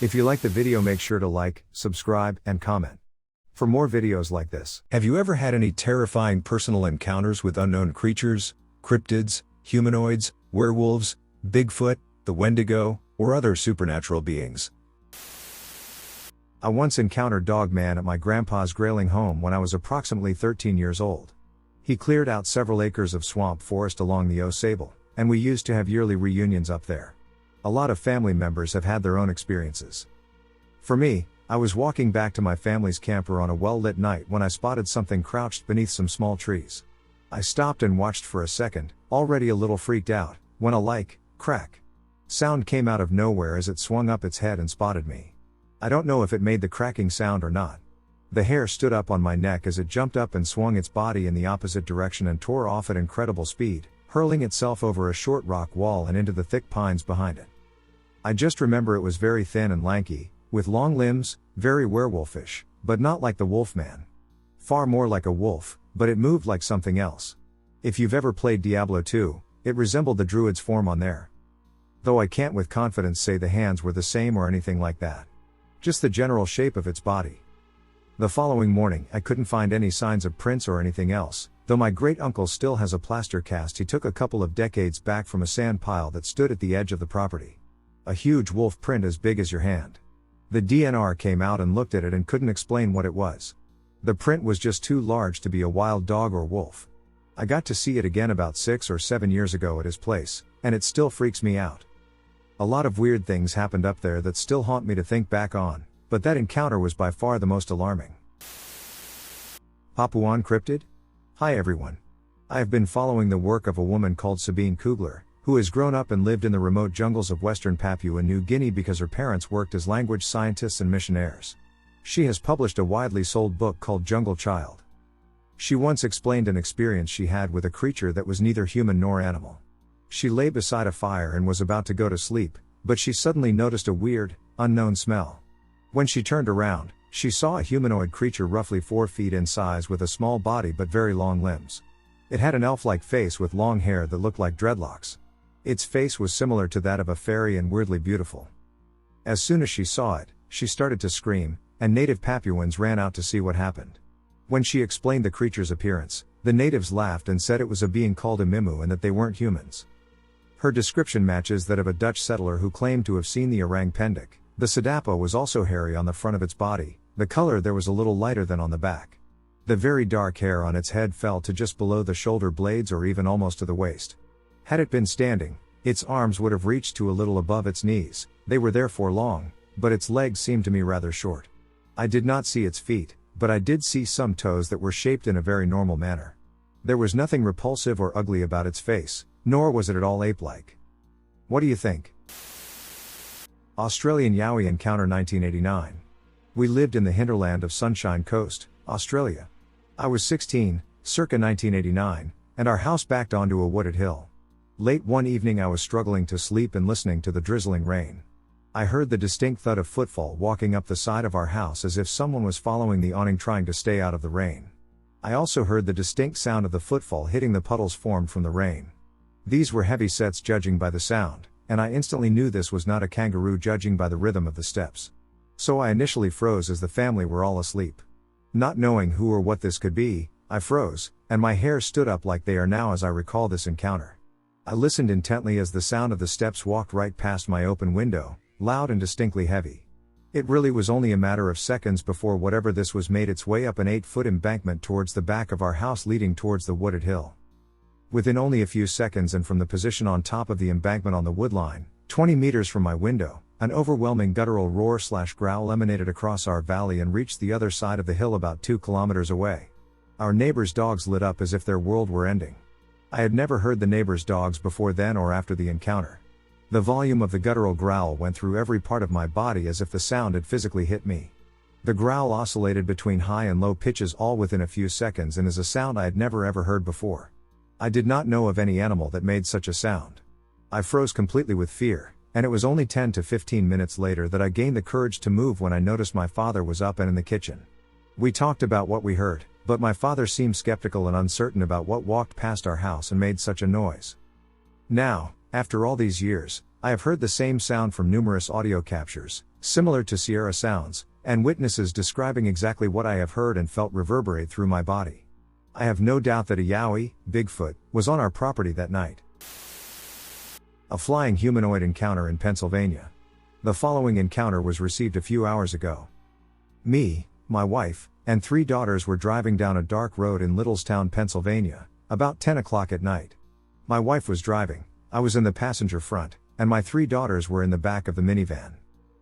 If you like the video, make sure to like, subscribe, and comment for more videos like this. Have you ever had any terrifying personal encounters with unknown creatures, cryptids, humanoids, werewolves, Bigfoot, the Wendigo, or other supernatural beings? I once encountered Dogman at my grandpa's grayling home when I was approximately 13 years old. He cleared out several acres of swamp forest along the O'Sable, and we used to have yearly reunions up there. A lot of family members have had their own experiences. For me, I was walking back to my family's camper on a well-lit night when I spotted something crouched beneath some small trees. I stopped and watched for a second, already a little freaked out, when a crack sound came out of nowhere as it swung up its head and spotted me. I don't know if it made the cracking sound or not. The hair stood up on my neck as it jumped up and swung its body in the opposite direction and tore off at incredible speed, hurling itself over a short rock wall and into the thick pines behind it. I just remember it was very thin and lanky, with long limbs, very werewolfish, but not like the Wolfman. Far more like a wolf, but it moved like something else. If you've ever played Diablo 2, it resembled the druid's form on there. Though I can't with confidence say the hands were the same or anything like that. Just the general shape of its body. The following morning, I couldn't find any signs of prints or anything else, though my great-uncle still has a plaster cast he took a couple of decades back from a sand pile that stood at the edge of the property. A huge wolf print as big as your hand. The DNR came out and looked at it and couldn't explain what it was. The print was just too large to be a wild dog or wolf. I got to see it again about 6 or 7 years ago at his place, and it still freaks me out. A lot of weird things happened up there that still haunt me to think back on, but that encounter was by far the most alarming. Papuan cryptid? Hi everyone. I have been following the work of a woman called Sabine Kugler, who has grown up and lived in the remote jungles of Western Papua New Guinea because her parents worked as language scientists and missionaries. She has published a widely sold book called Jungle Child. She once explained an experience she had with a creature that was neither human nor animal. She lay beside a fire and was about to go to sleep, but she suddenly noticed a weird, unknown smell. When she turned around, she saw a humanoid creature roughly 4 feet in size with a small body but very long limbs. It had an elf-like face with long hair that looked like dreadlocks. Its face was similar to that of a fairy and weirdly beautiful. As soon as she saw it, she started to scream, and native Papuans ran out to see what happened. When she explained the creature's appearance, the natives laughed and said it was a being called a mimu and that they weren't humans. Her description matches that of a Dutch settler who claimed to have seen the orang pendek. The Sadapo was also hairy on the front of its body, the color there was a little lighter than on the back. The very dark hair on its head fell to just below the shoulder blades or even almost to the waist. Had it been standing, its arms would have reached to a little above its knees, they were therefore long, but its legs seemed to me rather short. I did not see its feet, but I did see some toes that were shaped in a very normal manner. There was nothing repulsive or ugly about its face, nor was it at all ape-like. What do you think? Australian Yowie encounter 1989. We lived in the hinterland of Sunshine Coast, Australia. I was 16, circa 1989, and our house backed onto a wooded hill. Late one evening I was struggling to sleep and listening to the drizzling rain. I heard the distinct thud of footfall walking up the side of our house as if someone was following the awning trying to stay out of the rain. I also heard the distinct sound of the footfall hitting the puddles formed from the rain. These were heavy sets judging by the sound, and I instantly knew this was not a kangaroo judging by the rhythm of the steps. So I initially froze as the family were all asleep. Not knowing who or what this could be, I froze, and my hair stood up like they are now as I recall this encounter. I listened intently as the sound of the steps walked right past my open window, loud and distinctly heavy. It really was only a matter of seconds before whatever this was made its way up an 8-foot embankment towards the back of our house leading towards the wooded hill. Within only a few seconds and from the position on top of the embankment on the woodline, 20 meters from my window, an overwhelming guttural roar/growl emanated across our valley and reached the other side of the hill about 2 kilometers away. Our neighbors' dogs lit up as if their world were ending. I had never heard the neighbors' dogs before then or after the encounter. The volume of the guttural growl went through every part of my body as if the sound had physically hit me. The growl oscillated between high and low pitches all within a few seconds and is a sound I had never ever heard before. I did not know of any animal that made such a sound. I froze completely with fear, and it was only 10 to 15 minutes later that I gained the courage to move when I noticed my father was up and in the kitchen. We talked about what we heard, but my father seemed skeptical and uncertain about what walked past our house and made such a noise. Now, after all these years, I have heard the same sound from numerous audio captures, similar to Sierra sounds, and witnesses describing exactly what I have heard and felt reverberate through my body. I have no doubt that a Yowie, Bigfoot, was on our property that night. A flying humanoid encounter in Pennsylvania. The following encounter was received a few hours ago. Me, my wife, and 3 daughters were driving down a dark road in Littlestown, Pennsylvania, about 10 o'clock at night. My wife was driving, I was in the passenger front, and my 3 daughters were in the back of the minivan.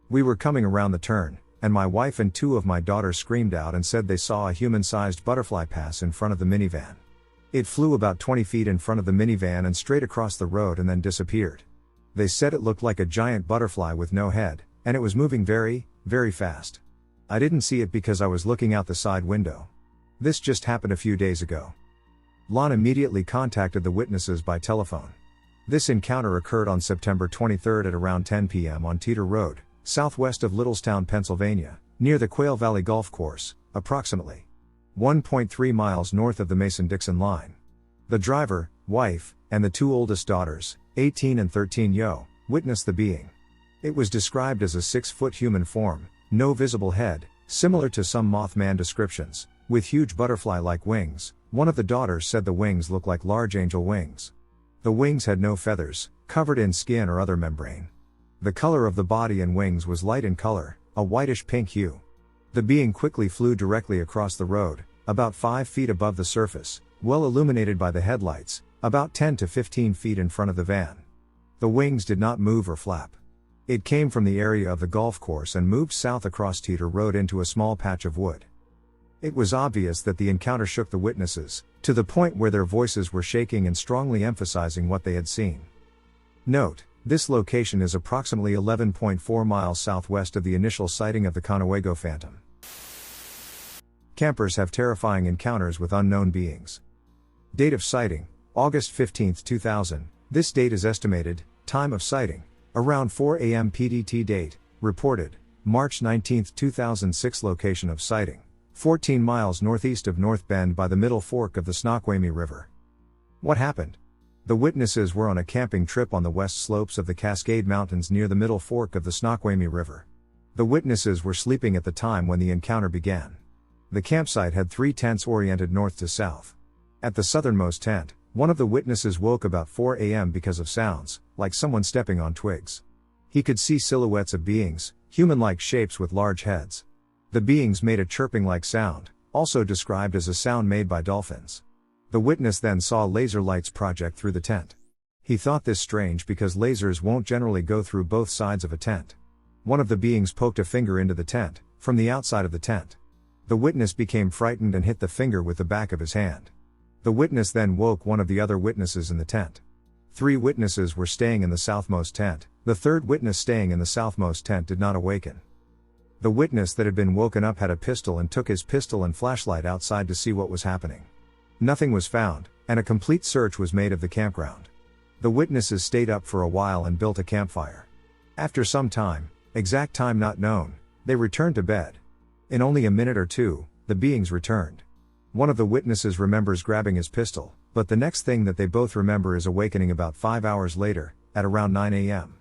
We were coming around the turn, and my wife and 2 of my daughters screamed out and said they saw a human-sized butterfly pass in front of the minivan. It flew about 20 feet in front of the minivan and straight across the road and then disappeared. They said it looked like a giant butterfly with no head, and it was moving very, very fast. I didn't see it because I was looking out the side window. This just happened a few days ago. Lon immediately contacted the witnesses by telephone. This encounter occurred on September 23 at around 10 p.m. on Teeter Road, southwest of Littlestown, Pennsylvania, near the Quail Valley Golf Course, approximately 1.3 miles north of the Mason-Dixon line. The driver, wife, and the 2 oldest daughters, 18 and 13 witnessed the being. It was described as a 6-foot human form, no visible head, similar to some Mothman descriptions, with huge butterfly-like wings. One of the daughters said the wings looked like large angel wings. The wings had no feathers, covered in skin or other membrane. The color of the body and wings was light in color, a whitish-pink hue. The being quickly flew directly across the road, about 5 feet above the surface, well illuminated by the headlights, about 10 to 15 feet in front of the van. The wings did not move or flap. It came from the area of the golf course and moved south across Teeter Road into a small patch of wood. It was obvious that the encounter shook the witnesses, to the point where their voices were shaking and strongly emphasizing what they had seen. Note, this location is approximately 11.4 miles southwest of the initial sighting of the Conewago Phantom. Campers have terrifying encounters with unknown beings. Date of sighting, August 15, 2000. This date is estimated. Time of sighting, around 4 a.m. PDT. Date, reported, March 19, 2006. Location of sighting, 14 miles northeast of North Bend by the Middle Fork of the Snoqualmie River. What happened? The witnesses were on a camping trip on the west slopes of the Cascade Mountains near the Middle Fork of the Snoqualmie River. The witnesses were sleeping at the time when the encounter began. The campsite had 3 tents oriented north to south. At the southernmost tent, one of the witnesses woke about 4 a.m. because of sounds, like someone stepping on twigs. He could see silhouettes of beings, human-like shapes with large heads. The beings made a chirping-like sound, also described as a sound made by dolphins. The witness then saw laser lights project through the tent. He thought this strange because lasers won't generally go through both sides of a tent. One of the beings poked a finger into the tent, from the outside of the tent. The witness became frightened and hit the finger with the back of his hand. The witness then woke one of the other witnesses in the tent. 3 witnesses were staying in the southmost tent. The 3rd witness staying in the southmost tent did not awaken. The witness that had been woken up had a pistol and took his pistol and flashlight outside to see what was happening. Nothing was found, and a complete search was made of the campground. The witnesses stayed up for a while and built a campfire. After some time, exact time not known, they returned to bed. In only a minute or 2, the beings returned. One of the witnesses remembers grabbing his pistol, but the next thing that they both remember is awakening about 5 hours later, at around 9 a.m.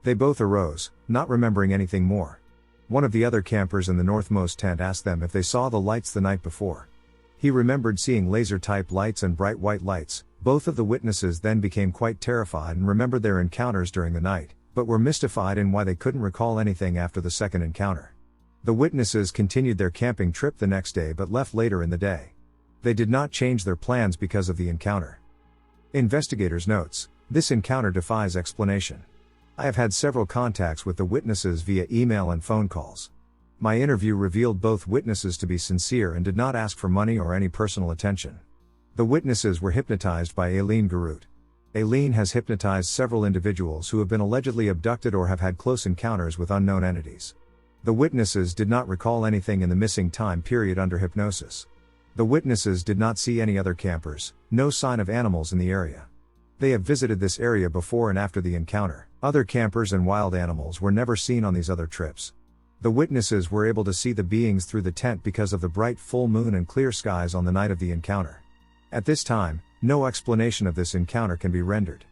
They both arose, not remembering anything more. One of the other campers in the northmost tent asked them if they saw the lights the night before. He remembered seeing laser-type lights and bright white lights. Both of the witnesses then became quite terrified and remembered their encounters during the night, but were mystified in why they couldn't recall anything after the second encounter. The witnesses continued their camping trip the next day but left later in the day. They did not change their plans because of the encounter. Investigators notes, this encounter defies explanation. I have had several contacts with the witnesses via email and phone calls. My interview revealed both witnesses to be sincere and did not ask for money or any personal attention. The witnesses were hypnotized by Aileen Garut. Aileen has hypnotized several individuals who have been allegedly abducted or have had close encounters with unknown entities. The witnesses did not recall anything in the missing time period under hypnosis. The witnesses did not see any other campers, no sign of animals in the area. They have visited this area before and after the encounter. Other campers and wild animals were never seen on these other trips. The witnesses were able to see the beings through the tent because of the bright full moon and clear skies on the night of the encounter. At this time, no explanation of this encounter can be rendered.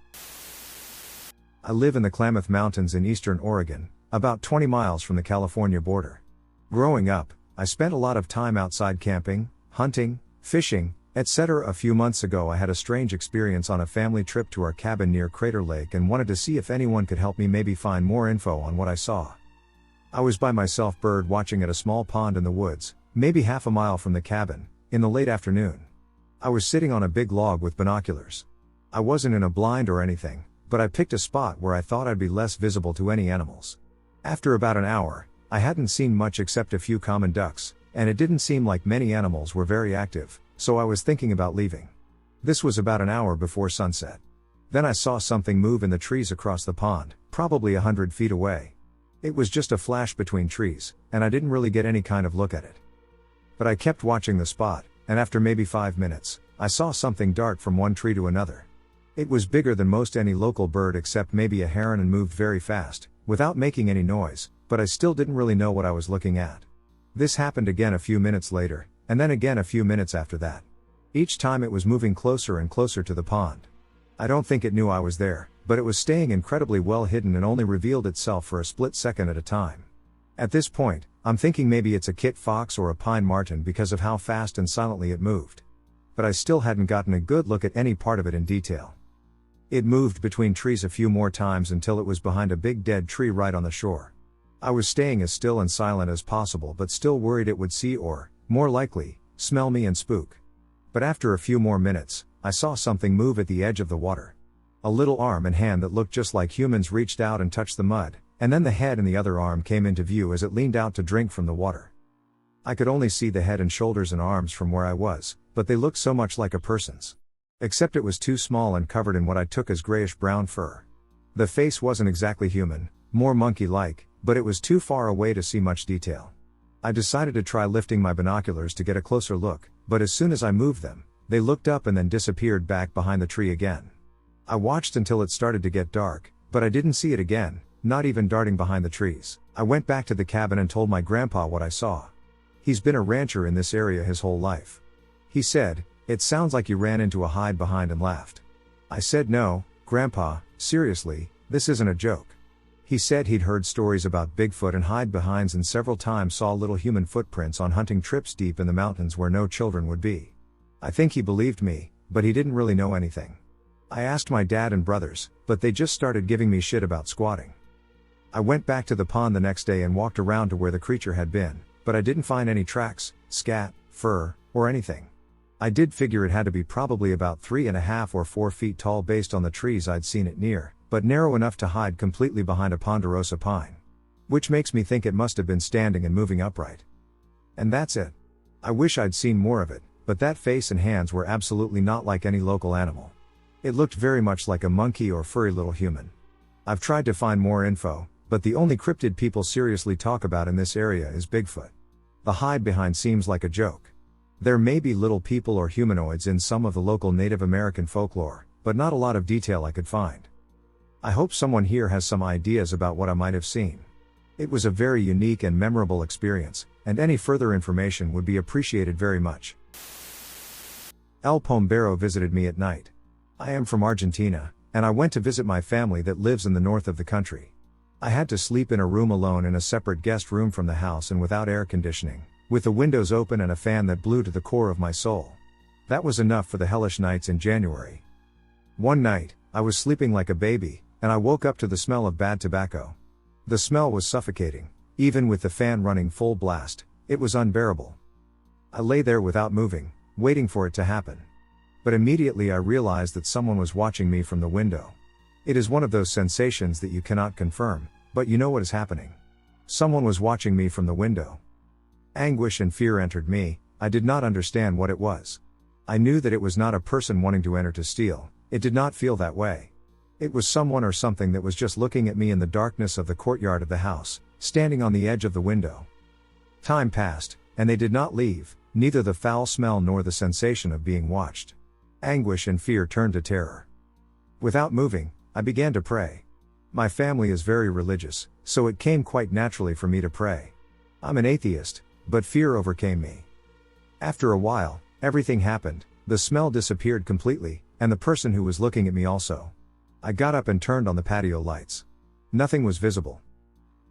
I live in the Klamath Mountains in eastern Oregon, about 20 miles from the California border. Growing up, I spent a lot of time outside camping, hunting, fishing, etc. A few months ago I had a strange experience on a family trip to our cabin near Crater Lake and wanted to see if anyone could help me maybe find more info on what I saw. I was by myself bird watching at a small pond in the woods, maybe half a mile from the cabin, in the late afternoon. I was sitting on a big log with binoculars. I wasn't in a blind or anything, but I picked a spot where I thought I'd be less visible to any animals. After about an hour, I hadn't seen much except a few common ducks, and it didn't seem like many animals were very active, so I was thinking about leaving. This was about an hour before sunset. Then I saw something move in the trees across the pond, probably 100 feet away. It was just a flash between trees, and I didn't really get any kind of look at it. But I kept watching the spot, and after maybe 5 minutes, I saw something dart from one tree to another. It was bigger than most any local bird except maybe a heron and moved very fast, without making any noise, but I still didn't really know what I was looking at. This happened again a few minutes later, and then again a few minutes after that. Each time it was moving closer and closer to the pond. I don't think it knew I was there, but it was staying incredibly well hidden and only revealed itself for a split second at a time. At this point, I'm thinking maybe it's a kit fox or a pine marten because of how fast and silently it moved. But I still hadn't gotten a good look at any part of it in detail. It moved between trees a few more times until it was behind a big dead tree right on the shore. I was staying as still and silent as possible but still worried it would see or, more likely, smell me and spook. But after a few more minutes, I saw something move at the edge of the water. A little arm and hand that looked just like humans reached out and touched the mud, and then the head and the other arm came into view as it leaned out to drink from the water. I could only see the head and shoulders and arms from where I was, but they looked so much like a person's. Except it was too small and covered in what I took as grayish-brown fur. The face wasn't exactly human, more monkey-like, but it was too far away to see much detail. I decided to try lifting my binoculars to get a closer look, but as soon as I moved them, they looked up and then disappeared back behind the tree again. I watched until it started to get dark, but I didn't see it again, not even darting behind the trees. I went back to the cabin and told my grandpa what I saw. He's been a rancher in this area his whole life. He said, "It sounds like you ran into a hide behind," and laughed. I said, "No, Grandpa, seriously, this isn't a joke." He said he'd heard stories about Bigfoot and hide behinds and several times saw little human footprints on hunting trips deep in the mountains where no children would be. I think he believed me, but he didn't really know anything. I asked my dad and brothers, but they just started giving me shit about squatting. I went back to the pond the next day and walked around to where the creature had been, but I didn't find any tracks, scat, fur, or anything. I did figure it had to be probably about 3.5 or 4 feet tall based on the trees I'd seen it near, but narrow enough to hide completely behind a ponderosa pine. Which makes me think it must have been standing and moving upright. And that's it. I wish I'd seen more of it, but that face and hands were absolutely not like any local animal. It looked very much like a monkey or furry little human. I've tried to find more info, but the only cryptid people seriously talk about in this area is Bigfoot. The hide behind seems like a joke. There may be little people or humanoids in some of the local Native American folklore, but not a lot of detail I could find. I hope someone here has some ideas about what I might have seen. It was a very unique and memorable experience, and any further information would be appreciated very much. El Pombero visited me at night. I am from Argentina, and I went to visit my family that lives in the north of the country. I had to sleep in a room alone in a separate guest room from the house and without air conditioning, with the windows open and a fan that blew to the core of my soul. That was enough for the hellish nights in January. One night, I was sleeping like a baby, and I woke up to the smell of bad tobacco. The smell was suffocating, even with the fan running full blast, it was unbearable. I lay there without moving, waiting for it to happen. But immediately I realized that someone was watching me from the window. It is one of those sensations that you cannot confirm, but you know what is happening. Someone was watching me from the window. Anguish and fear entered me, I did not understand what it was. I knew that it was not a person wanting to enter to steal, it did not feel that way. It was someone or something that was just looking at me in the darkness of the courtyard of the house, standing on the edge of the window. Time passed, and they did not leave, neither the foul smell nor the sensation of being watched. Anguish and fear turned to terror. Without moving, I began to pray. My family is very religious, so it came quite naturally for me to pray. I'm an atheist, but fear overcame me. After a while, everything happened, the smell disappeared completely, and the person who was looking at me also. I got up and turned on the patio lights. Nothing was visible.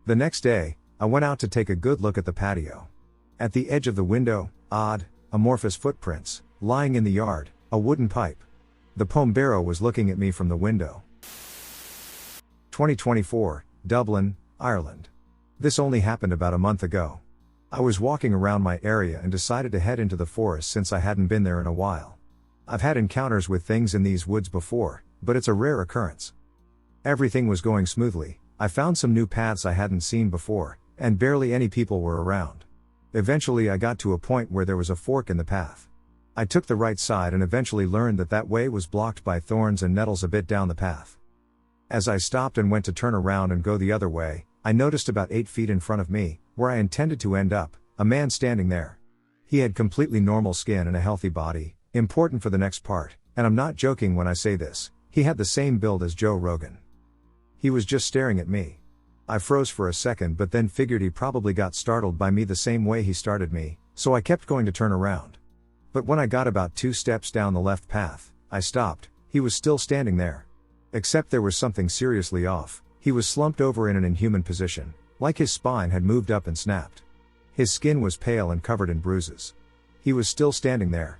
The next day, I went out to take a good look at the patio. At the edge of the window, odd, amorphous footprints, lying in the yard, a wooden pipe. The Pombero was looking at me from the window. 2024, Dublin, Ireland. This only happened about a month ago. I was walking around my area and decided to head into the forest since I hadn't been there in a while. I've had encounters with things in these woods before, but it's a rare occurrence. Everything was going smoothly. I found some new paths I hadn't seen before, and barely any people were around. Eventually I got to a point where there was a fork in the path. I took the right side and eventually learned that that way was blocked by thorns and nettles a bit down the path. As I stopped and went to turn around and go the other way, I noticed about 8 feet in front of me, where I intended to end up, a man standing there. He had completely normal skin and a healthy body, important for the next part, and I'm not joking when I say this, he had the same build as Joe Rogan. He was just staring at me. I froze for a second but then figured he probably got startled by me the same way he started me, so I kept going to turn around. But when I got about 2 steps down the left path, I stopped. He was still standing there. Except there was something seriously off. He was slumped over in an inhuman position, like his spine had moved up and snapped. His skin was pale and covered in bruises. He was still standing there.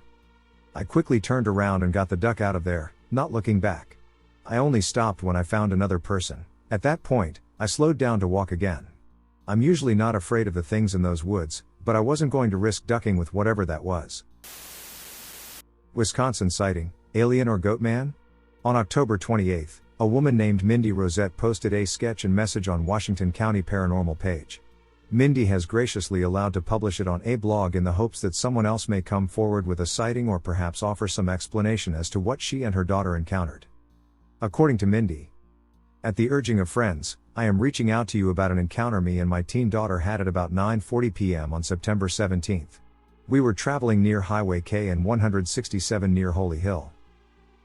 I quickly turned around and got the duck out of there, not looking back. I only stopped when I found another person. At that point, I slowed down to walk again. I'm usually not afraid of the things in those woods, but I wasn't going to risk ducking with whatever that was. Wisconsin sighting, alien or Goatman? On October 28, a woman named Mindy Rosette posted a sketch and message on Washington County Paranormal page. Mindy has graciously allowed to publish it on a blog in the hopes that someone else may come forward with a sighting or perhaps offer some explanation as to what she and her daughter encountered. According to Mindy, at the urging of friends, I am reaching out to you about an encounter me and my teen daughter had at about 9:40 p.m. on September 17. We were traveling near Highway K and 167 near Holy Hill.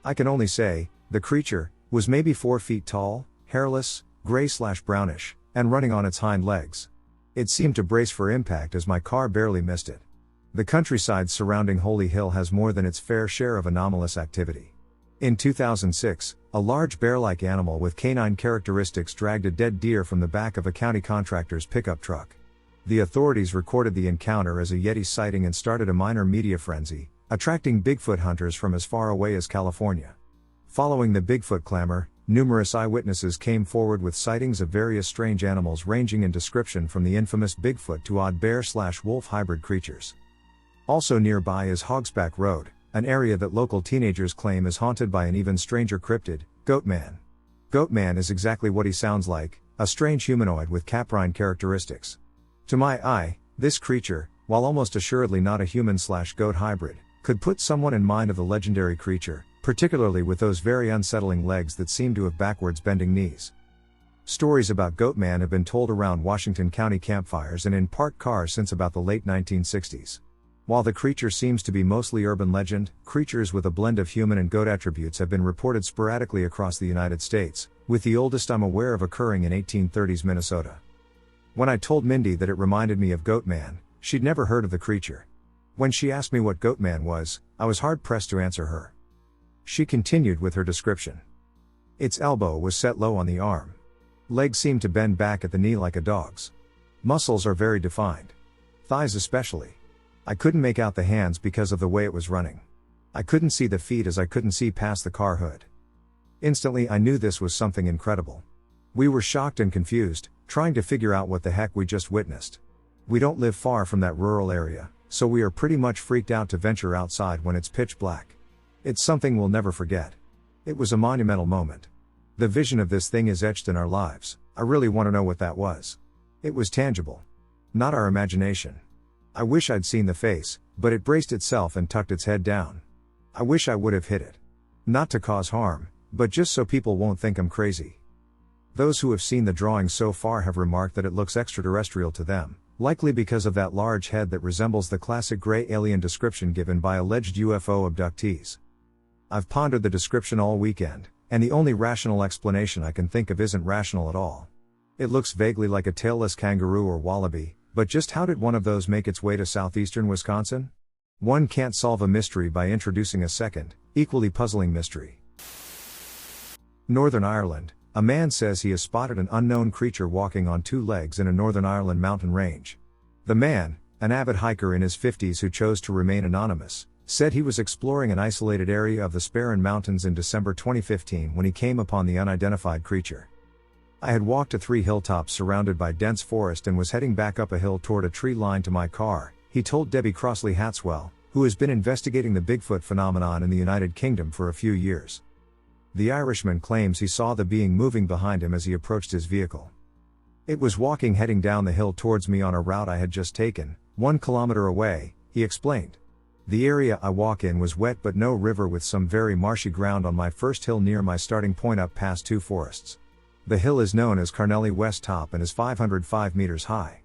I can only say, the creature was maybe 4 feet tall, hairless, gray/brownish, and running on its hind legs. It seemed to brace for impact as my car barely missed it. The countryside surrounding Holy Hill has more than its fair share of anomalous activity. In 2006, a large bear-like animal with canine characteristics dragged a dead deer from the back of a county contractor's pickup truck. The authorities recorded the encounter as a Yeti sighting and started a minor media frenzy, attracting Bigfoot hunters from as far away as California. Following the Bigfoot clamor, numerous eyewitnesses came forward with sightings of various strange animals ranging in description from the infamous Bigfoot to odd bear/wolf hybrid creatures. Also nearby is Hogsback Road, an area that local teenagers claim is haunted by an even stranger cryptid, Goatman. Goatman is exactly what he sounds like, a strange humanoid with caprine characteristics. To my eye, this creature, while almost assuredly not a human/goat hybrid, could put someone in mind of the legendary creature, particularly with those very unsettling legs that seem to have backwards bending knees. Stories about Goatman have been told around Washington County campfires and in parked cars since about the late 1960s. While the creature seems to be mostly urban legend, creatures with a blend of human and goat attributes have been reported sporadically across the United States, with the oldest I'm aware of occurring in 1830s Minnesota. When I told Mindy that it reminded me of Goatman, she'd never heard of the creature. When she asked me what Goatman was, I was hard-pressed to answer her. She continued with her description. Its elbow was set low on the arm. Legs seemed to bend back at the knee like a dog's. Muscles are very defined. Thighs especially. I couldn't make out the hands because of the way it was running. I couldn't see the feet as I couldn't see past the car hood. Instantly I knew this was something incredible. We were shocked and confused, trying to figure out what the heck we just witnessed. We don't live far from that rural area, so we are pretty much freaked out to venture outside when it's pitch black. It's something we'll never forget. It was a monumental moment. The vision of this thing is etched in our lives. I really want to know what that was. It was tangible. Not our imagination. I wish I'd seen the face, but it braced itself and tucked its head down. I wish I would have hit it. Not to cause harm, but just so people won't think I'm crazy. Those who have seen the drawing so far have remarked that it looks extraterrestrial to them, likely because of that large head that resembles the classic gray alien description given by alleged UFO abductees. I've pondered the description all weekend, and the only rational explanation I can think of isn't rational at all. It looks vaguely like a tailless kangaroo or wallaby, but just how did one of those make its way to southeastern Wisconsin? One can't solve a mystery by introducing a second, equally puzzling mystery. Northern Ireland, A man says he has spotted an unknown creature walking on two legs in a Northern Ireland mountain range. The man, an avid hiker in his 50s who chose to remain anonymous, said he was exploring an isolated area of the Sperrin Mountains in December 2015 when he came upon the unidentified creature. I had walked to 3 hilltops surrounded by dense forest and was heading back up a hill toward a tree line to my car, he told Debbie Crossley-Hatswell, who has been investigating the Bigfoot phenomenon in the United Kingdom for a few years. The Irishman claims he saw the being moving behind him as he approached his vehicle. It was walking heading down the hill towards me on a route I had just taken, 1 kilometer away, he explained. The area I walk in was wet but no river with some very marshy ground on my first hill near my starting point up past 2 forests. The hill is known as Carnelly West Top and is 505 meters high.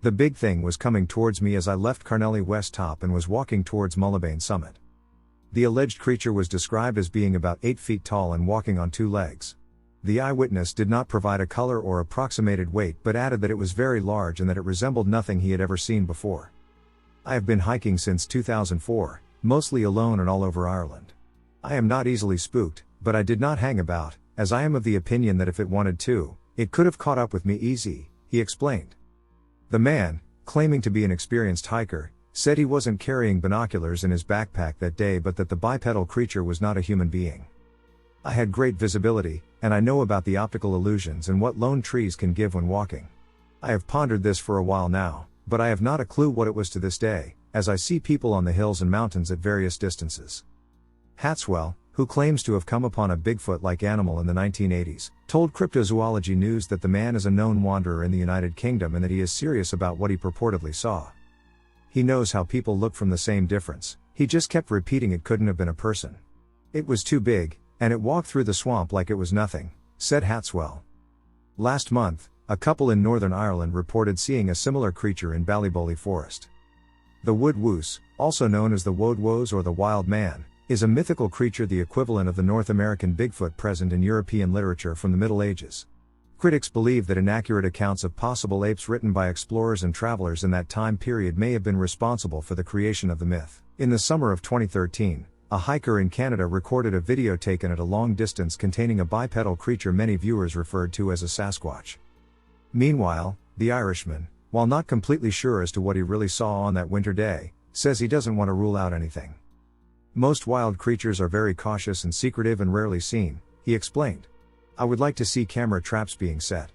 The big thing was coming towards me as I left Carnelly West Top and was walking towards Mullibane Summit. The alleged creature was described as being about 8 feet tall and walking on 2 legs. The eyewitness did not provide a color or approximated weight but added that it was very large and that it resembled nothing he had ever seen before. I have been hiking since 2004, mostly alone and all over Ireland. I am not easily spooked, but I did not hang about, as I am of the opinion that if it wanted to, it could have caught up with me easy, he explained. The man, claiming to be an experienced hiker, said he wasn't carrying binoculars in his backpack that day but that the bipedal creature was not a human being. I had great visibility, and I know about the optical illusions and what lone trees can give when walking. I have pondered this for a while now, but I have not a clue what it was to this day, as I see people on the hills and mountains at various distances. Hatswell, who claims to have come upon a Bigfoot-like animal in the 1980s, told Cryptozoology News that the man is a known wanderer in the United Kingdom and that he is serious about what he purportedly saw. He knows how people look from the same difference, he just kept repeating it couldn't have been a person. It was too big, and it walked through the swamp like it was nothing, said Hatswell. Last month, a couple in Northern Ireland reported seeing a similar creature in Ballyboley Forest. The wood woos, also known as the wodwos or the wild man, is a mythical creature the equivalent of the North American Bigfoot present in European literature from the Middle Ages. Critics believe that inaccurate accounts of possible apes written by explorers and travelers in that time period may have been responsible for the creation of the myth. In the summer of 2013, a hiker in Canada recorded a video taken at a long distance containing a bipedal creature many viewers referred to as a Sasquatch. Meanwhile, the Irishman, while not completely sure as to what he really saw on that winter day, says he doesn't want to rule out anything. Most wild creatures are very cautious and secretive and rarely seen, he explained. I would like to see camera traps being set.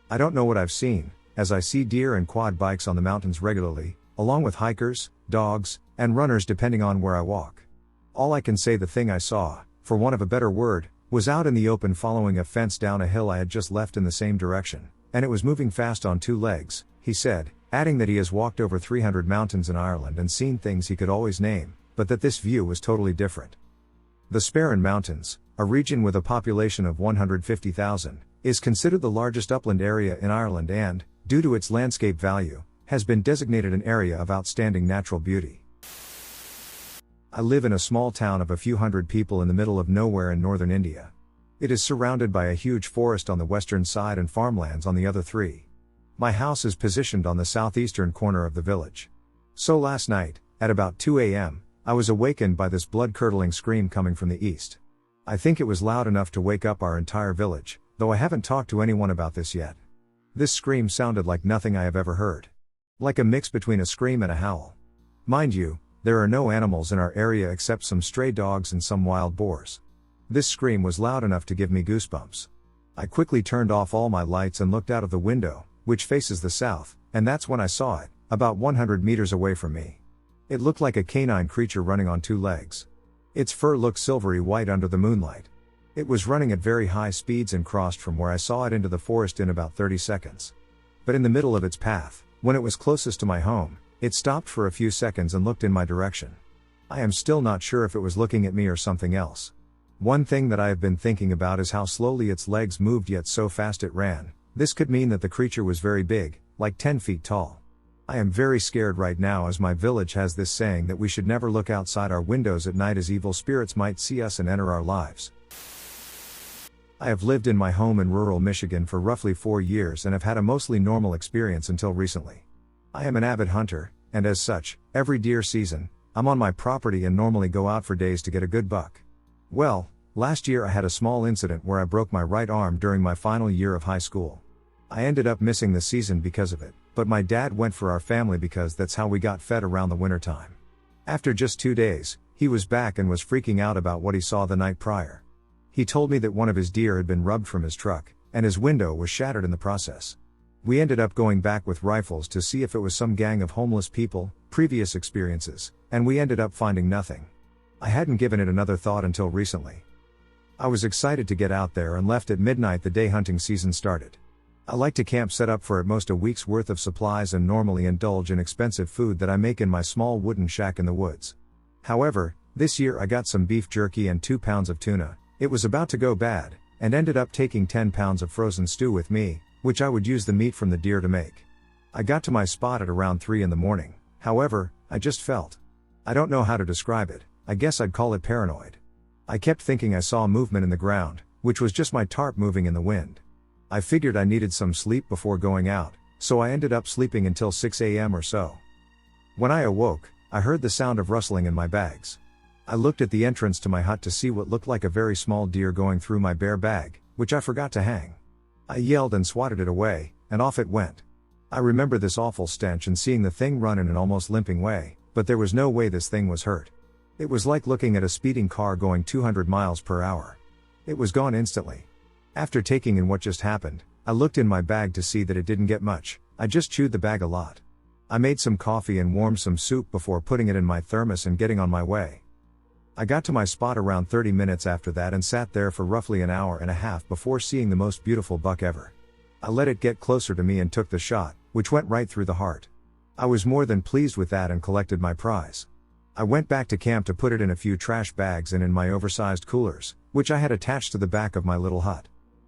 I don't know what I've seen, as I see deer and quad bikes on the mountains regularly, along with hikers, dogs, and runners depending on where I walk. All I can say the thing I saw, for want of a better word, was out in the open following a fence down a hill I had just left in the same direction, and it was moving fast on 2 legs, he said, adding that he has walked over 300 mountains in Ireland and seen things he could always name, but that this view was totally different. The Sperrin Mountains, a region with a population of 150,000, is considered the largest upland area in Ireland and, due to its landscape value, has been designated an area of outstanding natural beauty. I live in a small town of a few hundred people in the middle of nowhere in northern India. It is surrounded by a huge forest on the western side and farmlands on the other 3. My house is positioned on the southeastern corner of the village. So last night, at about 2 a.m., I was awakened by this blood-curdling scream coming from the east. I think it was loud enough to wake up our entire village, though I haven't talked to anyone about this yet. This scream sounded like nothing I have ever heard. Like a mix between a scream and a howl. Mind you, there are no animals in our area except some stray dogs and some wild boars. This scream was loud enough to give me goosebumps. I quickly turned off all my lights and looked out of the window, which faces the south, and that's when I saw it, about 100 meters away from me. It looked like a canine creature running on 2 legs. Its fur looked silvery white under the moonlight. It was running at very high speeds and crossed from where I saw it into the forest in about 30 seconds. But in the middle of its path, when it was closest to my home, it stopped for a few seconds and looked in my direction. I am still not sure if it was looking at me or something else. One thing that I have been thinking about is how slowly its legs moved yet so fast it ran. This could mean that the creature was very big, like 10 feet tall. I am very scared right now as my village has this saying that we should never look outside our windows at night as evil spirits might see us and enter our lives. I have lived in my home in rural Michigan for roughly 4 years and have had a mostly normal experience until recently. I am an avid hunter, and as such, every deer season, I'm on my property and normally go out for days to get a good buck. Well, Last year I had a small incident where I broke my right arm during my final year of high school. I ended up missing the season because of it, but my dad went for our family because that's how we got fed around the wintertime. After just 2 days, he was back and was freaking out about what he saw the night prior. He told me that one of his deer had been rubbed from his truck, and his window was shattered in the process. We ended up going back with rifles to see if it was some gang of homeless people, previous experiences, and we ended up finding nothing. I hadn't given it another thought until recently. I was excited to get out there and left at midnight the day hunting season started. I like to camp set up for at most a week's worth of supplies and normally indulge in expensive food that I make in my small wooden shack in the woods. However, this year I got some beef jerky and 2 pounds of tuna. It was about to go bad, and ended up taking 10 pounds of frozen stew with me, which I would use the meat from the deer to make. I got to my spot at around 3 in the morning, however, I just felt. I don't know how to describe it, I guess I'd call it paranoid. I kept thinking I saw movement in the ground, which was just my tarp moving in the wind. I figured I needed some sleep before going out, so I ended up sleeping until 6 a.m. or so. When I awoke, I heard the sound of rustling in my bags. I looked at the entrance to my hut to see what looked like a very small deer going through my bear bag, which I forgot to hang. I yelled and swatted it away, and off it went. I remember this awful stench and seeing the thing run in an almost limping way, but there was no way this thing was hurt. It was like looking at a speeding car going 200 miles per hour. It was gone instantly. After taking in what just happened, I looked in my bag to see that it didn't get much. I just chewed the bag a lot. I made some coffee and warmed some soup before putting it in my thermos and getting on my way. I got to my spot around 30 minutes after that and sat there for roughly an hour and a half before seeing the most beautiful buck ever. I let it get closer to me and took the shot, which went right through the heart. I was more than pleased with that and collected my prize. I went back to camp to put it in a few trash bags and in my oversized coolers, which I had attached to the back of my little hut.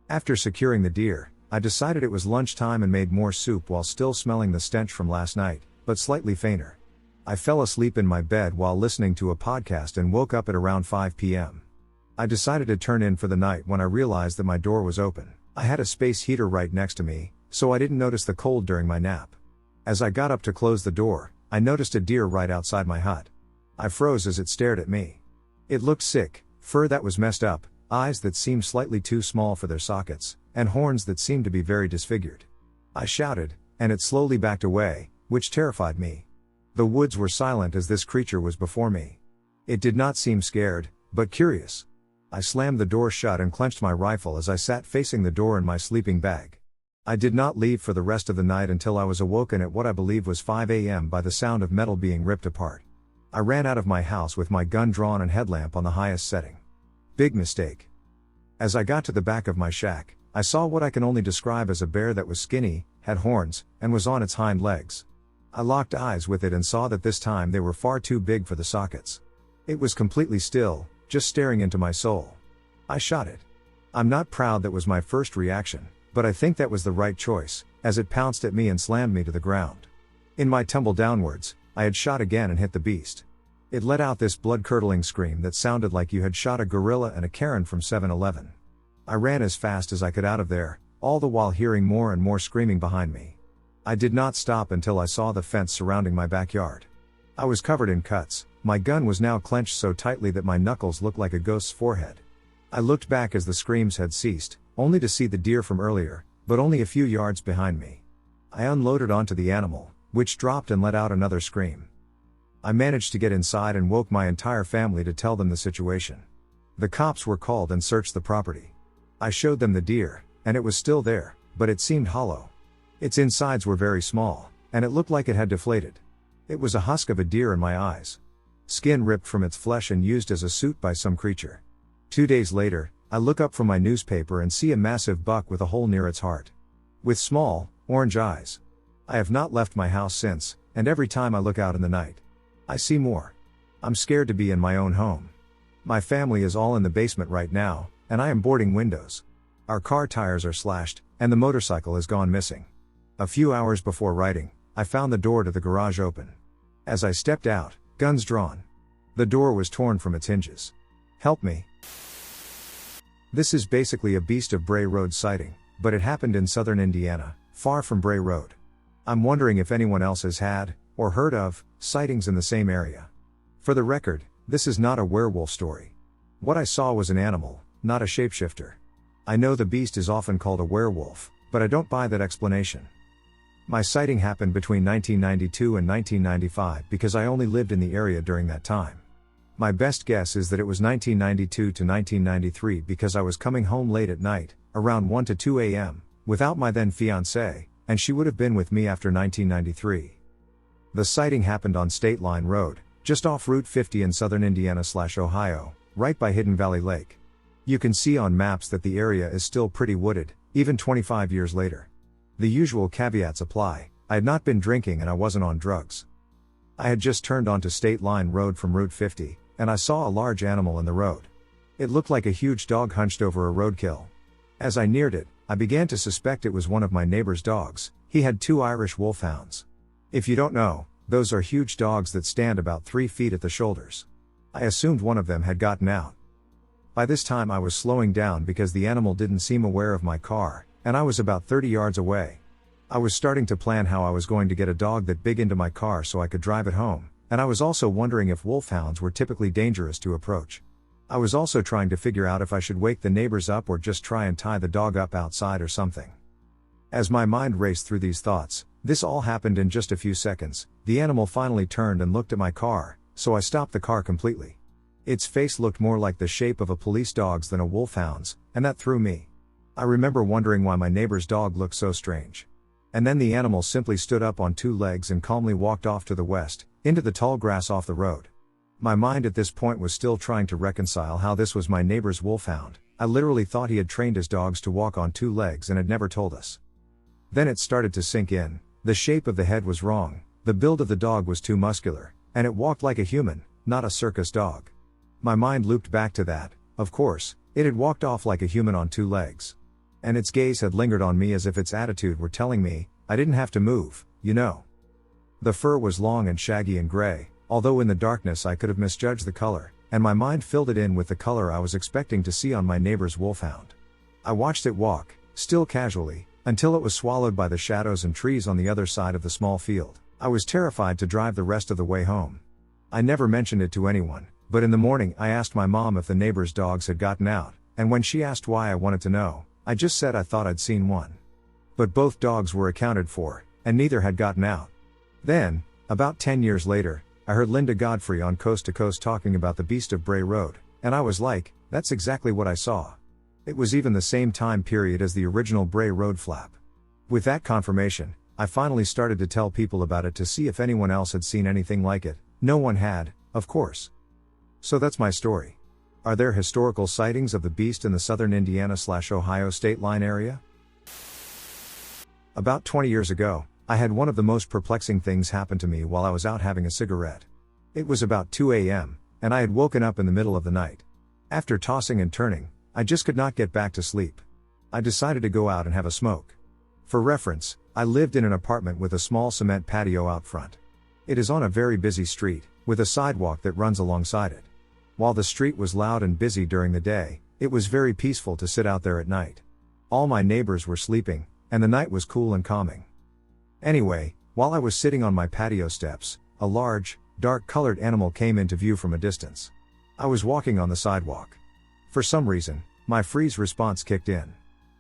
After securing the deer, I decided it was lunchtime and made more soup while still smelling the stench from last night, but slightly fainter. I fell asleep in my bed while listening to a podcast and woke up at around 5 p.m. I decided to turn in for the night when I realized that my door was open. I had a space heater right next to me, so I didn't notice the cold during my nap. As I got up to close the door, I noticed a deer right outside my hut. I froze as it stared at me. It looked sick, fur that was messed up, eyes that seemed slightly too small for their sockets, and horns that seemed to be very disfigured. I shouted, and it slowly backed away, which terrified me. The woods were silent as this creature was before me. It did not seem scared, but curious. I slammed the door shut and clenched my rifle as I sat facing the door in my sleeping bag. I did not leave for the rest of the night until I was awoken at what I believe was 5 a.m. by the sound of metal being ripped apart. I ran out of my house with my gun drawn and headlamp on the highest setting. Big mistake. As I got to the back of my shack, I saw what I can only describe as a bear that was skinny, had horns, and was on its hind legs. I locked eyes with it and saw that this time they were far too big for the sockets. It was completely still, just staring into my soul. I shot it. I'm not proud that was my first reaction, but I think that was the right choice, as it pounced at me and slammed me to the ground. In my tumble downwards, I had shot again and hit the beast. It let out this blood-curdling scream that sounded like you had shot a gorilla and a Karen from 7-Eleven. I ran as fast as I could out of there, all the while hearing more and more screaming behind me. I did not stop until I saw the fence surrounding my backyard. I was covered in cuts, my gun was now clenched so tightly that my knuckles looked like a ghost's forehead. I looked back as the screams had ceased, only to see the deer from earlier, but only a few yards behind me. I unloaded onto the animal, which dropped and let out another scream. I managed to get inside and woke my entire family to tell them the situation. The cops were called and searched the property. I showed them the deer, and it was still there, but it seemed hollow. Its insides were very small, and it looked like it had deflated. It was a husk of a deer in my eyes. Skin ripped from its flesh and used as a suit by some creature. 2 days later, I look up from my newspaper and see a massive buck with a hole near its heart. With small, orange eyes. I have not left my house since, and every time I look out in the night, I see more. I'm scared to be in my own home. My family is all in the basement right now, and I am boarding windows. Our car tires are slashed, and the motorcycle has gone missing. A few hours before writing, I found the door to the garage open. As I stepped out, guns drawn. The door was torn from its hinges. Help me. This is basically a Beast of Bray Road sighting, but it happened in southern Indiana, far from Bray Road. I'm wondering if anyone else has had, or heard of, sightings in the same area. For the record, this is not a werewolf story. What I saw was an animal, not a shapeshifter. I know the beast is often called a werewolf, but I don't buy that explanation. My sighting happened between 1992 and 1995 because I only lived in the area during that time. My best guess is that it was 1992 to 1993 because I was coming home late at night, around 1 to 2 a.m., without my then fiancée, and she would have been with me after 1993. The sighting happened on State Line Road, just off Route 50 in southern Indiana/Ohio, right by Hidden Valley Lake. You can see on maps that the area is still pretty wooded, even 25 years later. The usual caveats apply. I had not been drinking and I wasn't on drugs. I had just turned onto State Line Road from Route 50, and I saw a large animal in the road. It looked like a huge dog hunched over a roadkill. As I neared it, I began to suspect it was one of my neighbor's dogs. He had 2 Irish wolfhounds. If you don't know, those are huge dogs that stand about 3 feet at the shoulders. I assumed one of them had gotten out. By this time I was slowing down because the animal didn't seem aware of my car, and I was about 30 yards away. I was starting to plan how I was going to get a dog that big into my car so I could drive it home, and I was also wondering if wolfhounds were typically dangerous to approach. I was also trying to figure out if I should wake the neighbors up or just try and tie the dog up outside or something. As my mind raced through these thoughts, this all happened in just a few seconds. The animal finally turned and looked at my car, so I stopped the car completely. Its face looked more like the shape of a police dog's than a wolfhound's, and that threw me. I remember wondering why my neighbor's dog looked so strange. And then the animal simply stood up on 2 legs and calmly walked off to the west, into the tall grass off the road. My mind at this point was still trying to reconcile how this was my neighbor's wolfhound. I literally thought he had trained his dogs to walk on 2 legs and had never told us. Then it started to sink in. The shape of the head was wrong, the build of the dog was too muscular, and it walked like a human, not a circus dog. My mind looped back to that. Of course, it had walked off like a human on 2 legs. And its gaze had lingered on me as if its attitude were telling me, I didn't have to move, you know. The fur was long and shaggy and gray, although in the darkness I could have misjudged the color, and my mind filled it in with the color I was expecting to see on my neighbor's wolfhound. I watched it walk, still casually, until it was swallowed by the shadows and trees on the other side of the small field. I was terrified to drive the rest of the way home. I never mentioned it to anyone, but in the morning I asked my mom if the neighbor's dogs had gotten out, and when she asked why I wanted to know, I just said I thought I'd seen one. But both dogs were accounted for, and neither had gotten out. Then, about 10 years later, I heard Linda Godfrey on Coast to Coast talking about the beast of Bray Road, and I was like, that's exactly what I saw. It was even the same time period as the original Bray Road flap. With that confirmation, I finally started to tell people about it to see if anyone else had seen anything like it. No one had, of course. So that's my story. Are there historical sightings of the beast in the southern Indiana/Ohio state line area? About 20 years ago, I had one of the most perplexing things happen to me while I was out having a cigarette. It was about 2 a.m., and I had woken up in the middle of the night. After tossing and turning, I just could not get back to sleep. I decided to go out and have a smoke. For reference, I lived in an apartment with a small cement patio out front. It is on a very busy street, with a sidewalk that runs alongside it. While the street was loud and busy during the day, it was very peaceful to sit out there at night. All my neighbors were sleeping, and the night was cool and calming. Anyway, while I was sitting on my patio steps, a large, dark-colored animal came into view from a distance. I was walking on the sidewalk. For some reason, my freeze response kicked in.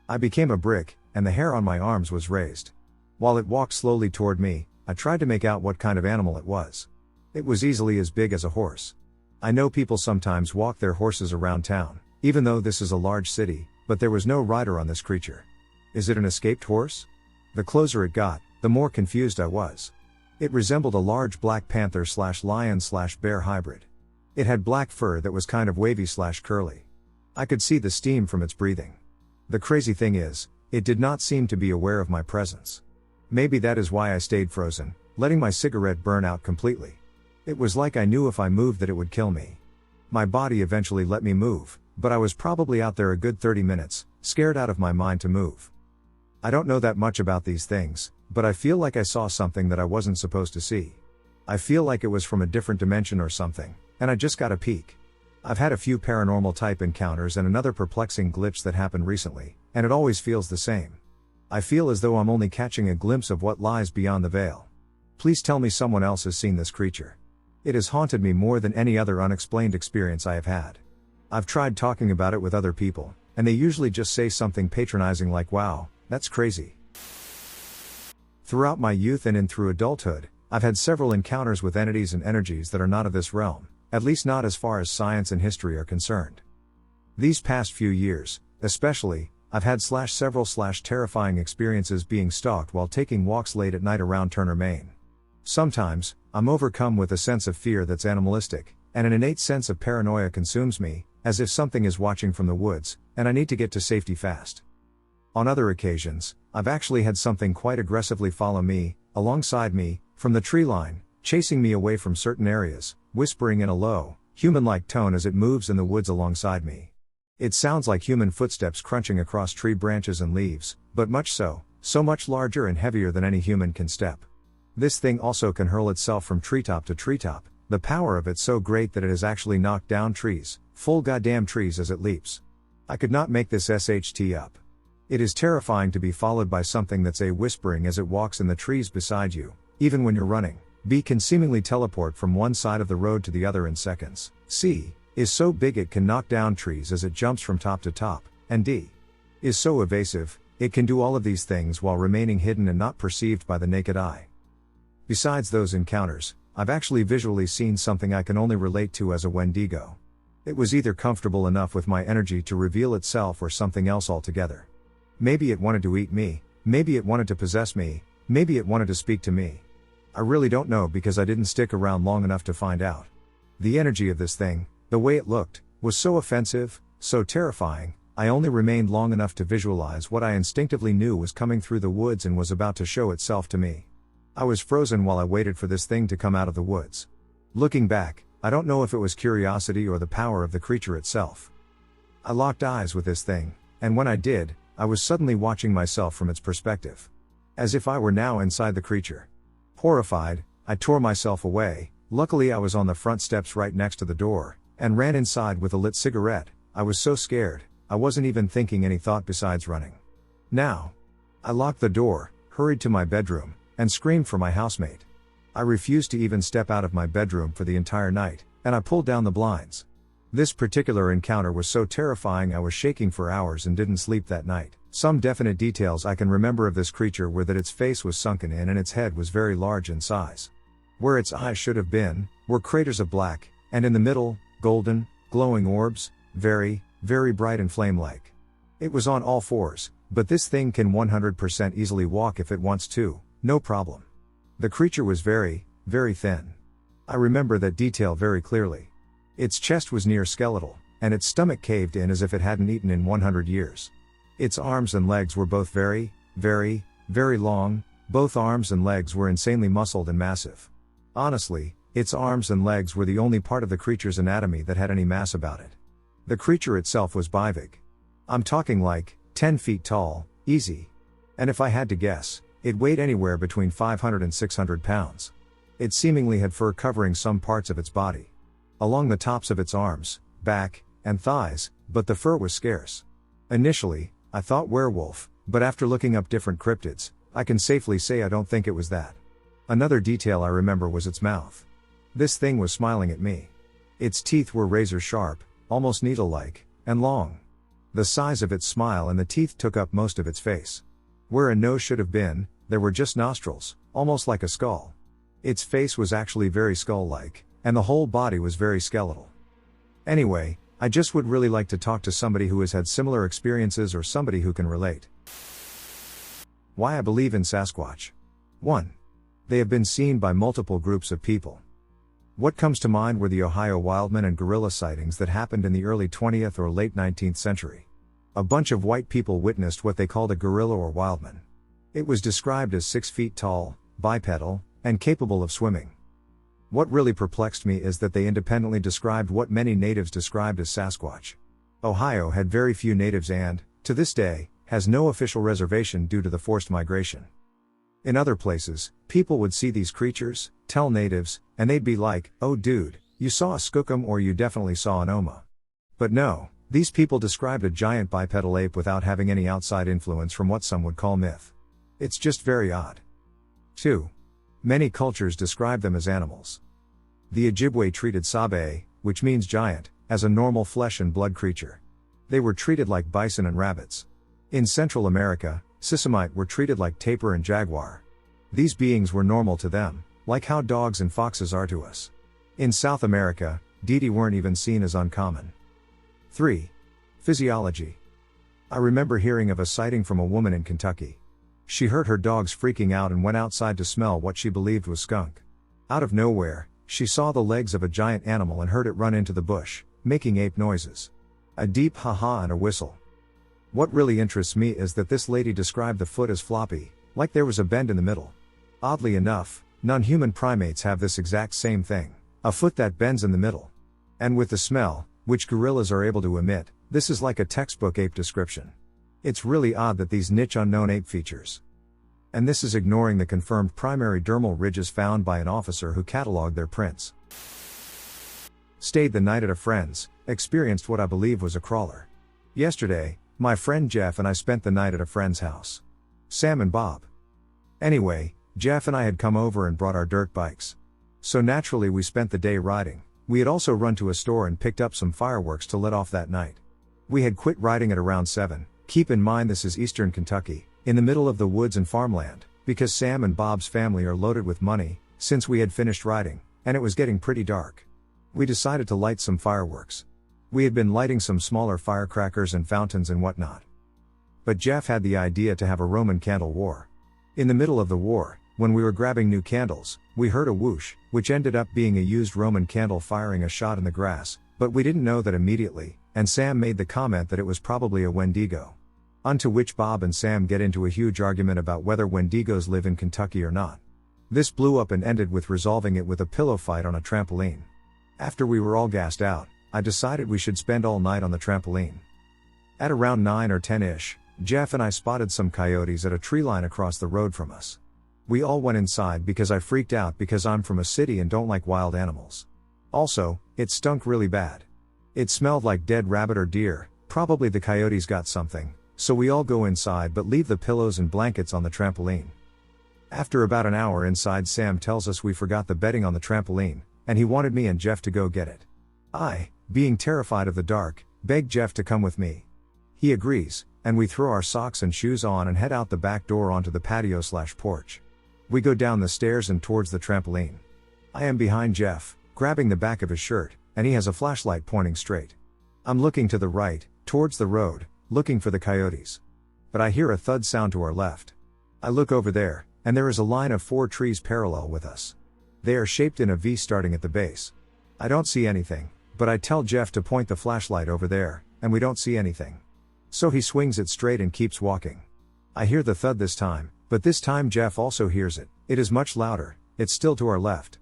I became a brick, and the hair on my arms was raised. While it walked slowly toward me, I tried to make out what kind of animal it was. It was easily as big as a horse. I know people sometimes walk their horses around town, even though this is a large city, but there was no rider on this creature. Is it an escaped horse? The closer it got, the more confused I was. It resembled a large black panther/lion/bear hybrid. It had black fur that was kind of wavy/curly. I could see the steam from its breathing. The crazy thing is, it did not seem to be aware of my presence. Maybe that is why I stayed frozen, letting my cigarette burn out completely. It was like I knew if I moved that it would kill me. My body eventually let me move, but I was probably out there a good 30 minutes, scared out of my mind to move. I don't know that much about these things, but I feel like I saw something that I wasn't supposed to see. I feel like it was from a different dimension or something, and I just got a peek. I've had a few paranormal type encounters and another perplexing glitch that happened recently, and it always feels the same. I feel as though I'm only catching a glimpse of what lies beyond the veil. Please tell me someone else has seen this creature. It has haunted me more than any other unexplained experience I have had. I've tried talking about it with other people, and they usually just say something patronizing like, "Wow, that's crazy." Throughout my youth and in through adulthood, I've had several encounters with entities and energies that are not of this realm, at least not as far as science and history are concerned. These past few years, especially, I've had several terrifying experiences being stalked while taking walks late at night around Turner, Maine. Sometimes, I'm overcome with a sense of fear that's animalistic, and an innate sense of paranoia consumes me, as if something is watching from the woods, and I need to get to safety fast. On other occasions, I've actually had something quite aggressively follow me, alongside me, from the tree line, chasing me away from certain areas, whispering in a low, human-like tone as it moves in the woods alongside me. It sounds like human footsteps crunching across tree branches and leaves, but so much larger and heavier than any human can step. This thing also can hurl itself from treetop to treetop, the power of it so great that it has actually knocked down trees, full goddamn trees as it leaps. I could not make this SHT up. It is terrifying to be followed by something that's whispering as it walks in the trees beside you, even when you're running. B can seemingly teleport from one side of the road to the other in seconds. C is so big it can knock down trees as it jumps from top to top, and D is so evasive, it can do all of these things while remaining hidden and not perceived by the naked eye. Besides those encounters, I've actually visually seen something I can only relate to as a Wendigo. It was either comfortable enough with my energy to reveal itself or something else altogether. Maybe it wanted to eat me, maybe it wanted to possess me, maybe it wanted to speak to me. I really don't know because I didn't stick around long enough to find out. The energy of this thing, the way it looked, was so offensive, so terrifying, I only remained long enough to visualize what I instinctively knew was coming through the woods and was about to show itself to me. I was frozen while I waited for this thing to come out of the woods. Looking back, I don't know if it was curiosity or the power of the creature itself. I locked eyes with this thing, and when I did, I was suddenly watching myself from its perspective. As if I were now inside the creature. Horrified, I tore myself away. Luckily I was on the front steps right next to the door, and ran inside with a lit cigarette. I was so scared, I wasn't even thinking any thought besides running. Now. I locked the door, hurried to my bedroom, and screamed for my housemate. I refused to even step out of my bedroom for the entire night, and I pulled down the blinds. This particular encounter was so terrifying I was shaking for hours and didn't sleep that night. Some definite details I can remember of this creature were that its face was sunken in and its head was very large in size. Where its eyes should have been, were craters of black, and in the middle, golden, glowing orbs, very, very bright and flame-like. It was on all fours, but this thing can 100% easily walk if it wants to, no problem. The creature was very, very thin. I remember that detail very clearly. Its chest was near skeletal, and its stomach caved in as if it hadn't eaten in 100 years. Its arms and legs were both very, very, very long. Both arms and legs were insanely muscled and massive. Honestly, its arms and legs were the only part of the creature's anatomy that had any mass about it. The creature itself was big. I'm talking like 10 feet tall, easy. And if I had to guess, it weighed anywhere between 500 and 600 pounds. It seemingly had fur covering some parts of its body. Along the tops of its arms, back, and thighs, but the fur was scarce. Initially, I thought werewolf, but after looking up different cryptids, I can safely say I don't think it was that. Another detail I remember was its mouth. This thing was smiling at me. Its teeth were razor sharp, almost needle-like, and long. The size of its smile and the teeth took up most of its face. Where a nose should have been, there were just nostrils, almost like a skull. Its face was actually very skull-like, and the whole body was very skeletal. Anyway, I just would really like to talk to somebody who has had similar experiences or somebody who can relate. Why I believe in Sasquatch. 1. They have been seen by multiple groups of people. What comes to mind were the Ohio wildman and gorilla sightings that happened in the early 20th or late 19th century. A bunch of white people witnessed what they called a gorilla or wildman. It was described as 6 feet tall, bipedal, and capable of swimming. What really perplexed me is that they independently described what many natives described as Sasquatch. Ohio had very few natives and, to this day, has no official reservation due to the forced migration. In other places, people would see these creatures, tell natives, and they'd be like, "Oh dude, you saw a skookum or you definitely saw an oma." But no, these people described a giant bipedal ape without having any outside influence from what some would call myth. It's just very odd. 2. Many cultures describe them as animals. The Ojibwe treated Sabe, which means giant, as a normal flesh and blood creature. They were treated like bison and rabbits. In Central America, Sisamite were treated like tapir and jaguar. These beings were normal to them, like how dogs and foxes are to us. In South America, deity weren't even seen as uncommon. 3. Physiology. I remember hearing of a sighting from a woman in Kentucky. She heard her dogs freaking out and went outside to smell what she believed was skunk. Out of nowhere, she saw the legs of a giant animal and heard it run into the bush, making ape noises. A deep ha-ha and a whistle. What really interests me is that this lady described the foot as floppy, like there was a bend in the middle. Oddly enough, non-human primates have this exact same thing, a foot that bends in the middle. And with the smell, which gorillas are able to emit, this is like a textbook ape description. It's really odd that these niche unknown ape features. And this is ignoring the confirmed primary dermal ridges found by an officer who catalogued their prints. Stayed the night at a friend's, experienced what I believe was a crawler. Yesterday, my friend Jeff and I spent the night at a friend's house. Sam and Bob. Anyway, Jeff and I had come over and brought our dirt bikes. So naturally we spent the day riding. We had also run to a store and picked up some fireworks to let off that night. We had quit riding at around 7. Keep in mind this is eastern Kentucky, in the middle of the woods and farmland, because Sam and Bob's family are loaded with money, since we had finished riding, and it was getting pretty dark. We decided to light some fireworks. We had been lighting some smaller firecrackers and fountains and whatnot. But Jeff had the idea to have a Roman candle war. In the middle of the war, when we were grabbing new candles, we heard a whoosh, which ended up being a used Roman candle firing a shot in the grass, but we didn't know that immediately, and Sam made the comment that it was probably a Wendigo. Unto which Bob and Sam get into a huge argument about whether Wendigos live in Kentucky or not. This blew up and ended with resolving it with a pillow fight on a trampoline. After we were all gassed out, I decided we should spend all night on the trampoline. At around 9 or 10-ish, Jeff and I spotted some coyotes at a tree line across the road from us. We all went inside because I freaked out because I'm from a city and don't like wild animals. Also, it stunk really bad. It smelled like dead rabbit or deer, probably the coyotes got something. So we all go inside but leave the pillows and blankets on the trampoline. After about an hour inside, Sam tells us we forgot the bedding on the trampoline, and he wanted me and Jeff to go get it. I, being terrified of the dark, beg Jeff to come with me. He agrees, and we throw our socks and shoes on and head out the back door onto the patio/porch. We go down the stairs and towards the trampoline. I am behind Jeff, grabbing the back of his shirt, and he has a flashlight pointing straight. I'm looking to the right, towards the road, looking for the coyotes. But I hear a thud sound to our left. I look over there, and there is a line of 4 trees parallel with us. They are shaped in a V starting at the base. I don't see anything, but I tell Jeff to point the flashlight over there, and we don't see anything. So he swings it straight and keeps walking. I hear the thud this time, but this time Jeff also hears it. It is much louder, it's still to our left.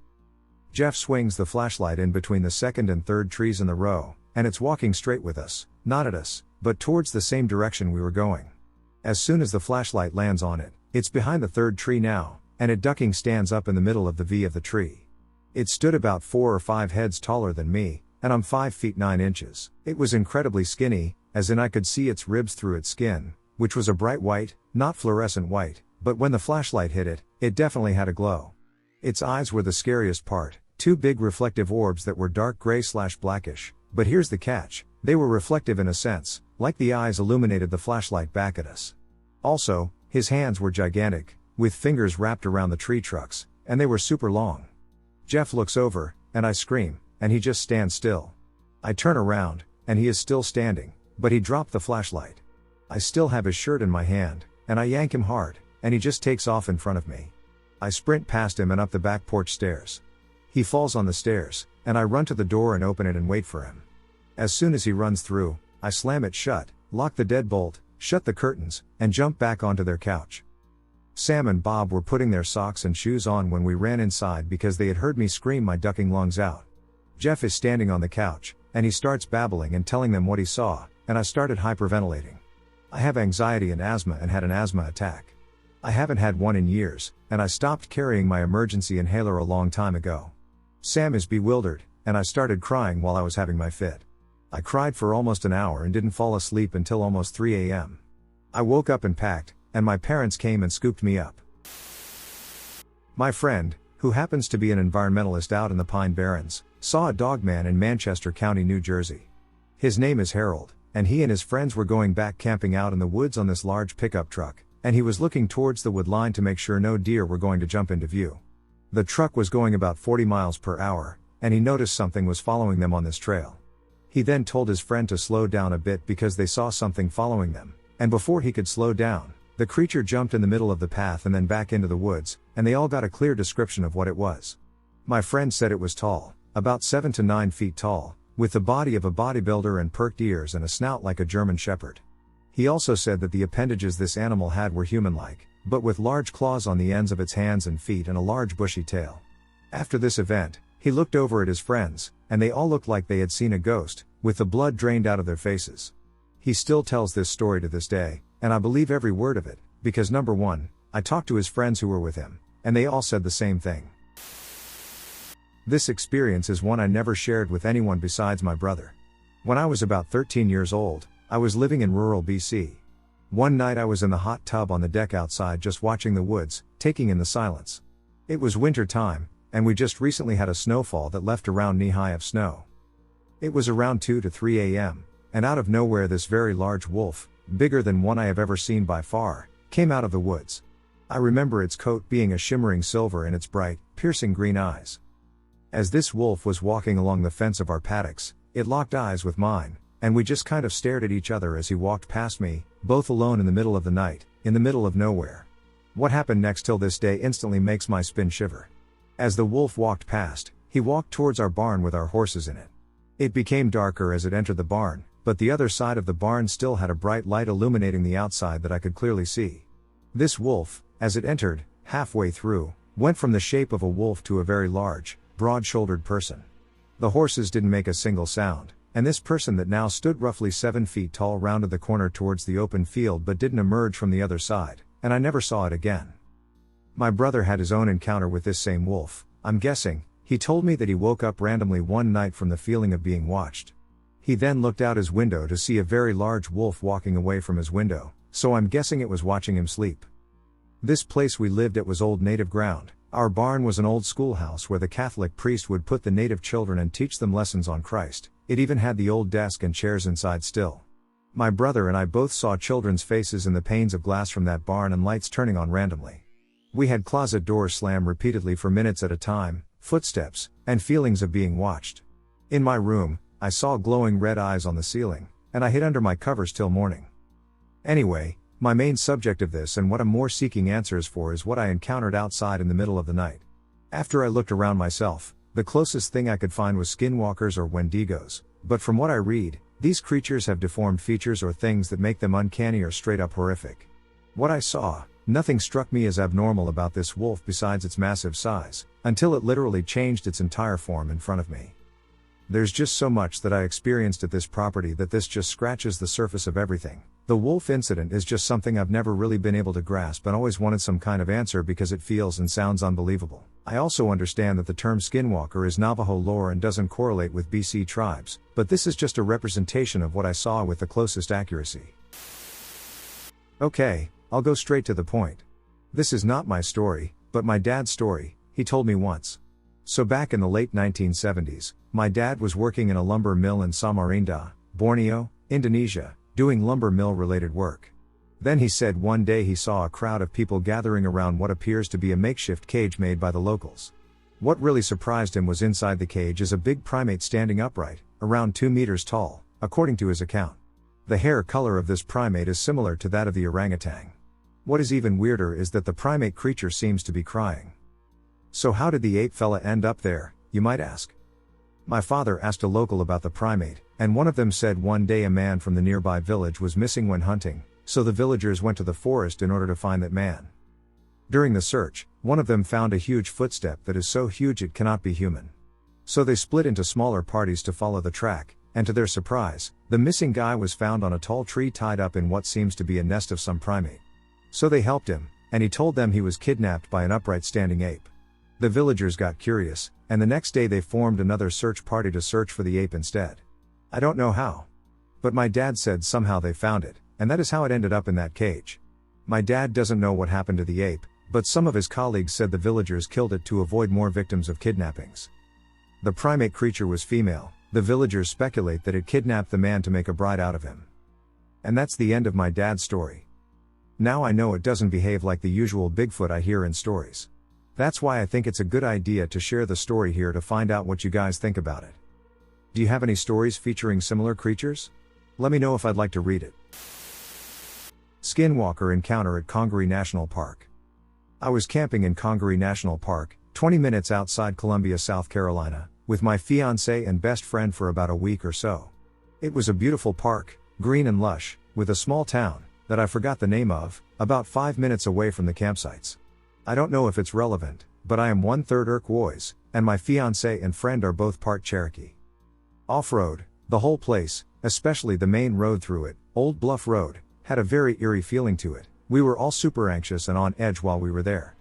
Jeff swings the flashlight in between the second and third trees in the row, and it's walking straight with us, not at us, but towards the same direction we were going. As soon as the flashlight lands on it, it's behind the third tree now, and it ducking stands up in the middle of the V of the tree. It stood about 4 or 5 heads taller than me, and I'm 5 feet 9 inches. It was incredibly skinny, as in I could see its ribs through its skin, which was a bright white, not fluorescent white, but when the flashlight hit it, it definitely had a glow. Its eyes were the scariest part, 2 big reflective orbs that were dark gray/blackish, but here's the catch, they were reflective in a sense, like the eyes illuminated the flashlight back at us. Also, his hands were gigantic, with fingers wrapped around the tree trunks, and they were super long. Jeff looks over, and I scream, and he just stands still. I turn around, and he is still standing, but he dropped the flashlight. I still have his shirt in my hand, and I yank him hard, and he just takes off in front of me. I sprint past him and up the back porch stairs. He falls on the stairs, and I run to the door and open it and wait for him. As soon as he runs through, I slam it shut, lock the deadbolt, shut the curtains, and jump back onto their couch. Sam and Bob were putting their socks and shoes on when we ran inside because they had heard me scream my ducking lungs out. Jeff is standing on the couch, and he starts babbling and telling them what he saw, and I started hyperventilating. I have anxiety and asthma and had an asthma attack. I haven't had one in years, and I stopped carrying my emergency inhaler a long time ago. Sam is bewildered, and I started crying while I was having my fit. I cried for almost an hour and didn't fall asleep until almost 3 a.m. I woke up and packed, and my parents came and scooped me up. My friend, who happens to be an environmentalist out in the Pine Barrens, saw a Dogman in Manchester County, New Jersey. His name is Harold, and he and his friends were going back camping out in the woods on this large pickup truck, and he was looking towards the wood line to make sure no deer were going to jump into view. The truck was going about 40 miles per hour, and he noticed something was following them on this trail. He then told his friend to slow down a bit because they saw something following them, and before he could slow down, the creature jumped in the middle of the path and then back into the woods, and they all got a clear description of what it was. My friend said it was tall, about 7 to 9 feet tall, with the body of a bodybuilder and perked ears and a snout like a German shepherd. He also said that the appendages this animal had were human-like, but with large claws on the ends of its hands and feet and a large bushy tail. After this event, he looked over at his friends, and they all looked like they had seen a ghost, with the blood drained out of their faces. He still tells this story to this day, and I believe every word of it, because number one, I talked to his friends who were with him, and they all said the same thing. This experience is one I never shared with anyone besides my brother. When I was about 13 years old, I was living in rural BC. One night I was in the hot tub on the deck outside just watching the woods, taking in the silence. It was winter time, and we just recently had a snowfall that left around knee-high of snow. It was around 2 to 3 a.m., and out of nowhere this very large wolf, bigger than one I have ever seen by far, came out of the woods. I remember its coat being a shimmering silver and its bright, piercing green eyes. As this wolf was walking along the fence of our paddocks, it locked eyes with mine, and we just kind of stared at each other as he walked past me, both alone in the middle of the night, in the middle of nowhere. What happened next till this day instantly makes my spine shiver. As the wolf walked past, he walked towards our barn with our horses in it. It became darker as it entered the barn, but the other side of the barn still had a bright light illuminating the outside that I could clearly see. This wolf, as it entered, halfway through, went from the shape of a wolf to a very large, broad-shouldered person. The horses didn't make a single sound, and this person that now stood roughly 7 feet tall rounded the corner towards the open field but didn't emerge from the other side, and I never saw it again. My brother had his own encounter with this same wolf. I'm guessing, he told me that he woke up randomly one night from the feeling of being watched. He then looked out his window to see a very large wolf walking away from his window, so I'm guessing it was watching him sleep. This place we lived at was old native ground. Our barn was an old schoolhouse where the Catholic priest would put the native children and teach them lessons on Christ. It even had the old desk and chairs inside still. My brother and I both saw children's faces in the panes of glass from that barn and lights turning on randomly. We had closet doors slam repeatedly for minutes at a time, footsteps, and feelings of being watched. In my room, I saw glowing red eyes on the ceiling, and I hid under my covers till morning. Anyway, my main subject of this and what I'm more seeking answers for is what I encountered outside in the middle of the night. After I looked around myself, the closest thing I could find was skinwalkers or Wendigos, but from what I read, these creatures have deformed features or things that make them uncanny or straight up horrific. What I saw, nothing struck me as abnormal about this wolf besides its massive size, until it literally changed its entire form in front of me. There's just so much that I experienced at this property that this just scratches the surface of everything. The wolf incident is just something I've never really been able to grasp and always wanted some kind of answer because it feels and sounds unbelievable. I also understand that the term Skinwalker is Navajo lore and doesn't correlate with BC tribes, but this is just a representation of what I saw with the closest accuracy. Okay, I'll go straight to the point. This is not my story, but my dad's story, he told me once. So back in the late 1970s, my dad was working in a lumber mill in Samarinda, Borneo, Indonesia, doing lumber mill related work. Then he said one day he saw a crowd of people gathering around what appears to be a makeshift cage made by the locals. What really surprised him was inside the cage is a big primate standing upright, around 2 meters tall, according to his account. The hair color of this primate is similar to that of the orangutan. What is even weirder is that the primate creature seems to be crying. So how did the ape fella end up there, you might ask? My father asked a local about the primate, and one of them said one day a man from the nearby village was missing when hunting, so the villagers went to the forest in order to find that man. During the search, one of them found a huge footstep that is so huge it cannot be human. So they split into smaller parties to follow the track, and to their surprise, the missing guy was found on a tall tree tied up in what seems to be a nest of some primate. So they helped him, and he told them he was kidnapped by an upright standing ape. The villagers got curious, and the next day they formed another search party to search for the ape instead. I don't know how. But my dad said somehow they found it, and that is how it ended up in that cage. My dad doesn't know what happened to the ape, but some of his colleagues said the villagers killed it to avoid more victims of kidnappings. The primate creature was female. The villagers speculate that it kidnapped the man to make a bride out of him. And that's the end of my dad's story. Now I know it doesn't behave like the usual Bigfoot I hear in stories. That's why I think it's a good idea to share the story here to find out what you guys think about it. Do you have any stories featuring similar creatures? Let me know if I'd like to read it. Skinwalker encounter at Congaree National Park. I was camping in Congaree National Park, 20 minutes outside Columbia, South Carolina, with my fiancé and best friend for about a week or so. It was a beautiful park, green and lush, with a small town, that I forgot the name of, about 5 minutes away from the campsites. I don't know if it's relevant, but I am 1/3 Iroquois, and my fiancé and friend are both part Cherokee. Off-road, the whole place, especially the main road through it, Old Bluff Road, had a very eerie feeling to it. We were all super anxious and on edge while we were there.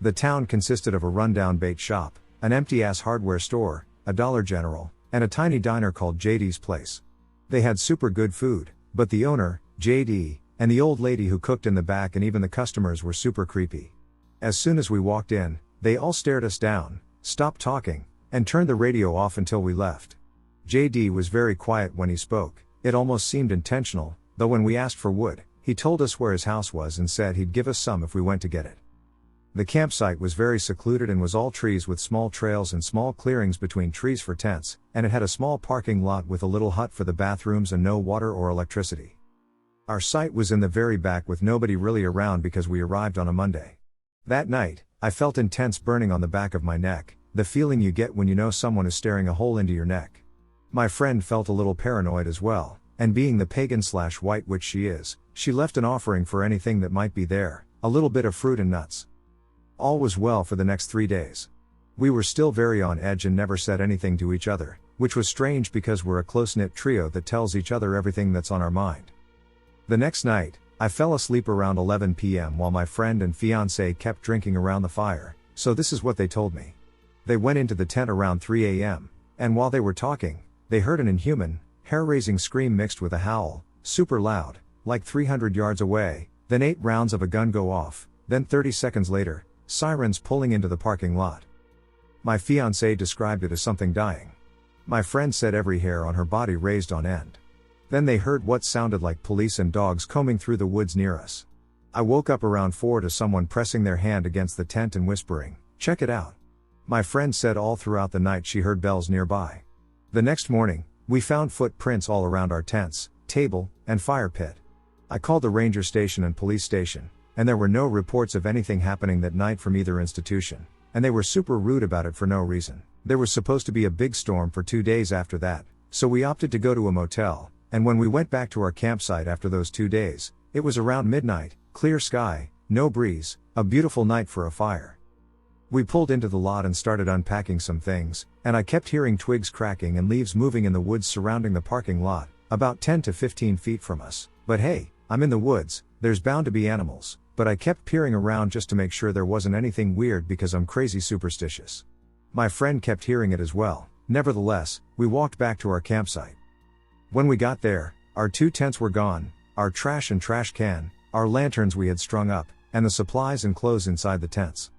The town consisted of a rundown bait shop, an empty-ass hardware store, a Dollar General, and a tiny diner called JD's Place. They had super good food, but the owner, JD, and the old lady who cooked in the back and even the customers were super creepy. As soon as we walked in, they all stared us down, stopped talking, and turned the radio off until we left. JD was very quiet when he spoke. It almost seemed intentional, though when we asked for wood, he told us where his house was and said he'd give us some if we went to get it. The campsite was very secluded and was all trees with small trails and small clearings between trees for tents, and it had a small parking lot with a little hut for the bathrooms and no water or electricity. Our site was in the very back with nobody really around because we arrived on a Monday. That night, I felt intense burning on the back of my neck, the feeling you get when you know someone is staring a hole into your neck. My friend felt a little paranoid as well, and being the pagan/white witch she is, she left an offering for anything that might be there, a little bit of fruit and nuts. All was well for the next 3 days. We were still very on edge and never said anything to each other, which was strange because we're a close-knit trio that tells each other everything that's on our mind. The next night, I fell asleep around 11 p.m. while my friend and fiancé kept drinking around the fire, so this is what they told me. They went into the tent around 3 a.m., and while they were talking, they heard an inhuman, hair-raising scream mixed with a howl, super loud, like 300 yards away, then 8 rounds of a gun go off, then 30 seconds later, sirens pulling into the parking lot. My fiancé described it as something dying. My friend said every hair on her body raised on end. Then they heard what sounded like police and dogs combing through the woods near us. I woke up around 4 to someone pressing their hand against the tent and whispering, "Check it out." My friend said all throughout the night she heard bells nearby. The next morning, we found footprints all around our tents, table, and fire pit. I called the ranger station and police station, and there were no reports of anything happening that night from either institution, and they were super rude about it for no reason. There was supposed to be a big storm for 2 days after that, so we opted to go to a motel, and when we went back to our campsite after those 2 days, it was around midnight, clear sky, no breeze, a beautiful night for a fire. We pulled into the lot and started unpacking some things, and I kept hearing twigs cracking and leaves moving in the woods surrounding the parking lot, about 10 to 15 feet from us. But hey, I'm in the woods, there's bound to be animals, but I kept peering around just to make sure there wasn't anything weird because I'm crazy superstitious. My friend kept hearing it as well. Nevertheless, we walked back to our campsite. When we got there, our 2 tents were gone, our trash and trash can, our lanterns we had strung up, and the supplies and clothes inside the tents.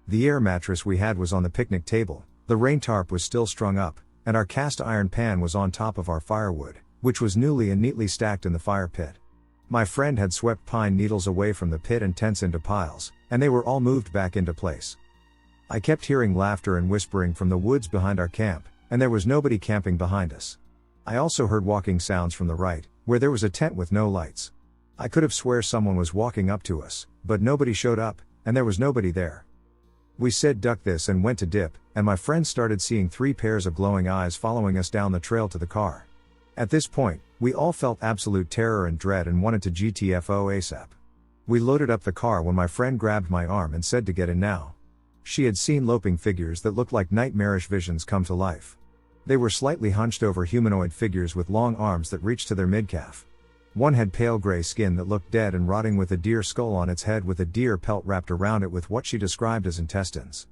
The air mattress we had was on the picnic table, the rain tarp was still strung up, and our cast iron pan was on top of our firewood, which was newly and neatly stacked in the fire pit. My friend had swept pine needles away from the pit and tents into piles, and they were all moved back into place. I kept hearing laughter and whispering from the woods behind our camp, and there was nobody camping behind us. I also heard walking sounds from the right, where there was a tent with no lights. I could have swear someone was walking up to us, but nobody showed up, and there was nobody there. We said duck this and went to dip, and my friend started seeing 3 pairs of glowing eyes following us down the trail to the car. At this point, we all felt absolute terror and dread and wanted to GTFO ASAP. We loaded up the car when my friend grabbed my arm and said to get in now. She had seen loping figures that looked like nightmarish visions come to life. They were slightly hunched over humanoid figures with long arms that reached to their midcalf. One had pale gray skin that looked dead and rotting with a deer skull on its head with a deer pelt wrapped around it with what she described as intestines.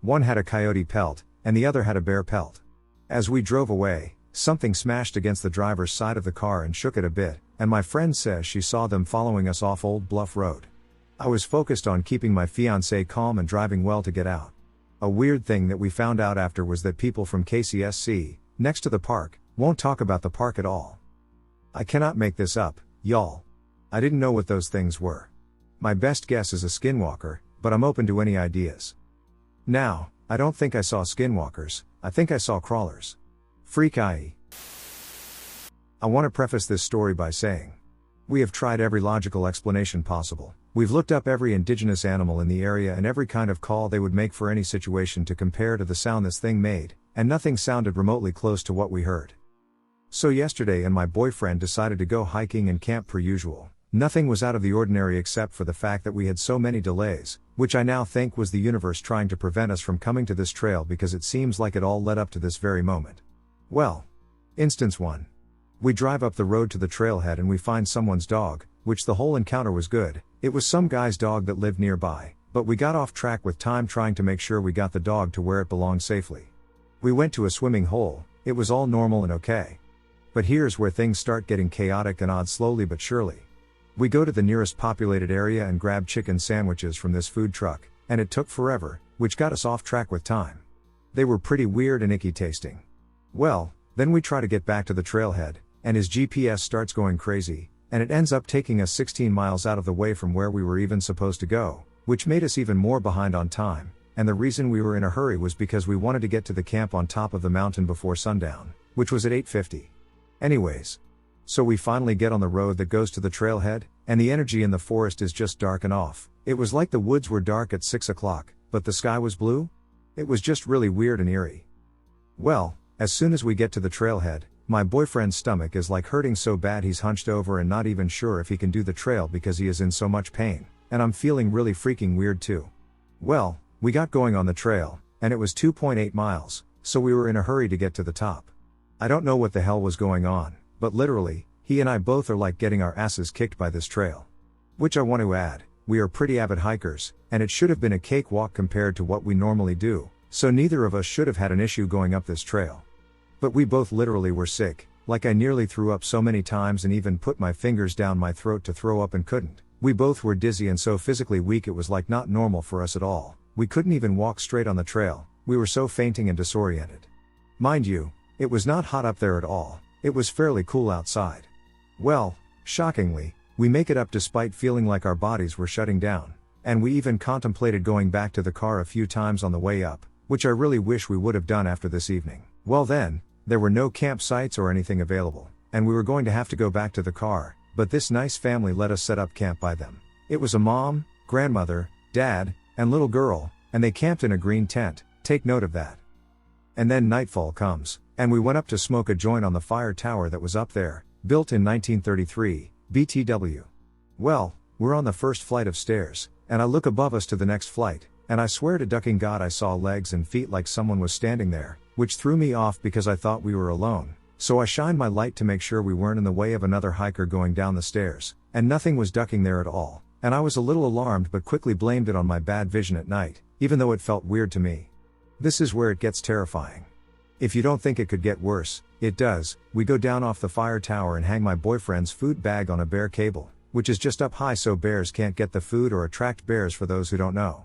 One had a coyote pelt, and the other had a bear pelt. As we drove away, something smashed against the driver's side of the car and shook it a bit, and my friend says she saw them following us off Old Bluff Road. I was focused on keeping my fiancée calm and driving well to get out. A weird thing that we found out after was that people from KCSC, next to the park, won't talk about the park at all. I cannot make this up, y'all. I didn't know what those things were. My best guess is a skinwalker, but I'm open to any ideas. Now, I don't think I saw skinwalkers, I think I saw crawlers. Freak IE. I want to preface this story by saying, we have tried every logical explanation possible. We've looked up every indigenous animal in the area and every kind of call they would make for any situation to compare to the sound this thing made, and nothing sounded remotely close to what we heard. So yesterday and my boyfriend decided to go hiking and camp per usual. Nothing was out of the ordinary except for the fact that we had so many delays, which I now think was the universe trying to prevent us from coming to this trail because it seems like it all led up to this very moment. Well, instance 1. We drive up the road to the trailhead and we find someone's dog, which the whole encounter was good. It was some guy's dog that lived nearby, but we got off track with time trying to make sure we got the dog to where it belonged safely. We went to a swimming hole, it was all normal and okay. But here's where things start getting chaotic and odd slowly but surely. We go to the nearest populated area and grab chicken sandwiches from this food truck, and it took forever, which got us off track with time. They were pretty weird and icky tasting. Well, then we try to get back to the trailhead, and his GPS starts going crazy, and it ends up taking us 16 miles out of the way from where we were even supposed to go, which made us even more behind on time, and the reason we were in a hurry was because we wanted to get to the camp on top of the mountain before sundown, which was at 8:50. Anyways. So we finally get on the road that goes to the trailhead, and the energy in the forest is just dark and off. It was like the woods were dark at 6 o'clock, but the sky was blue? It was just really weird and eerie. Well, as soon as we get to the trailhead, my boyfriend's stomach is like hurting so bad he's hunched over and not even sure if he can do the trail because he is in so much pain, and I'm feeling really freaking weird too. Well, we got going on the trail, and it was 2.8 miles, so we were in a hurry to get to the top. I don't know what the hell was going on, but literally, he and I both are like getting our asses kicked by this trail. Which I want to add, we are pretty avid hikers, and it should have been a cakewalk compared to what we normally do, so neither of us should have had an issue going up this trail. But we both literally were sick, like I nearly threw up so many times and even put my fingers down my throat to throw up and couldn't. We both were dizzy and so physically weak it was like not normal for us at all. We couldn't even walk straight on the trail, we were so fainting and disoriented. Mind you, it was not hot up there at all, it was fairly cool outside. Well, shockingly, we make it up despite feeling like our bodies were shutting down, and we even contemplated going back to the car a few times on the way up, which I really wish we would have done after this evening. Well then, there were no campsites or anything available, and we were going to have to go back to the car, but this nice family let us set up camp by them. It was a mom, grandmother, dad, and little girl, and they camped in a green tent, take note of that. And then nightfall comes, and we went up to smoke a joint on the fire tower that was up there, built in 1933, BTW. Well, we're on the first flight of stairs, and I look above us to the next flight, and I swear to ducking God I saw legs and feet like someone was standing there, which threw me off because I thought we were alone, so I shined my light to make sure we weren't in the way of another hiker going down the stairs, and nothing was ducking there at all, and I was a little alarmed but quickly blamed it on my bad vision at night, even though it felt weird to me. This is where it gets terrifying. If you don't think it could get worse, it does. We go down off the fire tower and hang my boyfriend's food bag on a bear cable, which is just up high so bears can't get the food or attract bears for those who don't know.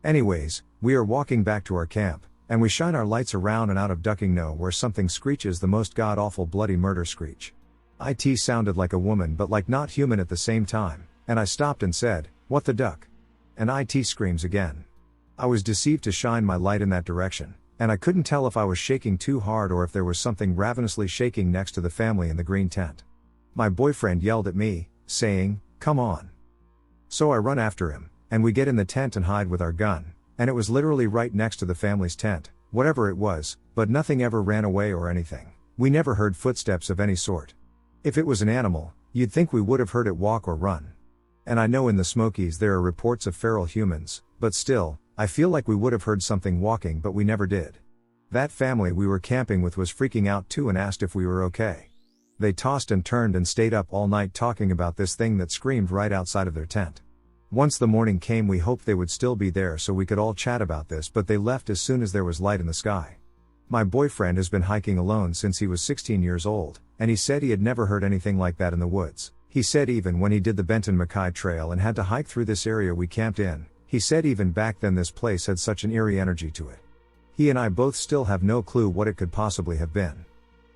Anyways, we are walking back to our camp, and we shine our lights around and out of ducking know where something screeches the most god-awful bloody murder screech. It sounded like a woman but like not human at the same time, and I stopped and said, "What the duck?" And it screams again. I was deceived to shine my light in that direction, and I couldn't tell if I was shaking too hard or if there was something ravenously shaking next to the family in the green tent. My boyfriend yelled at me, saying, "Come on." So I run after him, and we get in the tent and hide with our gun, and it was literally right next to the family's tent, whatever it was, but nothing ever ran away or anything. We never heard footsteps of any sort. If it was an animal, you'd think we would have heard it walk or run. And I know in the Smokies there are reports of feral humans, but still, I feel like we would have heard something walking but we never did. That family we were camping with was freaking out too and asked if we were okay. They tossed and turned and stayed up all night talking about this thing that screamed right outside of their tent. Once the morning came we hoped they would still be there so we could all chat about this, but they left as soon as there was light in the sky. My boyfriend has been hiking alone since he was 16 years old, and he said he had never heard anything like that in the woods. He said even when he did the Benton Mackay Trail and had to hike through this area we camped in, he said even back then this place had such an eerie energy to it. He and I both still have no clue what it could possibly have been.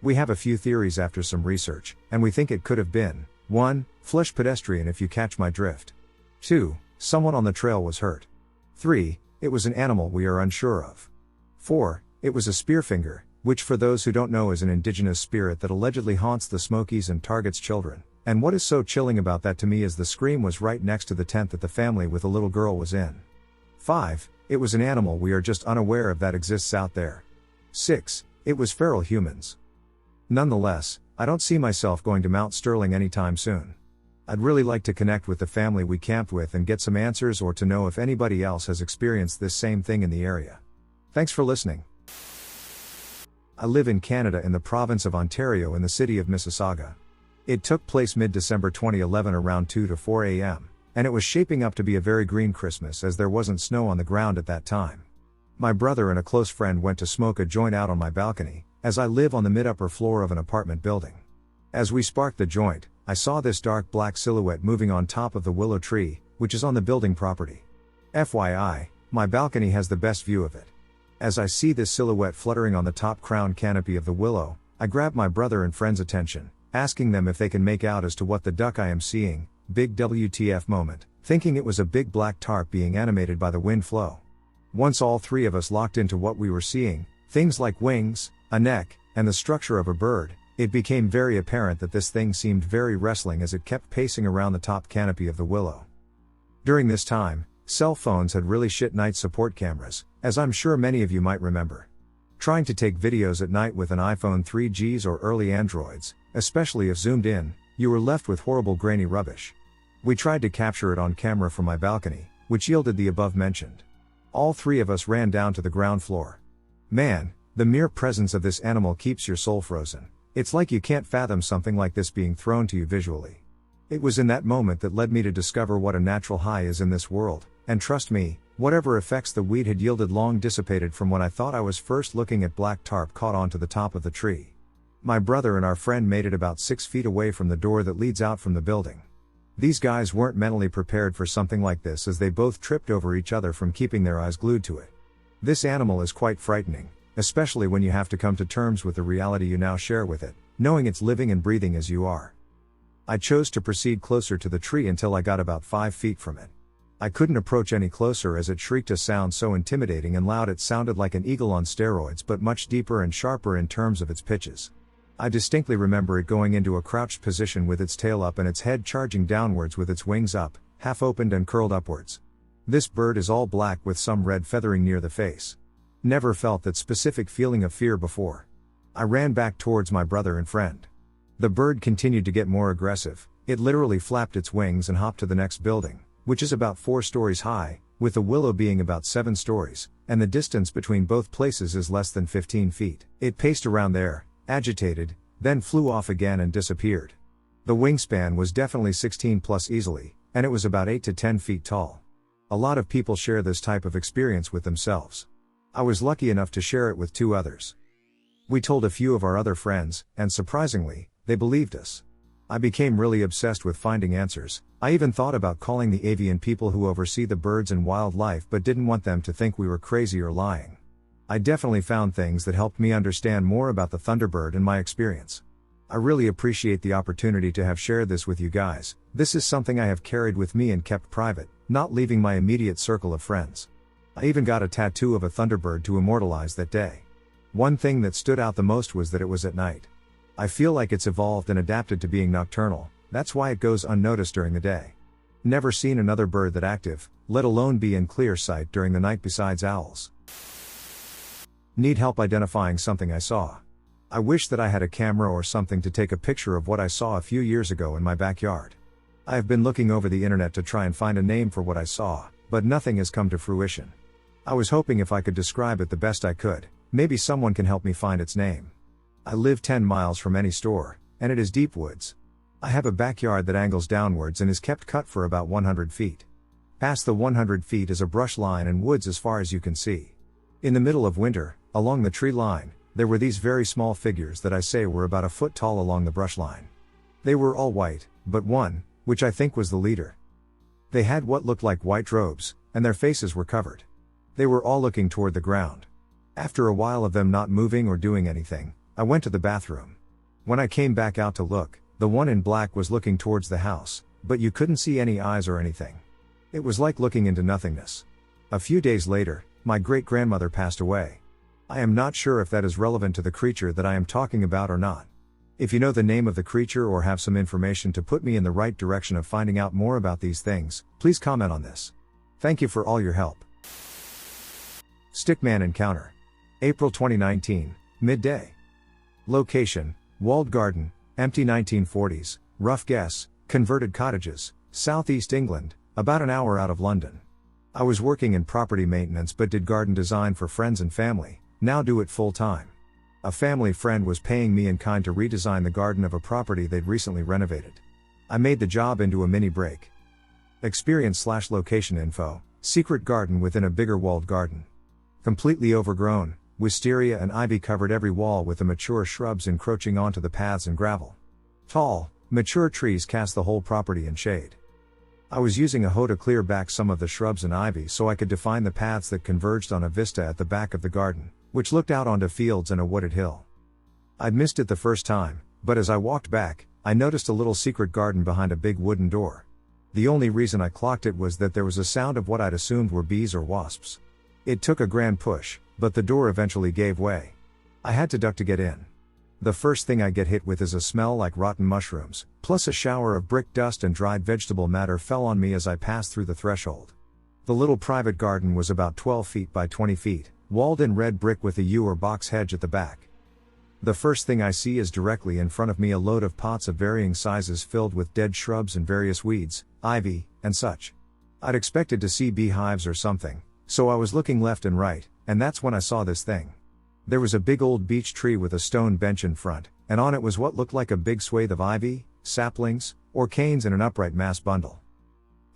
We have a few theories after some research, and we think it could have been 1. Flesh pedestrian if you catch my drift. 2. Someone on the trail was hurt. 3. It was an animal we are unsure of. 4. It was a spearfinger, which for those who don't know is an indigenous spirit that allegedly haunts the Smokies and targets children. And what is so chilling about that to me is the scream was right next to the tent that the family with a little girl was in. 5. It was an animal we are just unaware of that exists out there. 6. It was feral humans. Nonetheless, I don't see myself going to Mount Sterling anytime soon. I'd really like to connect with the family we camped with and get some answers or to know if anybody else has experienced this same thing in the area. Thanks for listening. I live in Canada in the province of Ontario in the city of Mississauga. It took place mid-December 2011 around 2 to 4 a.m., and it was shaping up to be a very green Christmas as there wasn't snow on the ground at that time. My brother and a close friend went to smoke a joint out on my balcony, as I live on the mid-upper floor of an apartment building. As we sparked the joint, I saw this dark black silhouette moving on top of the willow tree, which is on the building property. FYI, my balcony has the best view of it. As I see this silhouette fluttering on the top crown canopy of the willow, I grab my brother and friend's attention, asking them if they can make out as to what the duck I am seeing, big WTF moment, thinking it was a big black tarp being animated by the wind flow. Once all three of us locked into what we were seeing, things like wings, a neck, and the structure of a bird, it became very apparent that this thing seemed very wrestling as it kept pacing around the top canopy of the willow. During this time, cell phones had really shit night support cameras, as I'm sure many of you might remember. Trying to take videos at night with an iPhone 3Gs or early Androids, especially if zoomed in, you were left with horrible grainy rubbish. We tried to capture it on camera from my balcony, which yielded the above mentioned. All three of us ran down to the ground floor. Man, the mere presence of this animal keeps your soul frozen. It's like you can't fathom something like this being thrown to you visually. It was in that moment that led me to discover what a natural high is in this world, and trust me, whatever effects the weed had yielded long dissipated from when I thought I was first looking at black tarp caught onto the top of the tree. My brother and our friend made it about 6 feet away from the door that leads out from the building. These guys weren't mentally prepared for something like this as they both tripped over each other from keeping their eyes glued to it. This animal is quite frightening, especially when you have to come to terms with the reality you now share with it, knowing it's living and breathing as you are. I chose to proceed closer to the tree until I got about 5 feet from it. I couldn't approach any closer as it shrieked a sound so intimidating and loud it sounded like an eagle on steroids but much deeper and sharper in terms of its pitches. I distinctly remember it going into a crouched position with its tail up and its head charging downwards with its wings up, half opened and curled upwards. This bird is all black with some red feathering near the face. Never felt that specific feeling of fear before. I ran back towards my brother and friend. The bird continued to get more aggressive. It literally flapped its wings and hopped to the next building, which is about 4 stories high, with the willow being about 7 stories, and the distance between both places is less than 15 feet. It paced around there, agitated, then flew off again and disappeared. The wingspan was definitely 16 plus easily, and it was about 8 to 10 feet tall. A lot of people share this type of experience with themselves. I was lucky enough to share it with 2 others. We told a few of our other friends, and surprisingly, they believed us. I became really obsessed with finding answers. I even thought about calling the avian people who oversee the birds and wildlife but didn't want them to think we were crazy or lying. I definitely found things that helped me understand more about the Thunderbird and my experience. I really appreciate the opportunity to have shared this with you guys. This is something I have carried with me and kept private, not leaving my immediate circle of friends. I even got a tattoo of a Thunderbird to immortalize that day. One thing that stood out the most was that it was at night. I feel like it's evolved and adapted to being nocturnal, that's why it goes unnoticed during the day. Never seen another bird that active, let alone be in clear sight during the night besides owls. Need help identifying something I saw. I wish that I had a camera or something to take a picture of what I saw a few years ago in my backyard. I have been looking over the internet to try and find a name for what I saw, but nothing has come to fruition. I was hoping if I could describe it the best I could, maybe someone can help me find its name. I live 10 miles from any store, and it is deep woods. I have a backyard that angles downwards and is kept cut for about 100 feet. Past the 100 feet is a brush line and woods as far as you can see. In the middle of winter, along the tree line, there were these very small figures that I say were about a foot tall along the brush line. They were all white, but one, which I think was the leader. They had what looked like white robes, and their faces were covered. They were all looking toward the ground. After a while of them not moving or doing anything, I went to the bathroom. When I came back out to look, the one in black was looking towards the house, but you couldn't see any eyes or anything. It was like looking into nothingness. A few days later, my great-grandmother passed away. I am not sure if that is relevant to the creature that I am talking about or not. If you know the name of the creature or have some information to put me in the right direction of finding out more about these things, please comment on this. Thank you for all your help. Stickman encounter. April 2019, midday. Location, walled garden, empty 1940s, rough guess, converted cottages, southeast England, about an hour out of London. I was working in property maintenance but did garden design for friends and family, now do it full time. A family friend was paying me in kind to redesign the garden of a property they'd recently renovated. I made the job into a mini break. Experience/location info, secret garden within a bigger walled garden. Completely overgrown, wisteria and ivy covered every wall with the mature shrubs encroaching onto the paths and gravel. Tall, mature trees cast the whole property in shade. I was using a hoe to clear back some of the shrubs and ivy so I could define the paths that converged on a vista at the back of the garden, which looked out onto fields and a wooded hill. I'd missed it the first time, but as I walked back, I noticed a little secret garden behind a big wooden door. The only reason I clocked it was that there was a sound of what I'd assumed were bees or wasps. It took a grand push, but the door eventually gave way. I had to duck to get in. The first thing I get hit with is a smell like rotten mushrooms, plus a shower of brick dust and dried vegetable matter fell on me as I passed through the threshold. The little private garden was about 12 feet by 20 feet, walled in red brick with a yew or box hedge at the back. The first thing I see is directly in front of me a load of pots of varying sizes filled with dead shrubs and various weeds, ivy, and such. I'd expected to see beehives or something, so I was looking left and right, and that's when I saw this thing. There was a big old beech tree with a stone bench in front, and on it was what looked like a big swathe of ivy, saplings, or canes in an upright mass bundle.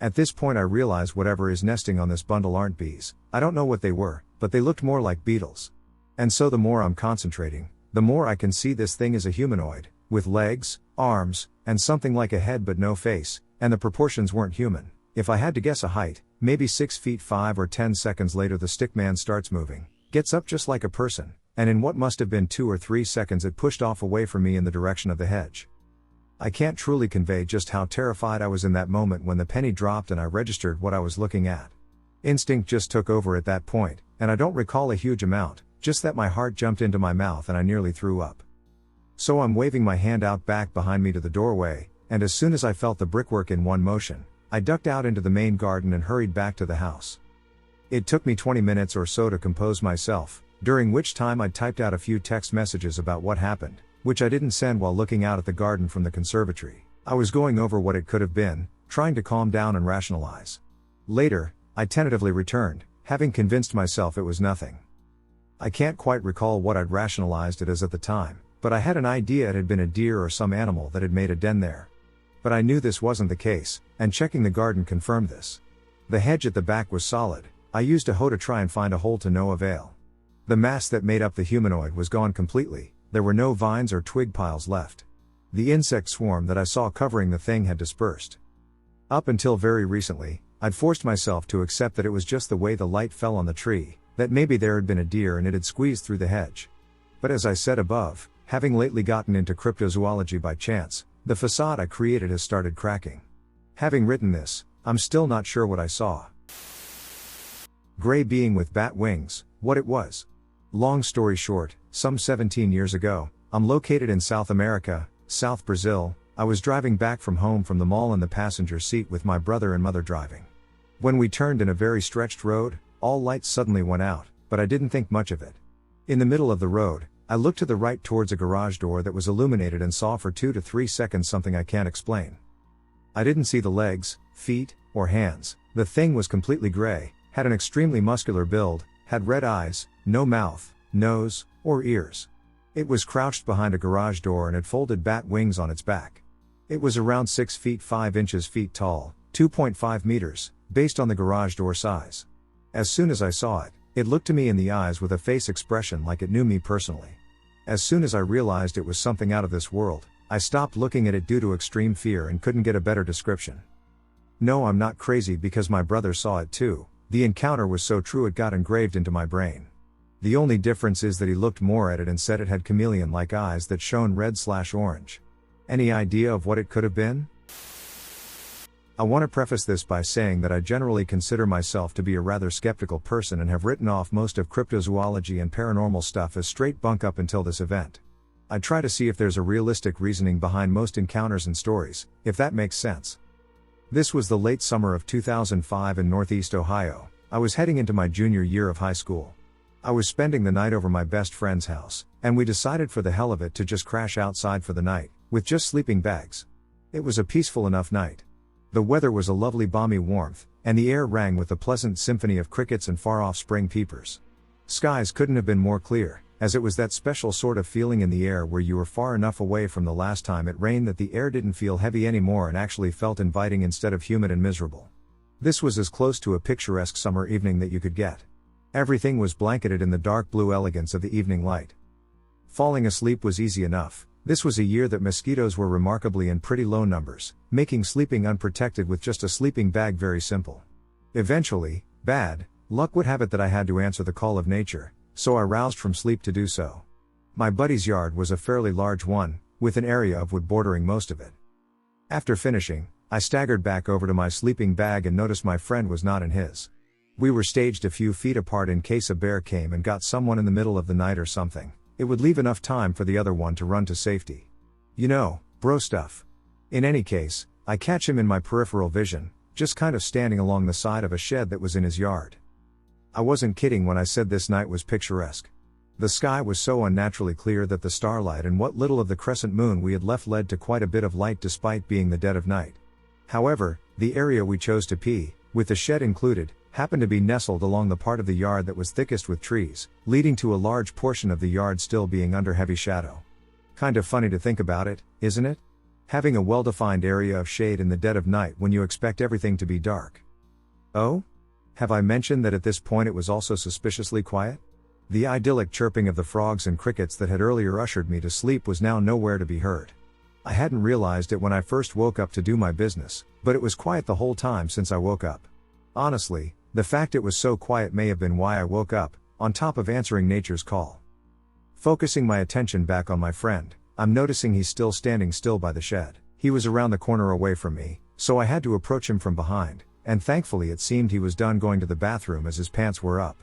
At this point I realize whatever is nesting on this bundle aren't bees. I don't know what they were, but they looked more like beetles. And so the more I'm concentrating, the more I can see this thing is a humanoid, with legs, arms, and something like a head but no face, and the proportions weren't human. If I had to guess a height, maybe 6 feet 5 or 10 seconds later the stickman starts moving, gets up just like a person, and in what must have been 2 or 3 seconds it pushed off away from me in the direction of the hedge. I can't truly convey just how terrified I was in that moment when the penny dropped and I registered what I was looking at. Instinct just took over at that point, and I don't recall a huge amount, just that my heart jumped into my mouth and I nearly threw up. So I'm waving my hand out back behind me to the doorway, and as soon as I felt the brickwork in one motion, I ducked out into the main garden and hurried back to the house. It took me 20 minutes or so to compose myself, during which time I'd typed out a few text messages about what happened, which I didn't send while looking out at the garden from the conservatory. I was going over what it could have been, trying to calm down and rationalize. Later, I tentatively returned, having convinced myself it was nothing. I can't quite recall what I'd rationalized it as at the time, but I had an idea it had been a deer or some animal that had made a den there. But I knew this wasn't the case, and checking the garden confirmed this. The hedge at the back was solid. I used a hoe to try and find a hole to no avail. The mass that made up the humanoid was gone completely. There were no vines or twig piles left. The insect swarm that I saw covering the thing had dispersed. Up until very recently, I'd forced myself to accept that it was just the way the light fell on the tree, that maybe there had been a deer and it had squeezed through the hedge. But as I said above, having lately gotten into cryptozoology by chance, the facade I created has started cracking. Having written this, I'm still not sure what I saw. Gray being with bat wings, what it was. Long story short, some 17 years ago, I'm located in South America, South Brazil. I was driving back from home from the mall in the passenger seat with my brother and mother driving. When we turned in a very stretched road, all lights suddenly went out, but I didn't think much of it. In the middle of the road, I looked to the right towards a garage door that was illuminated and saw for 2 to 3 seconds something I can't explain. I didn't see the legs, feet, or hands. The thing was completely gray, had an extremely muscular build, had red eyes, no mouth, nose, or ears. It was crouched behind a garage door and had folded bat wings on its back. It was around 6 feet 5 inches feet tall, 2.5 meters, based on the garage door size. As soon as I saw it, it looked to me in the eyes with a face expression like it knew me personally. As soon as I realized it was something out of this world, I stopped looking at it due to extreme fear and couldn't get a better description. No, I'm not crazy because my brother saw it too. The encounter was so true it got engraved into my brain. The only difference is that he looked more at it and said it had chameleon-like eyes that shone red/orange. Any idea of what it could have been? I want to preface this by saying that I generally consider myself to be a rather skeptical person and have written off most of cryptozoology and paranormal stuff as straight bunk up until this event. I try to see if there's a realistic reasoning behind most encounters and stories, if that makes sense. This was the late summer of 2005 in Northeast Ohio. I was heading into my junior year of high school. I was spending the night over my best friend's house, and we decided for the hell of it to just crash outside for the night, with just sleeping bags. It was a peaceful enough night. The weather was a lovely balmy warmth, and the air rang with the pleasant symphony of crickets and far-off spring peepers. Skies couldn't have been more clear, as it was that special sort of feeling in the air where you were far enough away from the last time it rained that the air didn't feel heavy anymore and actually felt inviting instead of humid and miserable. This was as close to a picturesque summer evening that you could get. Everything was blanketed in the dark blue elegance of the evening light. Falling asleep was easy enough. This was a year that mosquitoes were remarkably in pretty low numbers, making sleeping unprotected with just a sleeping bag very simple. Eventually, bad luck would have it that I had to answer the call of nature, so I roused from sleep to do so. My buddy's yard was a fairly large one, with an area of wood bordering most of it. After finishing, I staggered back over to my sleeping bag and noticed my friend was not in his. We were staged a few feet apart in case a bear came and got someone in the middle of the night or something. It would leave enough time for the other one to run to safety. You know, bro stuff. In any case, I catch him in my peripheral vision, just kind of standing along the side of a shed that was in his yard. I wasn't kidding when I said this night was picturesque. The sky was so unnaturally clear that the starlight and what little of the crescent moon we had left led to quite a bit of light despite being the dead of night. However, the area we chose to pee, with the shed included, happened to be nestled along the part of the yard that was thickest with trees, leading to a large portion of the yard still being under heavy shadow. Kind of funny to think about it, isn't it? Having a well-defined area of shade in the dead of night when you expect everything to be dark. Oh? Have I mentioned that at this point it was also suspiciously quiet? The idyllic chirping of the frogs and crickets that had earlier ushered me to sleep was now nowhere to be heard. I hadn't realized it when I first woke up to do my business, but it was quiet the whole time since I woke up. Honestly, the fact it was so quiet may have been why I woke up, on top of answering nature's call. Focusing my attention back on my friend, I'm noticing he's still standing still by the shed. He was around the corner away from me, so I had to approach him from behind, and thankfully it seemed he was done going to the bathroom as his pants were up.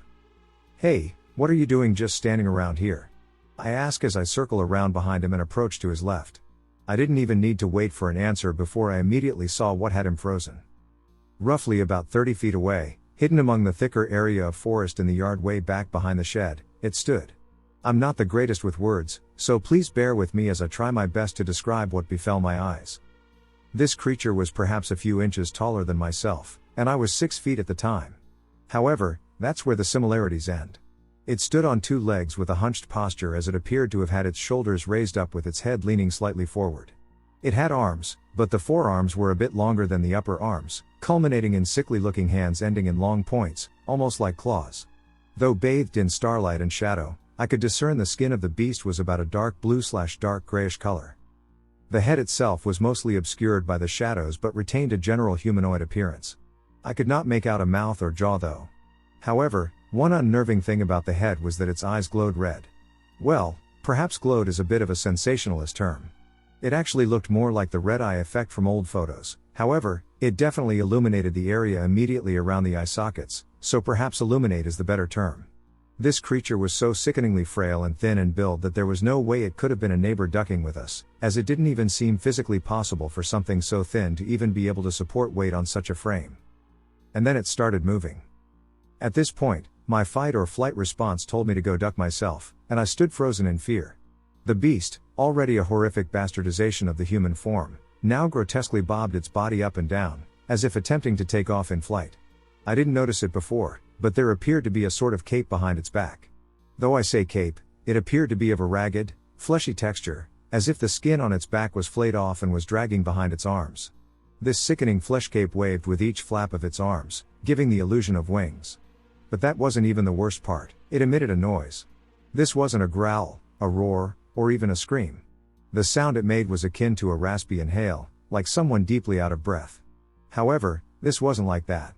"Hey, what are you doing just standing around here?" I ask as I circle around behind him and approach to his left. I didn't even need to wait for an answer before I immediately saw what had him frozen. Roughly about 30 feet away, hidden among the thicker area of forest in the yard way back behind the shed, it stood. I'm not the greatest with words, so please bear with me as I try my best to describe what befell my eyes. This creature was perhaps a few inches taller than myself, and I was 6 feet at the time. However, that's where the similarities end. It stood on two legs with a hunched posture as it appeared to have had its shoulders raised up with its head leaning slightly forward. It had arms, but the forearms were a bit longer than the upper arms, culminating in sickly-looking hands ending in long points, almost like claws. Though bathed in starlight and shadow, I could discern the skin of the beast was about a dark blue/dark grayish color. The head itself was mostly obscured by the shadows but retained a general humanoid appearance. I could not make out a mouth or jaw though. However, one unnerving thing about the head was that its eyes glowed red. Well, perhaps glowed is a bit of a sensationalist term. It actually looked more like the red eye effect from old photos. However, it definitely illuminated the area immediately around the eye sockets, so perhaps illuminate is the better term. This creature was so sickeningly frail and thin in build that there was no way it could have been a neighbor ducking with us, as it didn't even seem physically possible for something so thin to even be able to support weight on such a frame. And then it started moving. At this point, my fight or flight response told me to go duck myself, and I stood frozen in fear. The beast, already a horrific bastardization of the human form, now grotesquely bobbed its body up and down, as if attempting to take off in flight. I didn't notice it before, but there appeared to be a sort of cape behind its back. Though I say cape, it appeared to be of a ragged, fleshy texture, as if the skin on its back was flayed off and was dragging behind its arms. This sickening flesh cape waved with each flap of its arms, giving the illusion of wings. But that wasn't even the worst part, it emitted a noise. This wasn't a growl, a roar, or even a scream. The sound it made was akin to a raspy inhale, like someone deeply out of breath. However, this wasn't like that.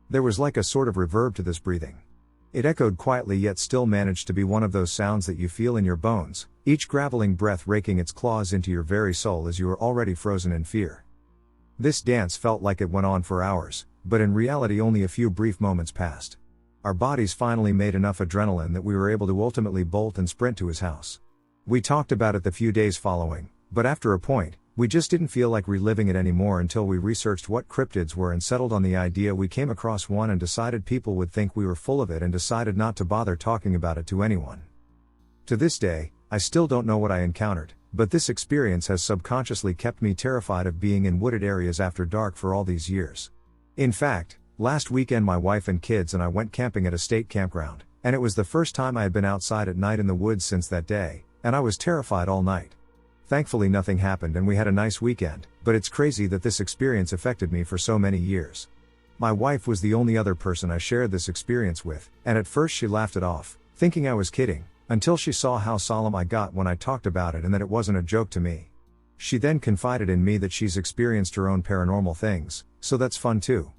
There was like a sort of reverb to this breathing. It echoed quietly yet still managed to be one of those sounds that you feel in your bones, each graveling breath raking its claws into your very soul as you are already frozen in fear. This dance felt like it went on for hours, but in reality only a few brief moments passed. Our bodies finally made enough adrenaline that we were able to ultimately bolt and sprint to his house. We talked about it the few days following, but after a point, we just didn't feel like reliving it anymore until we researched what cryptids were and settled on the idea we came across one and decided people would think we were full of it and decided not to bother talking about it to anyone. To this day, I still don't know what I encountered, but this experience has subconsciously kept me terrified of being in wooded areas after dark for all these years. In fact, last weekend my wife and kids and I went camping at a state campground, and it was the first time I had been outside at night in the woods since that day, and I was terrified all night. Thankfully nothing happened and we had a nice weekend, but it's crazy that this experience affected me for so many years. My wife was the only other person I shared this experience with, and at first she laughed it off, thinking I was kidding, until she saw how solemn I got when I talked about it and that it wasn't a joke to me. She then confided in me that she's experienced her own paranormal things, so that's fun too.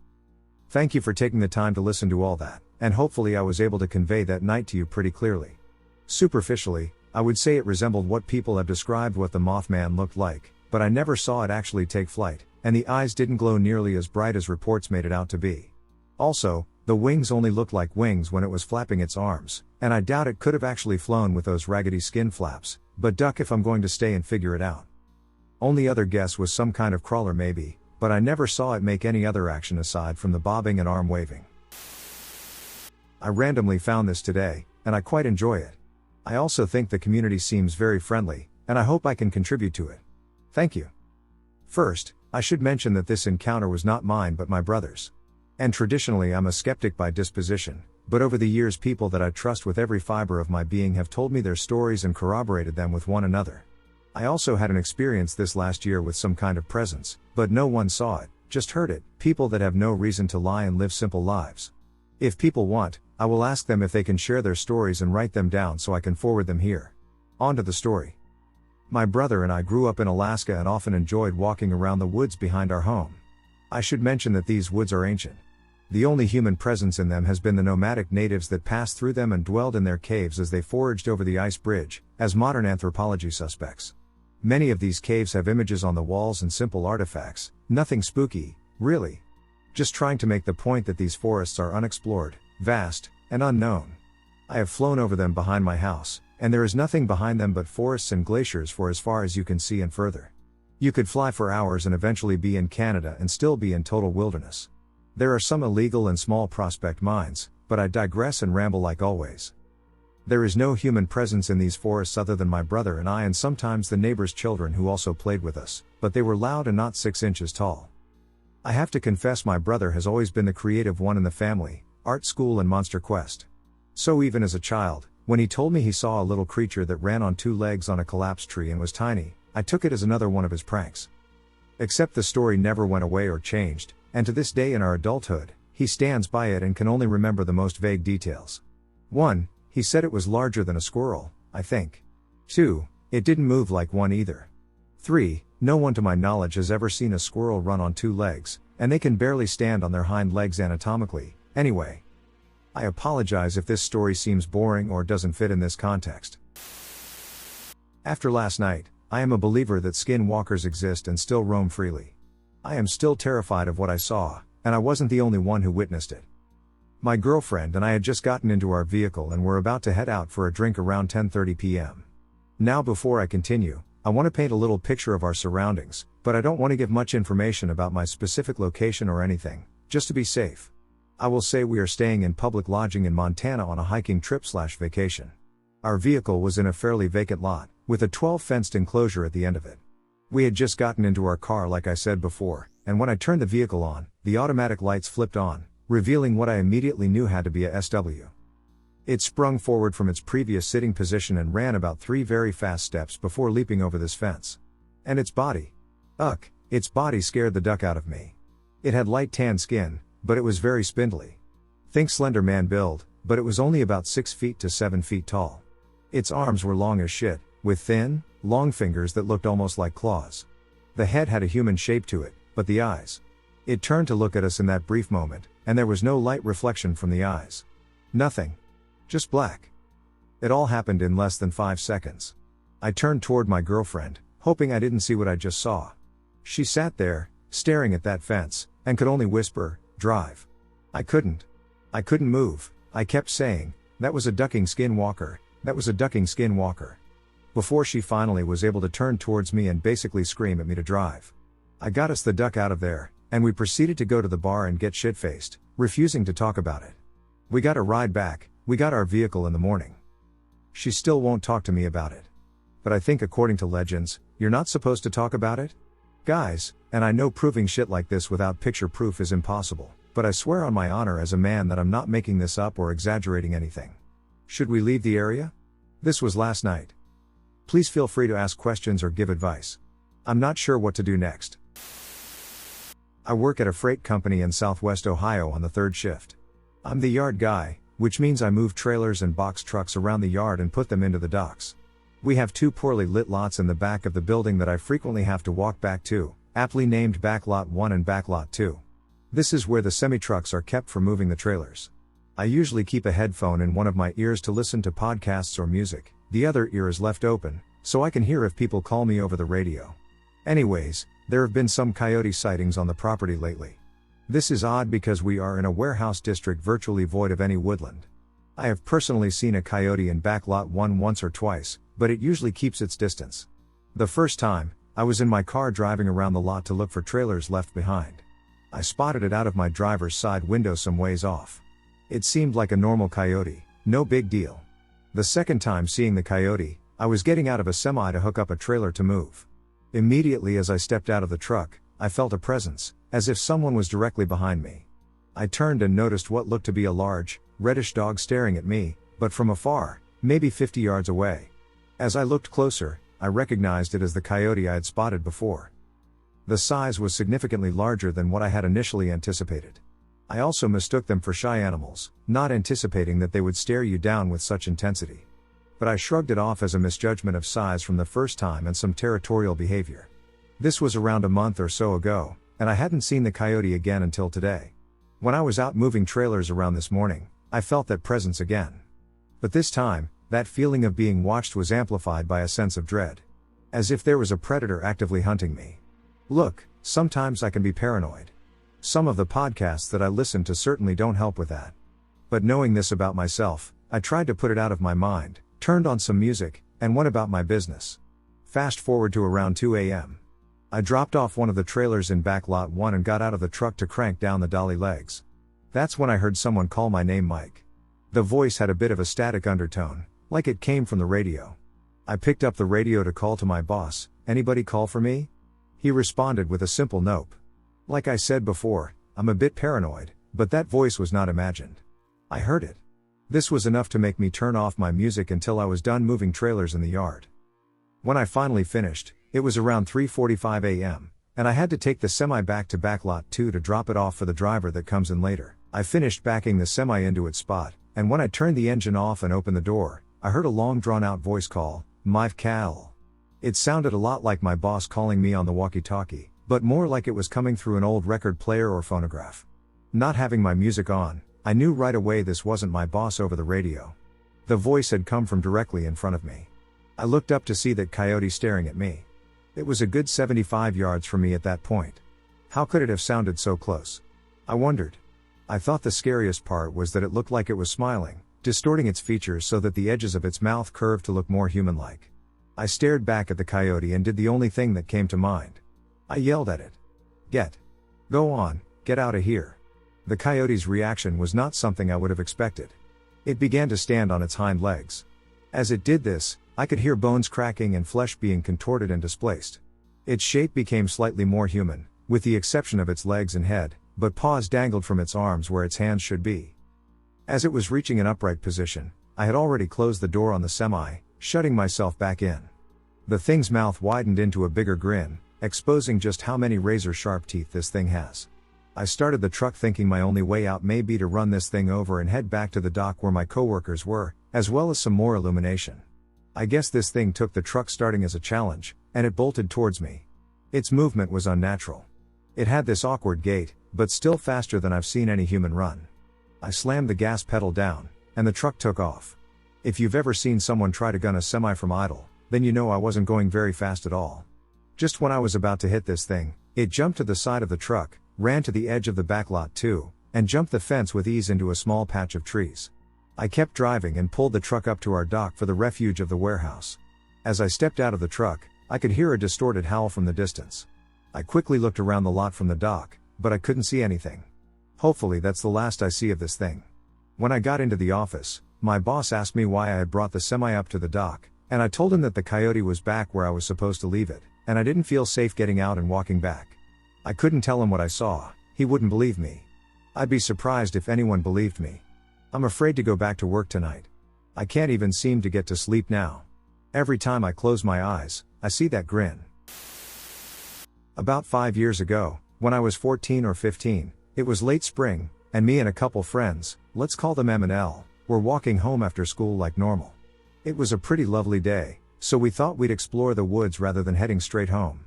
Thank you for taking the time to listen to all that, and hopefully I was able to convey that night to you pretty clearly. Superficially, I would say it resembled what people have described what the Mothman looked like, but I never saw it actually take flight, and the eyes didn't glow nearly as bright as reports made it out to be. Also, the wings only looked like wings when it was flapping its arms, and I doubt it could have actually flown with those raggedy skin flaps, but duck if I'm going to stay and figure it out. Only other guess was some kind of crawler maybe, but I never saw it make any other action aside from the bobbing and arm waving. I randomly found this today, and I quite enjoy it. I also think the community seems very friendly, and I hope I can contribute to it. Thank you. First, I should mention that this encounter was not mine but my brother's. And traditionally I'm a skeptic by disposition, but over the years people that I trust with every fiber of my being have told me their stories and corroborated them with one another. I also had an experience this last year with some kind of presence, but no one saw it, just heard it, people that have no reason to lie and live simple lives. If people want, I will ask them if they can share their stories and write them down so I can forward them here. On to the story. My brother and I grew up in Alaska and often enjoyed walking around the woods behind our home. I should mention that these woods are ancient. The only human presence in them has been the nomadic natives that passed through them and dwelled in their caves as they foraged over the ice bridge, as modern anthropology suspects. Many of these caves have images on the walls and simple artifacts, nothing spooky, really. Just trying to make the point that these forests are unexplored, vast, and unknown. I have flown over them behind my house, and there is nothing behind them but forests and glaciers for as far as you can see and further. You could fly for hours and eventually be in Canada and still be in total wilderness. There are some illegal and small prospect mines, but I digress and ramble like always. There is no human presence in these forests other than my brother and I and sometimes the neighbor's children who also played with us, but they were loud and not 6 inches tall. I have to confess my brother has always been the creative one in the family, art school and monster quest. So even as a child, when he told me he saw a little creature that ran on 2 legs on a collapsed tree and was tiny, I took it as another one of his pranks. Except the story never went away or changed, and to this day in our adulthood, he stands by it and can only remember the most vague details. 1. He said it was larger than a squirrel, I think. 2. It didn't move like one either. 3. No one to my knowledge has ever seen a squirrel run on 2 legs, and they can barely stand on their hind legs anatomically, anyway. I apologize if this story seems boring or doesn't fit in this context. After last night, I am a believer that skinwalkers exist and still roam freely. I am still terrified of what I saw, and I wasn't the only one who witnessed it. My girlfriend and I had just gotten into our vehicle and were about to head out for a drink around 10:30 p.m. Now before I continue, I want to paint a little picture of our surroundings, but I don't want to give much information about my specific location or anything, just to be safe. I will say we are staying in public lodging in Montana on a hiking trip/vacation. Our vehicle was in a fairly vacant lot, with a 12 fenced enclosure at the end of it. We had just gotten into our car like I said before, and when I turned the vehicle on, the automatic lights flipped on, revealing what I immediately knew had to be a SW. It sprung forward from its previous sitting position and ran about 3 very fast steps before leaping over this fence. And its body. Its body scared the duck out of me. It had light tan skin, but it was very spindly. Think Slender Man build, but it was only about 6 feet to 7 feet tall. Its arms were long as shit, with thin, long fingers that looked almost like claws. The head had a human shape to it, but the eyes. It turned to look at us in that brief moment, and there was no light reflection from the eyes. Nothing. Just black. It all happened in less than 5 seconds. I turned toward my girlfriend, hoping I didn't see what I just saw. She sat there, staring at that fence, and could only whisper, "Drive." I couldn't move. I kept saying, "That was a ducking skinwalker, that was a ducking skinwalker." Before she finally was able to turn towards me and basically scream at me to drive. I got us the duck out of there, and we proceeded to go to the bar and get shit-faced, refusing to talk about it. We got a ride back, we got our vehicle in the morning. She still won't talk to me about it. But I think according to legends, you're not supposed to talk about it? Guys, and I know proving shit like this without picture proof is impossible, but I swear on my honor as a man that I'm not making this up or exaggerating anything. Should we leave the area? This was last night. Please feel free to ask questions or give advice. I'm not sure what to do next. I work at a freight company in Southwest Ohio on the 3rd shift. I'm the yard guy, which means I move trailers and box trucks around the yard and put them into the docks. We have 2 poorly lit lots in the back of the building that I frequently have to walk back to, aptly named Backlot 1 and Backlot 2. This is where the semi-trucks are kept for moving the trailers. I usually keep a headphone in one of my ears to listen to podcasts or music, the other ear is left open, so I can hear if people call me over the radio. Anyways, there have been some coyote sightings on the property lately. This is odd because we are in a warehouse district virtually void of any woodland. I have personally seen a coyote in Backlot 1 once or twice, but it usually keeps its distance. The first time, I was in my car driving around the lot to look for trailers left behind. I spotted it out of my driver's side window some ways off. It seemed like a normal coyote, no big deal. The second time seeing the coyote, I was getting out of a semi to hook up a trailer to move. Immediately as I stepped out of the truck, I felt a presence, as if someone was directly behind me. I turned and noticed what looked to be a large, reddish dog staring at me, but from afar, maybe 50 yards away. As I looked closer, I recognized it as the coyote I had spotted before. The size was significantly larger than what I had initially anticipated. I also mistook them for shy animals, not anticipating that they would stare you down with such intensity. But I shrugged it off as a misjudgment of size from the first time and some territorial behavior. This was around a month or so ago, and I hadn't seen the coyote again until today. When I was out moving trailers around this morning, I felt that presence again. But this time, that feeling of being watched was amplified by a sense of dread. As if there was a predator actively hunting me. Look, sometimes I can be paranoid. Some of the podcasts that I listen to certainly don't help with that. But knowing this about myself, I tried to put it out of my mind, turned on some music, and went about my business. Fast forward to around 2 a.m. I dropped off one of the trailers in Backlot 1 and got out of the truck to crank down the dolly legs. That's when I heard someone call my name Mike. The voice had a bit of a static undertone, like it came from the radio. I picked up the radio to call to my boss, "Anybody call for me?" He responded with a simple nope. Like I said before, I'm a bit paranoid, but that voice was not imagined. I heard it. This was enough to make me turn off my music until I was done moving trailers in the yard. When I finally finished, it was around 3:45 a.m., and I had to take the semi back to Backlot 2 to drop it off for the driver that comes in later. I finished backing the semi into its spot, and when I turned the engine off and opened the door, I heard a long drawn-out voice call, "Mive Cal." It sounded a lot like my boss calling me on the walkie-talkie, but more like it was coming through an old record player or phonograph. Not having my music on, I knew right away this wasn't my boss over the radio. The voice had come from directly in front of me. I looked up to see that coyote staring at me. It was a good 75 yards from me at that point. How could it have sounded so close? I wondered. I thought the scariest part was that it looked like it was smiling, distorting its features so that the edges of its mouth curved to look more human-like. I stared back at the coyote and did the only thing that came to mind. I yelled at it. Go on, get out of here." The coyote's reaction was not something I would have expected. It began to stand on its hind legs. As it did this, I could hear bones cracking and flesh being contorted and displaced. Its shape became slightly more human, with the exception of its legs and head, but paws dangled from its arms where its hands should be. As it was reaching an upright position, I had already closed the door on the semi, shutting myself back in. The thing's mouth widened into a bigger grin, exposing just how many razor-sharp teeth this thing has. I started the truck thinking my only way out may be to run this thing over and head back to the dock where my coworkers were, as well as some more illumination. I guess this thing took the truck starting as a challenge, and it bolted towards me. Its movement was unnatural. It had this awkward gait, but still faster than I've seen any human run. I slammed the gas pedal down, and the truck took off. If you've ever seen someone try to gun a semi from idle, then you know I wasn't going very fast at all. Just when I was about to hit this thing, it jumped to the side of the truck, ran to the edge of the back lot too, and jumped the fence with ease into a small patch of trees. I kept driving and pulled the truck up to our dock for the refuge of the warehouse. As I stepped out of the truck, I could hear a distorted howl from the distance. I quickly looked around the lot from the dock, but I couldn't see anything. Hopefully that's the last I see of this thing. When I got into the office, my boss asked me why I had brought the semi up to the dock, and I told him that the coyote was back where I was supposed to leave it, and I didn't feel safe getting out and walking back. I couldn't tell him what I saw, he wouldn't believe me. I'd be surprised if anyone believed me. I'm afraid to go back to work tonight. I can't even seem to get to sleep now. Every time I close my eyes, I see that grin. About 5 years ago, when I was 14 or 15, it was late spring, and me and a couple friends, let's call them M and L, were walking home after school like normal. It was a pretty lovely day, so we thought we'd explore the woods rather than heading straight home.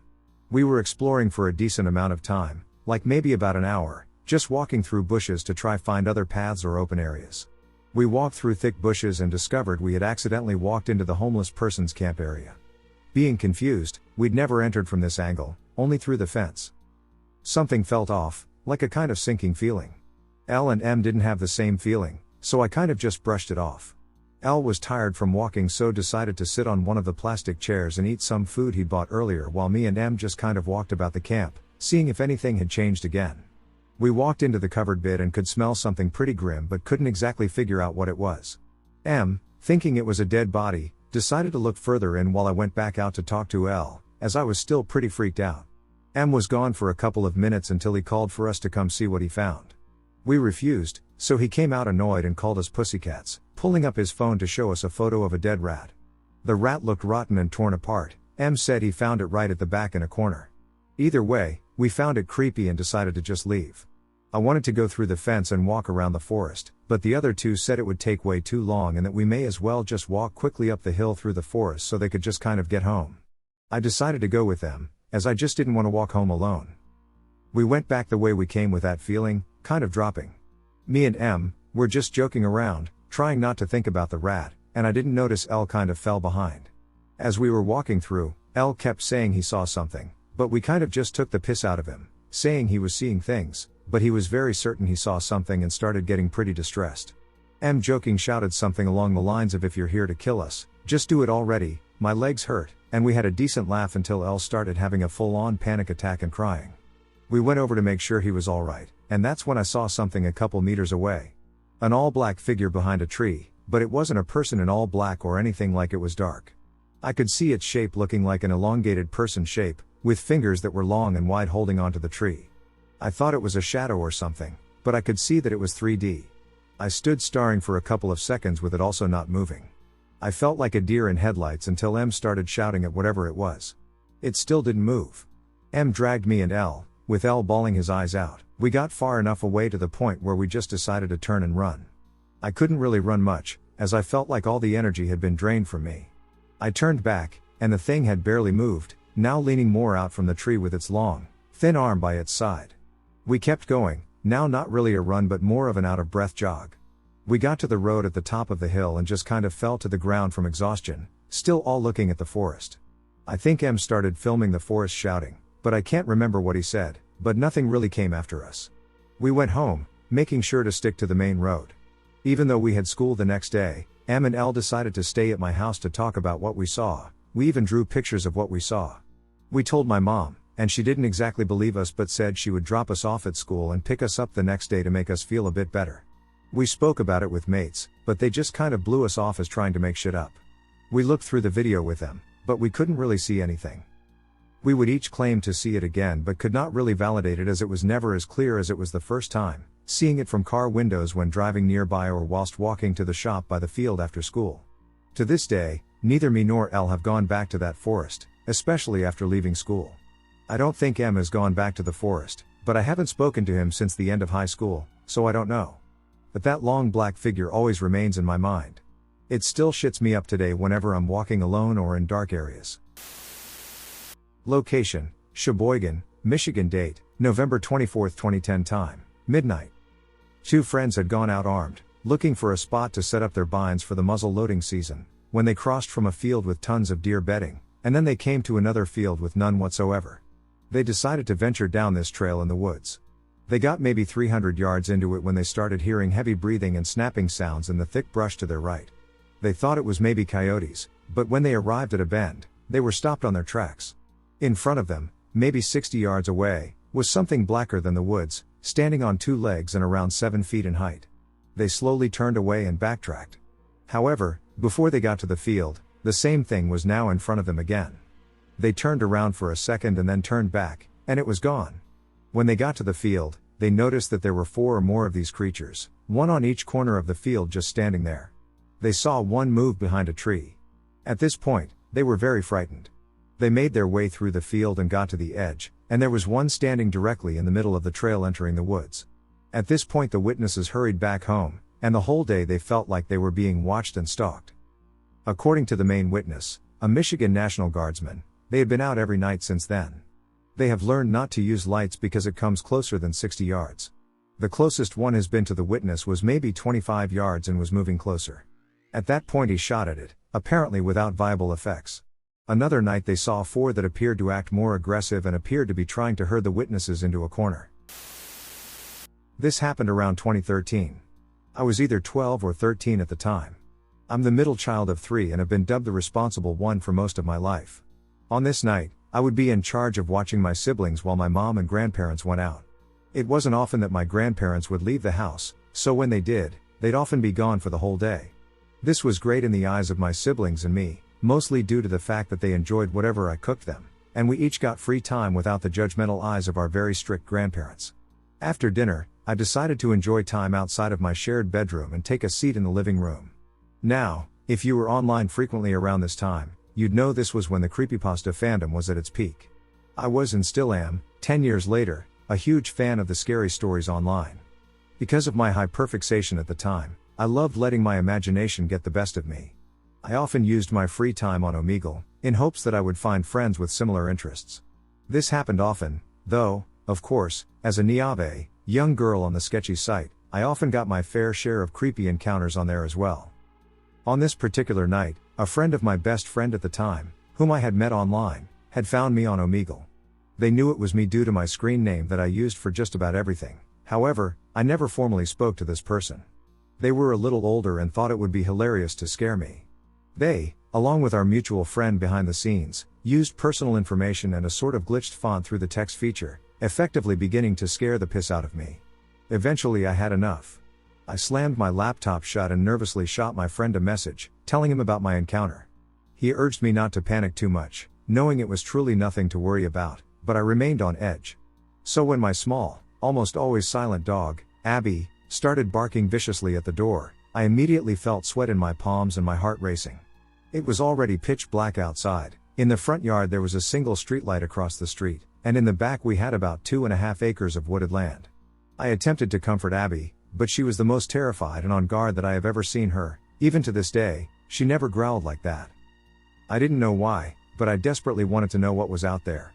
We were exploring for a decent amount of time, like maybe about an hour, just walking through bushes to try find other paths or open areas. We walked through thick bushes and discovered we had accidentally walked into the homeless person's camp area. Being confused, we'd never entered from this angle, only through the fence. Something felt off, like a kind of sinking feeling. L and M didn't have the same feeling, so I kind of just brushed it off. L was tired from walking, so decided to sit on one of the plastic chairs and eat some food he'd bought earlier, while me and M just kind of walked about the camp, seeing if anything had changed again. We walked into the covered bit and could smell something pretty grim, but couldn't exactly figure out what it was. M, thinking it was a dead body, decided to look further in while I went back out to talk to L, as I was still pretty freaked out. M was gone for a couple of minutes until he called for us to come see what he found. We refused, so he came out annoyed and called us pussycats, pulling up his phone to show us a photo of a dead rat. The rat looked rotten and torn apart. M said he found it right at the back in a corner. Either way, we found it creepy and decided to just leave. I wanted to go through the fence and walk around the forest, but the other two said it would take way too long and that we may as well just walk quickly up the hill through the forest so they could just kind of get home. I decided to go with them, as I just didn't want to walk home alone. We went back the way we came with that feeling, kind of dropping. Me and M were just joking around, trying not to think about the rat, and I didn't notice L kind of fell behind. As we were walking through, L kept saying he saw something, but we kind of just took the piss out of him, saying he was seeing things, but he was very certain he saw something and started getting pretty distressed. M joking shouted something along the lines of, "If you're here to kill us, just do it already, my legs hurt," and we had a decent laugh until L started having a full-on panic attack and crying. We went over to make sure he was alright, and that's when I saw something a couple meters away. An all-black figure behind a tree, but it wasn't a person in all black or anything, like it was dark. I could see its shape looking like an elongated person shape, with fingers that were long and wide holding onto the tree. I thought it was a shadow or something, but I could see that it was 3D. I stood staring for a couple of seconds with it also not moving. I felt like a deer in headlights until M started shouting at whatever it was. It still didn't move. M dragged me and L, with L bawling his eyes out. We got far enough away to the point where we just decided to turn and run. I couldn't really run much, as I felt like all the energy had been drained from me. I turned back, and the thing had barely moved, now leaning more out from the tree with its long, thin arm by its side. We kept going, now not really a run but more of an out-of-breath jog. We got to the road at the top of the hill and just kind of fell to the ground from exhaustion, still all looking at the forest. I think M started filming the forest shouting, but I can't remember what he said, but nothing really came after us. We went home, making sure to stick to the main road. Even though we had school the next day, M and L decided to stay at my house to talk about what we saw. We even drew pictures of what we saw. We told my mom, and she didn't exactly believe us but said she would drop us off at school and pick us up the next day to make us feel a bit better. We spoke about it with mates, but they just kind of blew us off as trying to make shit up. We looked through the video with them, but we couldn't really see anything. We would each claim to see it again but could not really validate it, as it was never as clear as it was the first time, seeing it from car windows when driving nearby or whilst walking to the shop by the field after school. To this day, neither me nor L have gone back to that forest, especially after leaving school. I don't think M has gone back to the forest, but I haven't spoken to him since the end of high school, so I don't know. But that long black figure always remains in my mind. It still shits me up today whenever I'm walking alone or in dark areas. Location: Sheboygan, Michigan. Date: November 24, 2010. Time: midnight. Two friends had gone out armed, looking for a spot to set up their binds for the muzzle loading season, when they crossed from a field with tons of deer bedding, and then they came to another field with none whatsoever. They decided to venture down this trail in the woods. They got maybe 300 yards into it when they started hearing heavy breathing and snapping sounds in the thick brush to their right. They thought it was maybe coyotes, but when they arrived at a bend, they were stopped on their tracks. In front of them, maybe 60 yards away, was something blacker than the woods, standing on two legs and around 7 feet in height. They slowly turned away and backtracked. However, before they got to the field, the same thing was now in front of them again. They turned around for a second and then turned back, and it was gone. When they got to the field, they noticed that there were 4 or more of these creatures, one on each corner of the field just standing there. They saw one move behind a tree. At this point, they were very frightened. They made their way through the field and got to the edge, and there was one standing directly in the middle of the trail entering the woods. At this point the witnesses hurried back home, and the whole day they felt like they were being watched and stalked. According to the main witness, a Michigan National Guardsman, they had been out every night since then. They have learned not to use lights because it comes closer than 60 yards. The closest one has been to the witness was maybe 25 yards and was moving closer. At that point he shot at it, apparently without viable effects. Another night they saw 4 that appeared to act more aggressive and appeared to be trying to herd the witnesses into a corner. This happened around 2013. I was either 12 or 13 at the time. I'm the middle child of 3 and have been dubbed the responsible one for most of my life. On this night, I would be in charge of watching my siblings while my mom and grandparents went out. It wasn't often that my grandparents would leave the house, so when they did, they'd often be gone for the whole day. This was great in the eyes of my siblings and me, mostly due to the fact that they enjoyed whatever I cooked them, and we each got free time without the judgmental eyes of our very strict grandparents. After dinner, I decided to enjoy time outside of my shared bedroom and take a seat in the living room. Now, if you were online frequently around this time, you'd know this was when the creepypasta fandom was at its peak. I was and still am, 10 years later, a huge fan of the scary stories online. Because of my hyperfixation at the time, I loved letting my imagination get the best of me. I often used my free time on Omegle, in hopes that I would find friends with similar interests. This happened often, though, of course, as a Niave, young girl on the sketchy site, I often got my fair share of creepy encounters on there as well. On this particular night, a friend of my best friend at the time, whom I had met online, had found me on Omegle. They knew it was me due to my screen name that I used for just about everything. However, I never formally spoke to this person. They were a little older and thought it would be hilarious to scare me. They, along with our mutual friend behind the scenes, used personal information and a sort of glitched font through the text feature, effectively beginning to scare the piss out of me. Eventually I had enough. I slammed my laptop shut and nervously shot my friend a message, telling him about my encounter. He urged me not to panic too much, knowing it was truly nothing to worry about, but I remained on edge. So when my small, almost always silent dog, Abby, started barking viciously at the door, I immediately felt sweat in my palms and my heart racing. It was already pitch black outside. In the front yard there was a single streetlight across the street, and in the back we had about 2.5 acres of wooded land. I attempted to comfort Abby, but she was the most terrified and on guard that I have ever seen her. Even to this day, she never growled like that. I didn't know why, but I desperately wanted to know what was out there.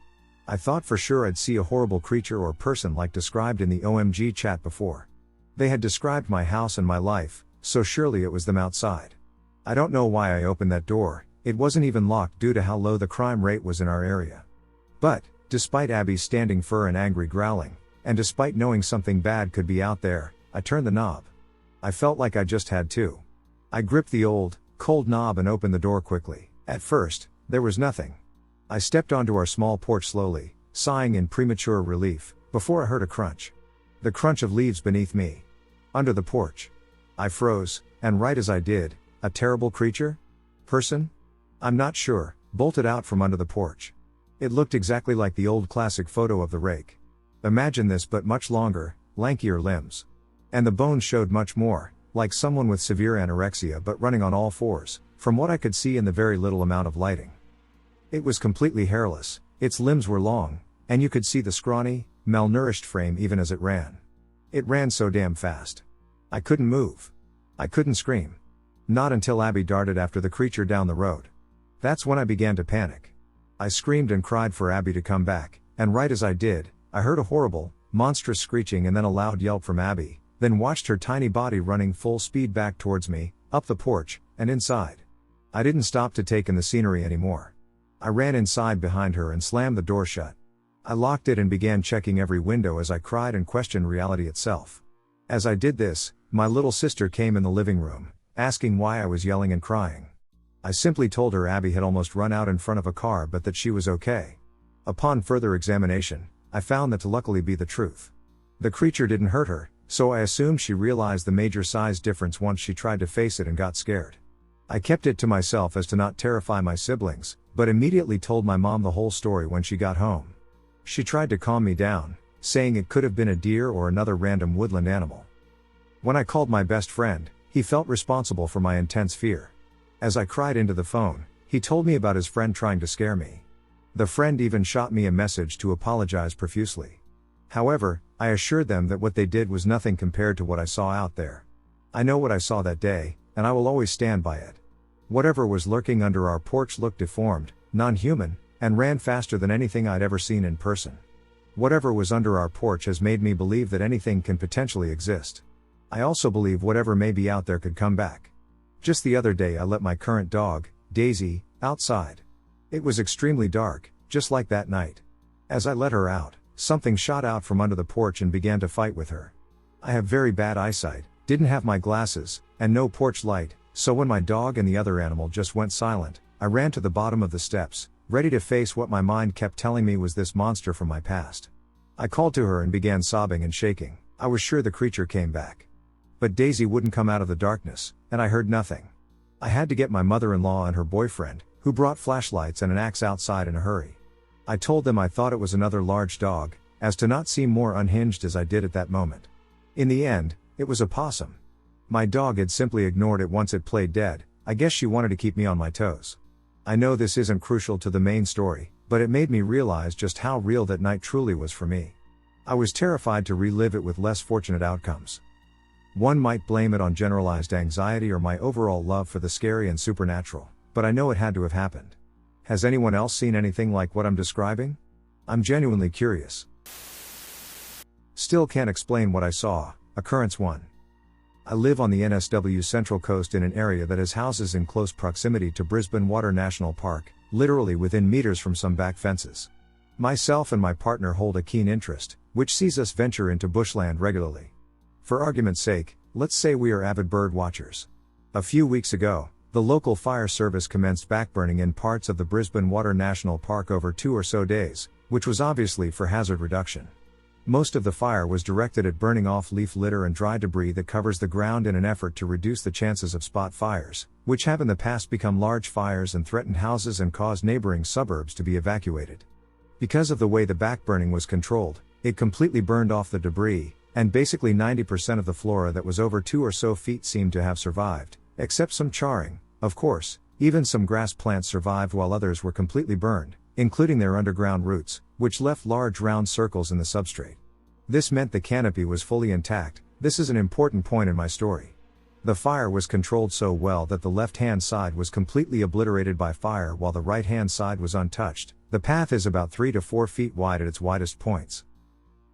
I thought for sure I'd see a horrible creature or person like described in the OMG chat before. They had described my house and my life, so surely it was them outside. I don't know why I opened that door. It wasn't even locked due to how low the crime rate was in our area. But, despite Abby's standing fur and angry growling, and despite knowing something bad could be out there, I turned the knob. I felt like I just had to. I gripped the old, cold knob and opened the door quickly. At first, there was nothing. I stepped onto our small porch slowly, sighing in premature relief, before I heard a crunch. The crunch of leaves beneath me. Under the porch. I froze, and right as I did, a terrible creature? Person? I'm not sure, bolted out from under the porch. It looked exactly like the old classic photo of the Rake. Imagine this but much longer, lankier limbs. And the bones showed much more, like someone with severe anorexia but running on all fours, from what I could see in the very little amount of lighting. It was completely hairless, its limbs were long, and you could see the scrawny, malnourished frame even as it ran. It ran so damn fast. I couldn't move. I couldn't scream. Not until Abby darted after the creature down the road. That's when I began to panic. I screamed and cried for Abby to come back, and right as I did, I heard a horrible, monstrous screeching and then a loud yelp from Abby, then watched her tiny body running full speed back towards me, up the porch, and inside. I didn't stop to take in the scenery anymore. I ran inside behind her and slammed the door shut. I locked it and began checking every window as I cried and questioned reality itself. As I did this, my little sister came in the living room, asking why I was yelling and crying. I simply told her Abby had almost run out in front of a car but that she was okay. Upon further examination, I found that to luckily be the truth. The creature didn't hurt her, so I assumed she realized the major size difference once she tried to face it and got scared. I kept it to myself as to not terrify my siblings, but immediately told my mom the whole story when she got home. She tried to calm me down, saying it could have been a deer or another random woodland animal. When I called my best friend, he felt responsible for my intense fear. As I cried into the phone, he told me about his friend trying to scare me. The friend even shot me a message to apologize profusely. However, I assured them that what they did was nothing compared to what I saw out there. I know what I saw that day, and I will always stand by it. Whatever was lurking under our porch looked deformed, non-human, and ran faster than anything I'd ever seen in person. Whatever was under our porch has made me believe that anything can potentially exist. I also believe whatever may be out there could come back. Just the other day I let my current dog, Daisy, outside. It was extremely dark, just like that night. As I let her out, something shot out from under the porch and began to fight with her. I have very bad eyesight, didn't have my glasses, and no porch light, so when my dog and the other animal just went silent, I ran to the bottom of the steps, ready to face what my mind kept telling me was this monster from my past. I called to her and began sobbing and shaking. I was sure the creature came back. But Daisy wouldn't come out of the darkness, and I heard nothing. I had to get my mother-in-law and her boyfriend, who brought flashlights and an axe outside in a hurry. I told them I thought it was another large dog, as to not seem more unhinged as I did at that moment. In the end, it was a possum. My dog had simply ignored it once it played dead. I guess she wanted to keep me on my toes. I know this isn't crucial to the main story, but it made me realize just how real that night truly was for me. I was terrified to relive it with less fortunate outcomes. One might blame it on generalized anxiety or my overall love for the scary and supernatural, but I know it had to have happened. Has anyone else seen anything like what I'm describing? I'm genuinely curious. Still can't explain what I saw. Occurrence 1. I live on the NSW Central Coast in an area that has houses in close proximity to Brisbane Water National Park, literally within meters from some back fences. Myself and my partner hold a keen interest, which sees us venture into bushland regularly. For argument's sake, let's say we are avid bird watchers. A few weeks ago, the local fire service commenced backburning in parts of the Brisbane Water National Park over 2 or so days, which was obviously for hazard reduction. Most of the fire was directed at burning off leaf litter and dry debris that covers the ground in an effort to reduce the chances of spot fires, which have in the past become large fires and threatened houses and caused neighboring suburbs to be evacuated. Because of the way the backburning was controlled, it completely burned off the debris, and basically 90% of the flora that was over 2 or so feet seemed to have survived, except some charring. Of course, even some grass plants survived while others were completely burned, including their underground roots, which left large round circles in the substrate. This meant the canopy was fully intact. This is an important point in my story. The fire was controlled so well that the left-hand side was completely obliterated by fire while the right-hand side was untouched. The path is about 3 to 4 feet wide at its widest points.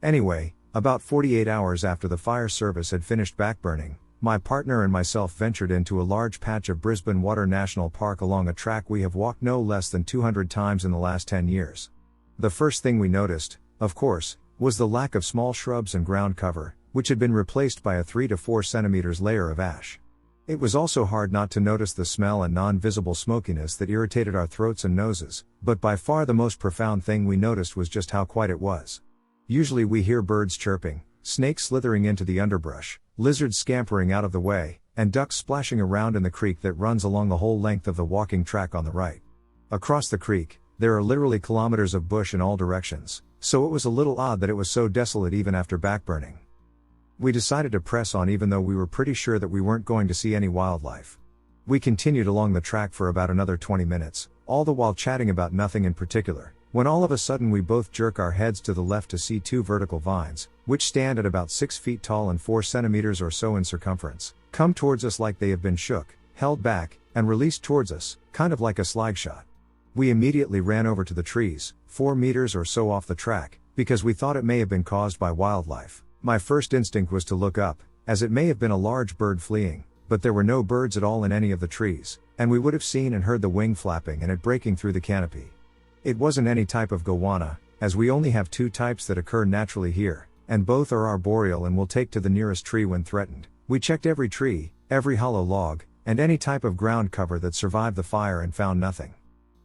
Anyway, about 48 hours after the fire service had finished backburning, my partner and myself ventured into a large patch of Brisbane Water National Park along a track we have walked no less than 200 times in the last 10 years. The first thing we noticed, of course, was the lack of small shrubs and ground cover, which had been replaced by a 3 to 4 centimeters layer of ash. It was also hard not to notice the smell and non-visible smokiness that irritated our throats and noses, but by far the most profound thing we noticed was just how quiet it was. Usually we hear birds chirping, snakes slithering into the underbrush, lizards scampering out of the way, and ducks splashing around in the creek that runs along the whole length of the walking track on the right. Across the creek, there are literally kilometers of bush in all directions, so it was a little odd that it was so desolate even after backburning. We decided to press on even though we were pretty sure that we weren't going to see any wildlife. We continued along the track for about another 20 minutes, all the while chatting about nothing in particular, when all of a sudden we both jerk our heads to the left to see 2 vertical vines, which stand at about 6 feet tall and 4 centimeters or so in circumference, come towards us like they have been shook, held back, and released towards us, kind of like a slide shot. We immediately ran over to the trees, 4 meters or so off the track, because we thought it may have been caused by wildlife. My first instinct was to look up, as it may have been a large bird fleeing, but there were no birds at all in any of the trees, and we would have seen and heard the wing flapping and it breaking through the canopy. It wasn't any type of goanna, as we only have 2 types that occur naturally here, and both are arboreal and will take to the nearest tree when threatened. We checked every tree, every hollow log, and any type of ground cover that survived the fire and found nothing.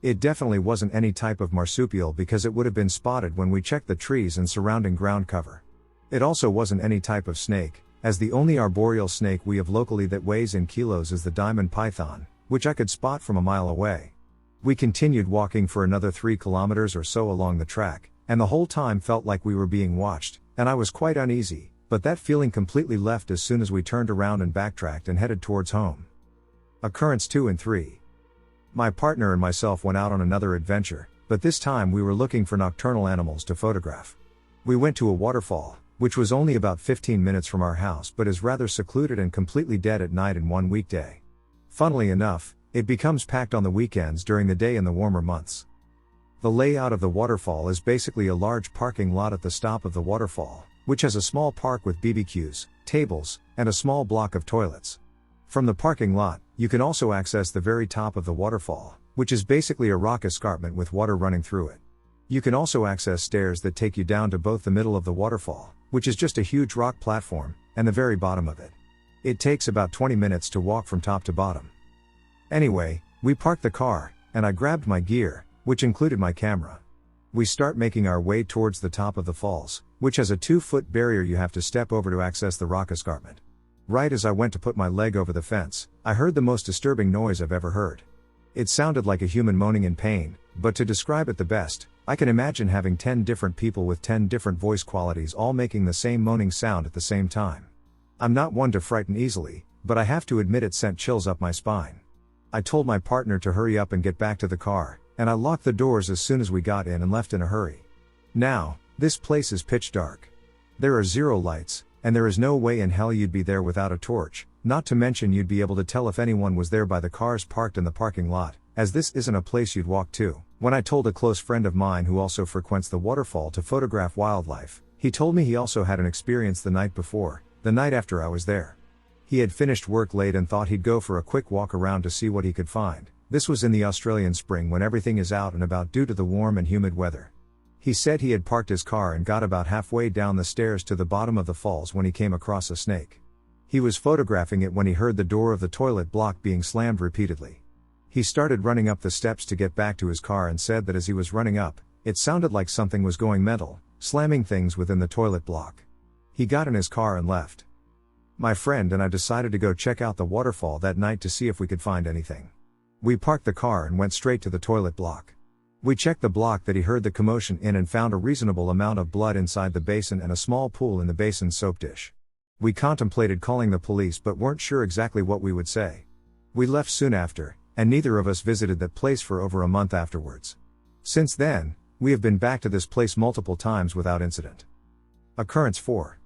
It definitely wasn't any type of marsupial because it would have been spotted when we checked the trees and surrounding ground cover. It also wasn't any type of snake, as the only arboreal snake we have locally that weighs in kilos is the diamond python, which I could spot from a mile away. We continued walking for another 3 kilometers or so along the track, and the whole time felt like we were being watched, and I was quite uneasy, but that feeling completely left as soon as we turned around and backtracked and headed towards home. Occurrence 2 and 3. My partner and myself went out on another adventure, but this time we were looking for nocturnal animals to photograph. We went to a waterfall, which was only about 15 minutes from our house but is rather secluded and completely dead at night in one weekday. Funnily enough, it becomes packed on the weekends during the day in the warmer months. The layout of the waterfall is basically a large parking lot at the stop of the waterfall, which has a small park with BBQs, tables, and a small block of toilets. From the parking lot, you can also access the very top of the waterfall, which is basically a rock escarpment with water running through it. You can also access stairs that take you down to both the middle of the waterfall, which is just a huge rock platform, and the very bottom of it. It takes about 20 minutes to walk from top to bottom. Anyway, we parked the car, and I grabbed my gear, which included my camera. We start making our way towards the top of the falls, which has a 2-foot barrier you have to step over to access the rock escarpment. Right as I went to put my leg over the fence, I heard the most disturbing noise I've ever heard. It sounded like a human moaning in pain, but to describe it the best, I can imagine having 10 different people with 10 different voice qualities all making the same moaning sound at the same time. I'm not one to frighten easily, but I have to admit it sent chills up my spine. I told my partner to hurry up and get back to the car, and I locked the doors as soon as we got in and left in a hurry. Now, this place is pitch dark. There are 0 lights, and there is no way in hell you'd be there without a torch, not to mention you'd be able to tell if anyone was there by the cars parked in the parking lot, as this isn't a place you'd walk to. When I told a close friend of mine who also frequents the waterfall to photograph wildlife, he told me he also had an experience the night before, the night after I was there. He had finished work late and thought he'd go for a quick walk around to see what he could find. This was in the Australian spring when everything is out and about due to the warm and humid weather. He said he had parked his car and got about halfway down the stairs to the bottom of the falls when he came across a snake. He was photographing it when he heard the door of the toilet block being slammed repeatedly. He started running up the steps to get back to his car and said that as he was running up, it sounded like something was going mental, slamming things within the toilet block. He got in his car and left. My friend and I decided to go check out the waterfall that night to see if we could find anything. We parked the car and went straight to the toilet block. We checked the block that he heard the commotion in and found a reasonable amount of blood inside the basin and a small pool in the basin's soap dish. We contemplated calling the police but weren't sure exactly what we would say. We left soon after, and neither of us visited that place for over a month afterwards. Since then, we have been back to this place multiple times without incident. Occurrence 4.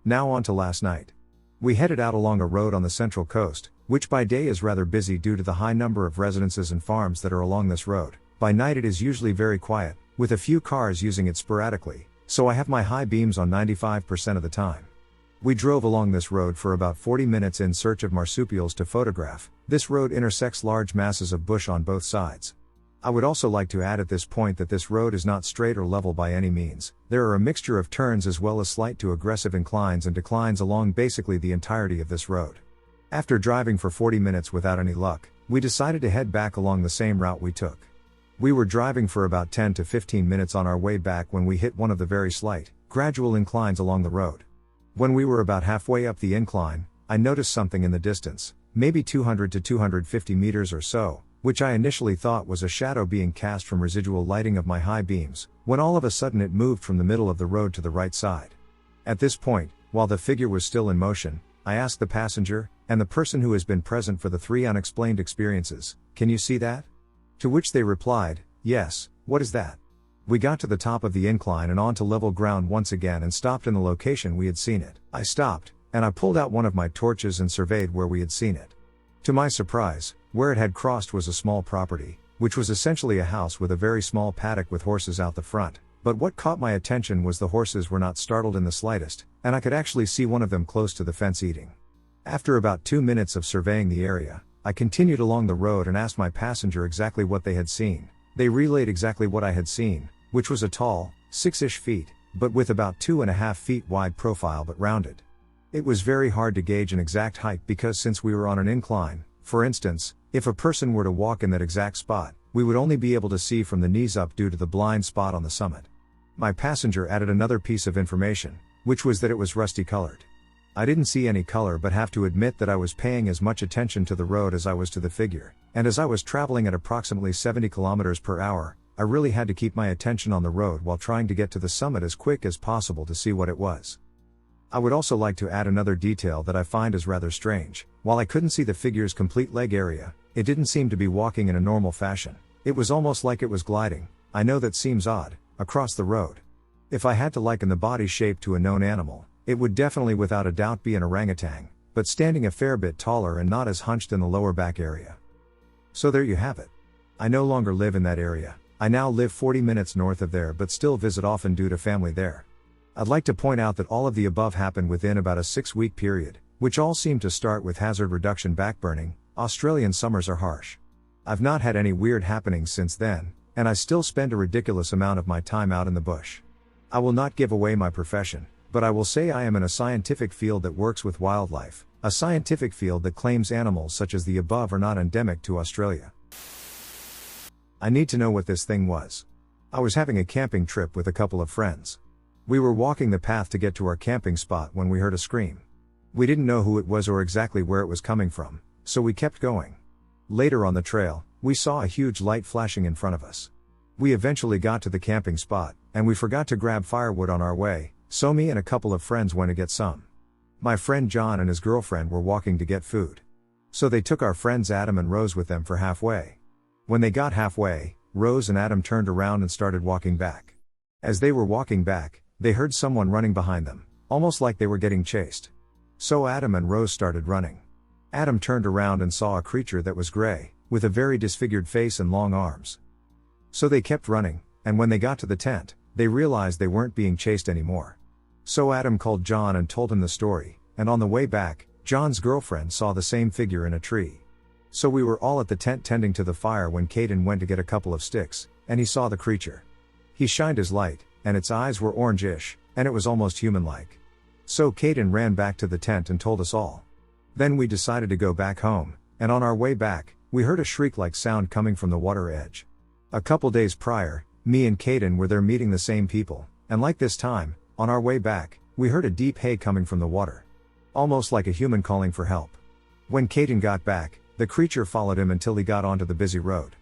Now on to last night. We headed out along a road on the central coast, which by day is rather busy due to the high number of residences and farms that are along this road. By night it is usually very quiet, with a few cars using it sporadically, so I have my high beams on 95% of the time. We drove along this road for about 40 minutes in search of marsupials to photograph. This road intersects large masses of bush on both sides. I would also like to add at this point that this road is not straight or level by any means. There are a mixture of turns as well as slight to aggressive inclines and declines along basically the entirety of this road. After driving for 40 minutes without any luck, we decided to head back along the same route we took. We were driving for about 10 to 15 minutes on our way back when we hit one of the very slight, gradual inclines along the road. When we were about halfway up the incline, I noticed something in the distance, maybe 200 to 250 meters or so, which I initially thought was a shadow being cast from residual lighting of my high beams, when all of a sudden it moved from the middle of the road to the right side. At this point, while the figure was still in motion, I asked the passenger, and the person who has been present for the 3 unexplained experiences, "Can you see that?" To which they replied, "Yes, what is that?" We got to the top of the incline and onto level ground once again and stopped in the location we had seen it. I stopped, and I pulled out one of my torches and surveyed where we had seen it. To my surprise, where it had crossed was a small property, which was essentially a house with a very small paddock with horses out the front, but what caught my attention was the horses were not startled in the slightest, and I could actually see one of them close to the fence eating. After about 2 minutes of surveying the area, I continued along the road and asked my passenger exactly what they had seen. They relayed exactly what I had seen, which was a tall, 6-ish feet, but with about 2.5 feet wide profile but rounded. It was very hard to gauge an exact height because since we were on an incline, for instance, if a person were to walk in that exact spot, we would only be able to see from the knees up due to the blind spot on the summit. My passenger added another piece of information, which was that it was rusty colored. I didn't see any color but have to admit that I was paying as much attention to the road as I was to the figure, and as I was traveling at approximately 70 kilometers per hour, I really had to keep my attention on the road while trying to get to the summit as quick as possible to see what it was. I would also like to add another detail that I find is rather strange. While I couldn't see the figure's complete leg area, it didn't seem to be walking in a normal fashion. It was almost like it was gliding, I know that seems odd, across the road. If I had to liken the body shape to a known animal, it would definitely without a doubt be an orangutan, but standing a fair bit taller and not as hunched in the lower back area. So there you have it. I no longer live in that area. I now live 40 minutes north of there but still visit often due to family there. I'd like to point out that all of the above happened within about a 6-week period, which all seem to start with hazard reduction backburning. Australian summers are harsh. I've not had any weird happenings since then, and I still spend a ridiculous amount of my time out in the bush. I will not give away my profession, but I will say I am in a scientific field that works with wildlife, a scientific field that claims animals such as the above are not endemic to Australia. I need to know what this thing was. I was having a camping trip with a couple of friends. We were walking the path to get to our camping spot when we heard a scream. We didn't know who it was or exactly where it was coming from, so we kept going. Later on the trail, we saw a huge light flashing in front of us. We eventually got to the camping spot, and we forgot to grab firewood on our way, so me and a couple of friends went to get some. My friend John and his girlfriend were walking to get food. So they took our friends Adam and Rose with them for halfway. When they got halfway, Rose and Adam turned around and started walking back. As they were walking back, they heard someone running behind them, almost like they were getting chased. So Adam and Rose started running. Adam turned around and saw a creature that was gray, with a very disfigured face and long arms. So they kept running, and when they got to the tent, they realized they weren't being chased anymore. So Adam called John and told him the story, and on the way back, John's girlfriend saw the same figure in a tree. So we were all at the tent tending to the fire when Caden went to get a couple of sticks, and he saw the creature. He shined his light, and its eyes were orangish, and it was almost human-like. So Caden ran back to the tent and told us all. Then we decided to go back home, and on our way back, we heard a shriek-like sound coming from the water edge. A couple days prior, me and Caden were there meeting the same people, and like this time, on our way back, we heard a deep hey coming from the water. Almost like a human calling for help. When Caden got back, the creature followed him until he got onto the busy road.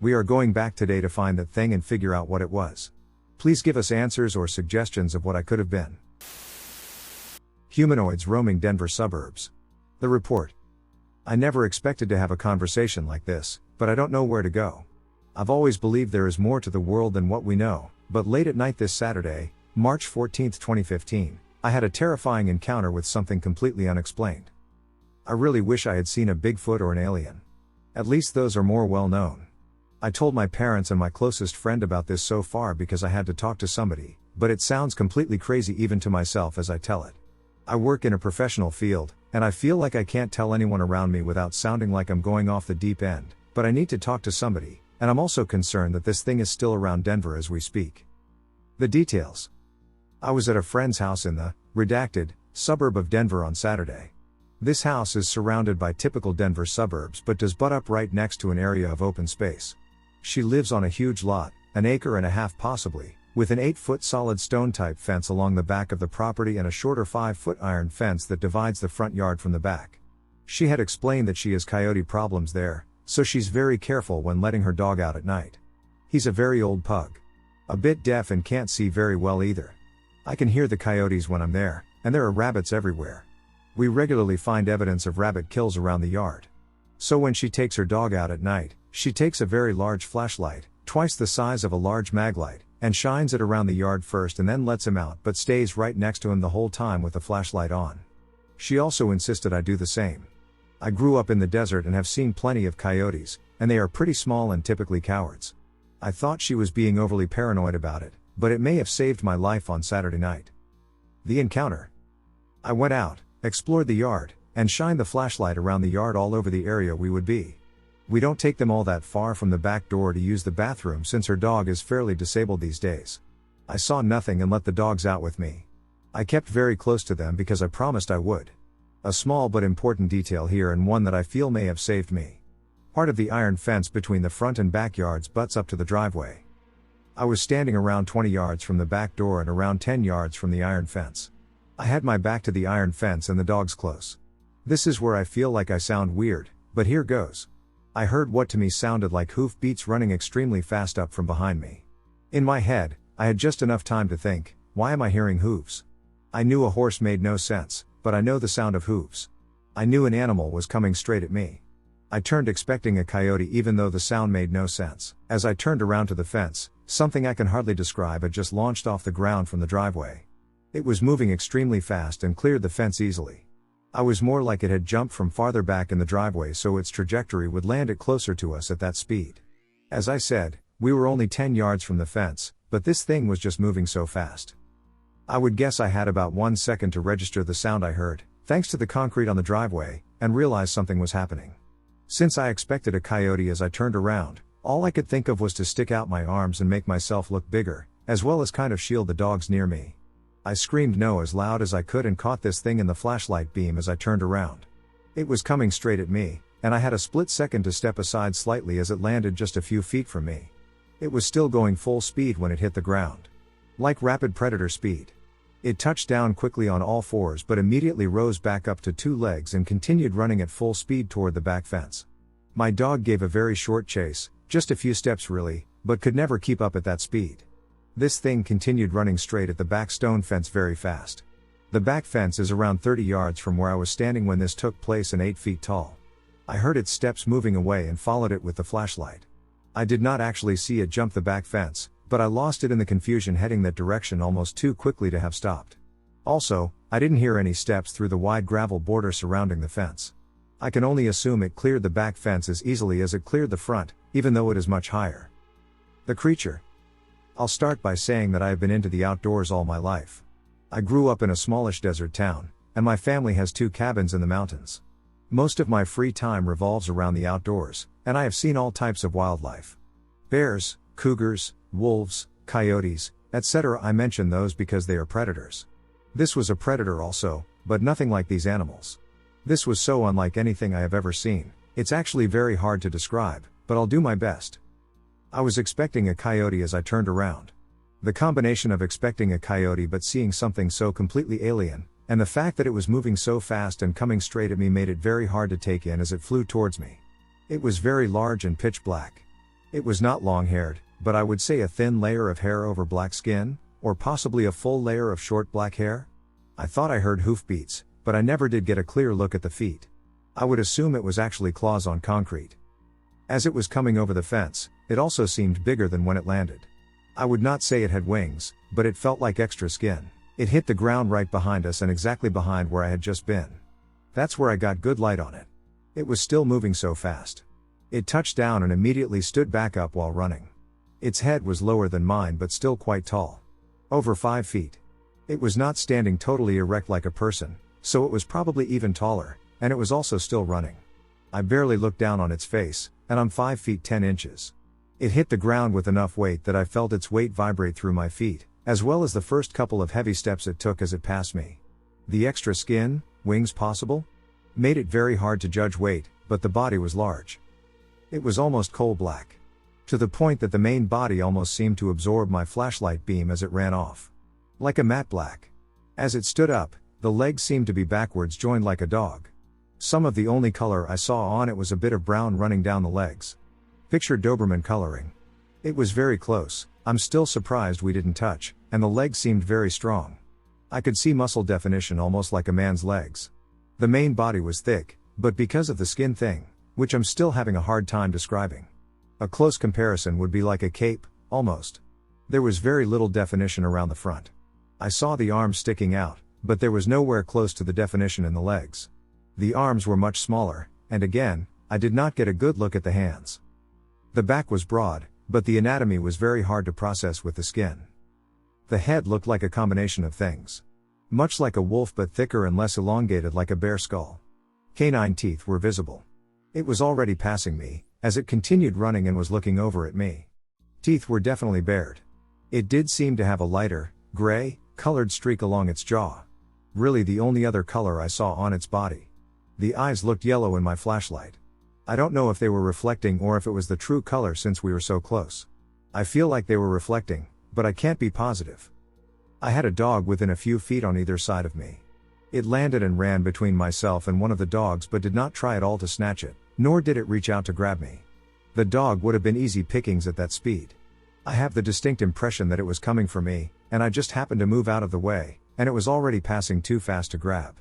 We are going back today to find that thing and figure out what it was. Please give us answers or suggestions of what I could have been. Humanoids roaming Denver suburbs. The report. I never expected to have a conversation like this, but I don't know where to go. I've always believed there is more to the world than what we know, but late at night this Saturday, March 14, 2015, I had a terrifying encounter with something completely unexplained. I really wish I had seen a Bigfoot or an alien. At least those are more well known. I told my parents and my closest friend about this so far because I had to talk to somebody, but it sounds completely crazy even to myself as I tell it. I work in a professional field, and I feel like I can't tell anyone around me without sounding like I'm going off the deep end, but I need to talk to somebody, and I'm also concerned that this thing is still around Denver as we speak. The details. I was at a friend's house in the, redacted, suburb of Denver on Saturday. This house is surrounded by typical Denver suburbs but does butt up right next to an area of open space. She lives on a huge lot, an acre and a half possibly, with an 8-foot solid stone-type fence along the back of the property and a shorter 5-foot iron fence that divides the front yard from the back. She had explained that she has coyote problems there, so she's very careful when letting her dog out at night. He's a very old pug. A bit deaf and can't see very well either. I can hear the coyotes when I'm there, and there are rabbits everywhere. We regularly find evidence of rabbit kills around the yard. So when she takes her dog out at night, she takes a very large flashlight, twice the size of a large maglite, and shines it around the yard first and then lets him out but stays right next to him the whole time with the flashlight on. She also insisted I do the same. I grew up in the desert and have seen plenty of coyotes, and they are pretty small and typically cowards. I thought she was being overly paranoid about it, but it may have saved my life on Saturday night. The encounter. I went out, explored the yard, and shined the flashlight around the yard all over the area we would be. We don't take them all that far from the back door to use the bathroom since her dog is fairly disabled these days. I saw nothing and let the dogs out with me. I kept very close to them because I promised I would. A small but important detail here, and one that I feel may have saved me. Part of the iron fence between the front and backyards butts up to the driveway. I was standing around 20 yards from the back door and around 10 yards from the iron fence. I had my back to the iron fence and the dogs close. This is where I feel like I sound weird, but here goes. I heard what to me sounded like hoof beats running extremely fast up from behind me. In my head, I had just enough time to think, why am I hearing hooves? I knew a horse made no sense, but I know the sound of hooves. I knew an animal was coming straight at me. I turned expecting a coyote even though the sound made no sense. As I turned around to the fence, something I can hardly describe had just launched off the ground from the driveway. It was moving extremely fast and cleared the fence easily. I was more like it had jumped from farther back in the driveway so its trajectory would land it closer to us at that speed. As I said, we were only 10 yards from the fence, but this thing was just moving so fast. I would guess I had about 1 second to register the sound I heard, thanks to the concrete on the driveway, and realize something was happening. Since I expected a coyote as I turned around, all I could think of was to stick out my arms and make myself look bigger, as well as kind of shield the dogs near me. I screamed no as loud as I could and caught this thing in the flashlight beam as I turned around. It was coming straight at me, and I had a split second to step aside slightly as it landed just a few feet from me. It was still going full speed when it hit the ground. Like rapid predator speed. It touched down quickly on all fours but immediately rose back up to 2 legs and continued running at full speed toward the back fence. My dog gave a very short chase, just a few steps really, but could never keep up at that speed. This thing continued running straight at the back stone fence very fast. The back fence is around 30 yards from where I was standing when this took place and 8 feet tall. I heard its steps moving away and followed it with the flashlight. I did not actually see it jump the back fence, but I lost it in the confusion heading that direction almost too quickly to have stopped. Also, I didn't hear any steps through the wide gravel border surrounding the fence. I can only assume it cleared the back fence as easily as it cleared the front, even though it is much higher. The creature. I'll start by saying that I have been into the outdoors all my life. I grew up in a smallish desert town, and my family has 2 cabins in the mountains. Most of my free time revolves around the outdoors, and I have seen all types of wildlife. Bears, cougars, wolves, coyotes, etc. I mention those because they are predators. This was a predator also, but nothing like these animals. This was so unlike anything I have ever seen, it's actually very hard to describe, but I'll do my best. I was expecting a coyote as I turned around. The combination of expecting a coyote but seeing something so completely alien, and the fact that it was moving so fast and coming straight at me made it very hard to take in as it flew towards me. It was very large and pitch black. It was not long-haired, but I would say a thin layer of hair over black skin, or possibly a full layer of short black hair. I thought I heard hoofbeats, but I never did get a clear look at the feet. I would assume it was actually claws on concrete. As it was coming over the fence, it also seemed bigger than when it landed. I would not say it had wings, but it felt like extra skin. It hit the ground right behind us and exactly behind where I had just been. That's where I got good light on it. It was still moving so fast. It touched down and immediately stood back up while running. Its head was lower than mine but still quite tall. Over 5 feet. It was not standing totally erect like a person, so it was probably even taller, and it was also still running. I barely looked down on its face, and I'm 5 feet 10 inches. It hit the ground with enough weight that I felt its weight vibrate through my feet, as well as the first couple of heavy steps it took as it passed me. The extra skin, wings possible? Made it very hard to judge weight, but the body was large. It was almost coal black. To the point that the main body almost seemed to absorb my flashlight beam as it ran off. Like a matte black. As it stood up, the legs seemed to be backwards joined like a dog. Some of the only color I saw on it was a bit of brown running down the legs. Picture Doberman coloring. It was very close, I'm still surprised we didn't touch, and the legs seemed very strong. I could see muscle definition almost like a man's legs. The main body was thick, but because of the skin thing, which I'm still having a hard time describing. A close comparison would be like a cape, almost. There was very little definition around the front. I saw the arms sticking out, but there was nowhere close to the definition in the legs. The arms were much smaller, and again, I did not get a good look at the hands. The back was broad, but the anatomy was very hard to process with the skin. The head looked like a combination of things. Much like a wolf but thicker and less elongated like a bear skull. Canine teeth were visible. It was already passing me, as it continued running and was looking over at me. Teeth were definitely bared. It did seem to have a lighter, gray, colored streak along its jaw. Really the only other color I saw on its body. The eyes looked yellow in my flashlight. I don't know if they were reflecting or if it was the true color since we were so close. I feel like they were reflecting, but I can't be positive. I had a dog within a few feet on either side of me. It landed and ran between myself and one of the dogs but did not try at all to snatch it, nor did it reach out to grab me. The dog would have been easy pickings at that speed. I have the distinct impression that it was coming for me, and I just happened to move out of the way, and it was already passing too fast to grab.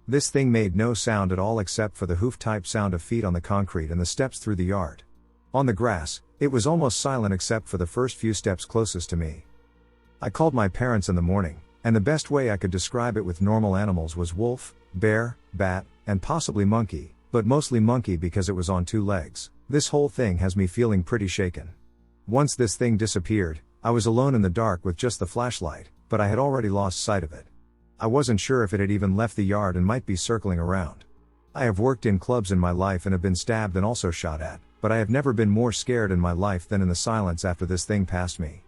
This thing made no sound at all except for the hoof-type sound of feet on the concrete and the steps through the yard. On the grass, it was almost silent except for the first few steps closest to me. I called my parents in the morning, and the best way I could describe it with normal animals was wolf, bear, bat, and possibly monkey, but mostly monkey because it was on 2 legs. This whole thing has me feeling pretty shaken. Once this thing disappeared, I was alone in the dark with just the flashlight, but I had already lost sight of it. I wasn't sure if it had even left the yard and might be circling around. I have worked in clubs in my life and have been stabbed and also shot at, but I have never been more scared in my life than in the silence after this thing passed me.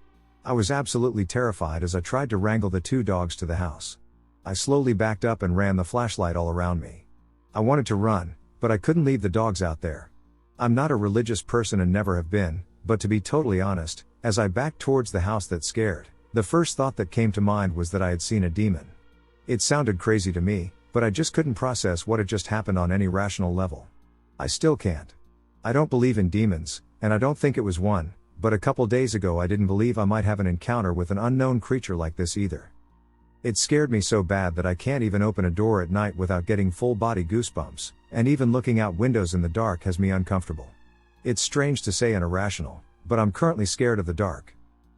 I was absolutely terrified as I tried to wrangle the 2 dogs to the house. I slowly backed up and ran the flashlight all around me. I wanted to run, but I couldn't leave the dogs out there. I'm not a religious person and never have been, but to be totally honest, as I backed towards the house that scared, the first thought that came to mind was that I had seen a demon. It sounded crazy to me, but I just couldn't process what had just happened on any rational level. I still can't. I don't believe in demons, and I don't think it was one, but a couple days ago I didn't believe I might have an encounter with an unknown creature like this either. It scared me so bad that I can't even open a door at night without getting full body goosebumps, and even looking out windows in the dark has me uncomfortable. It's strange to say and irrational, but I'm currently scared of the dark.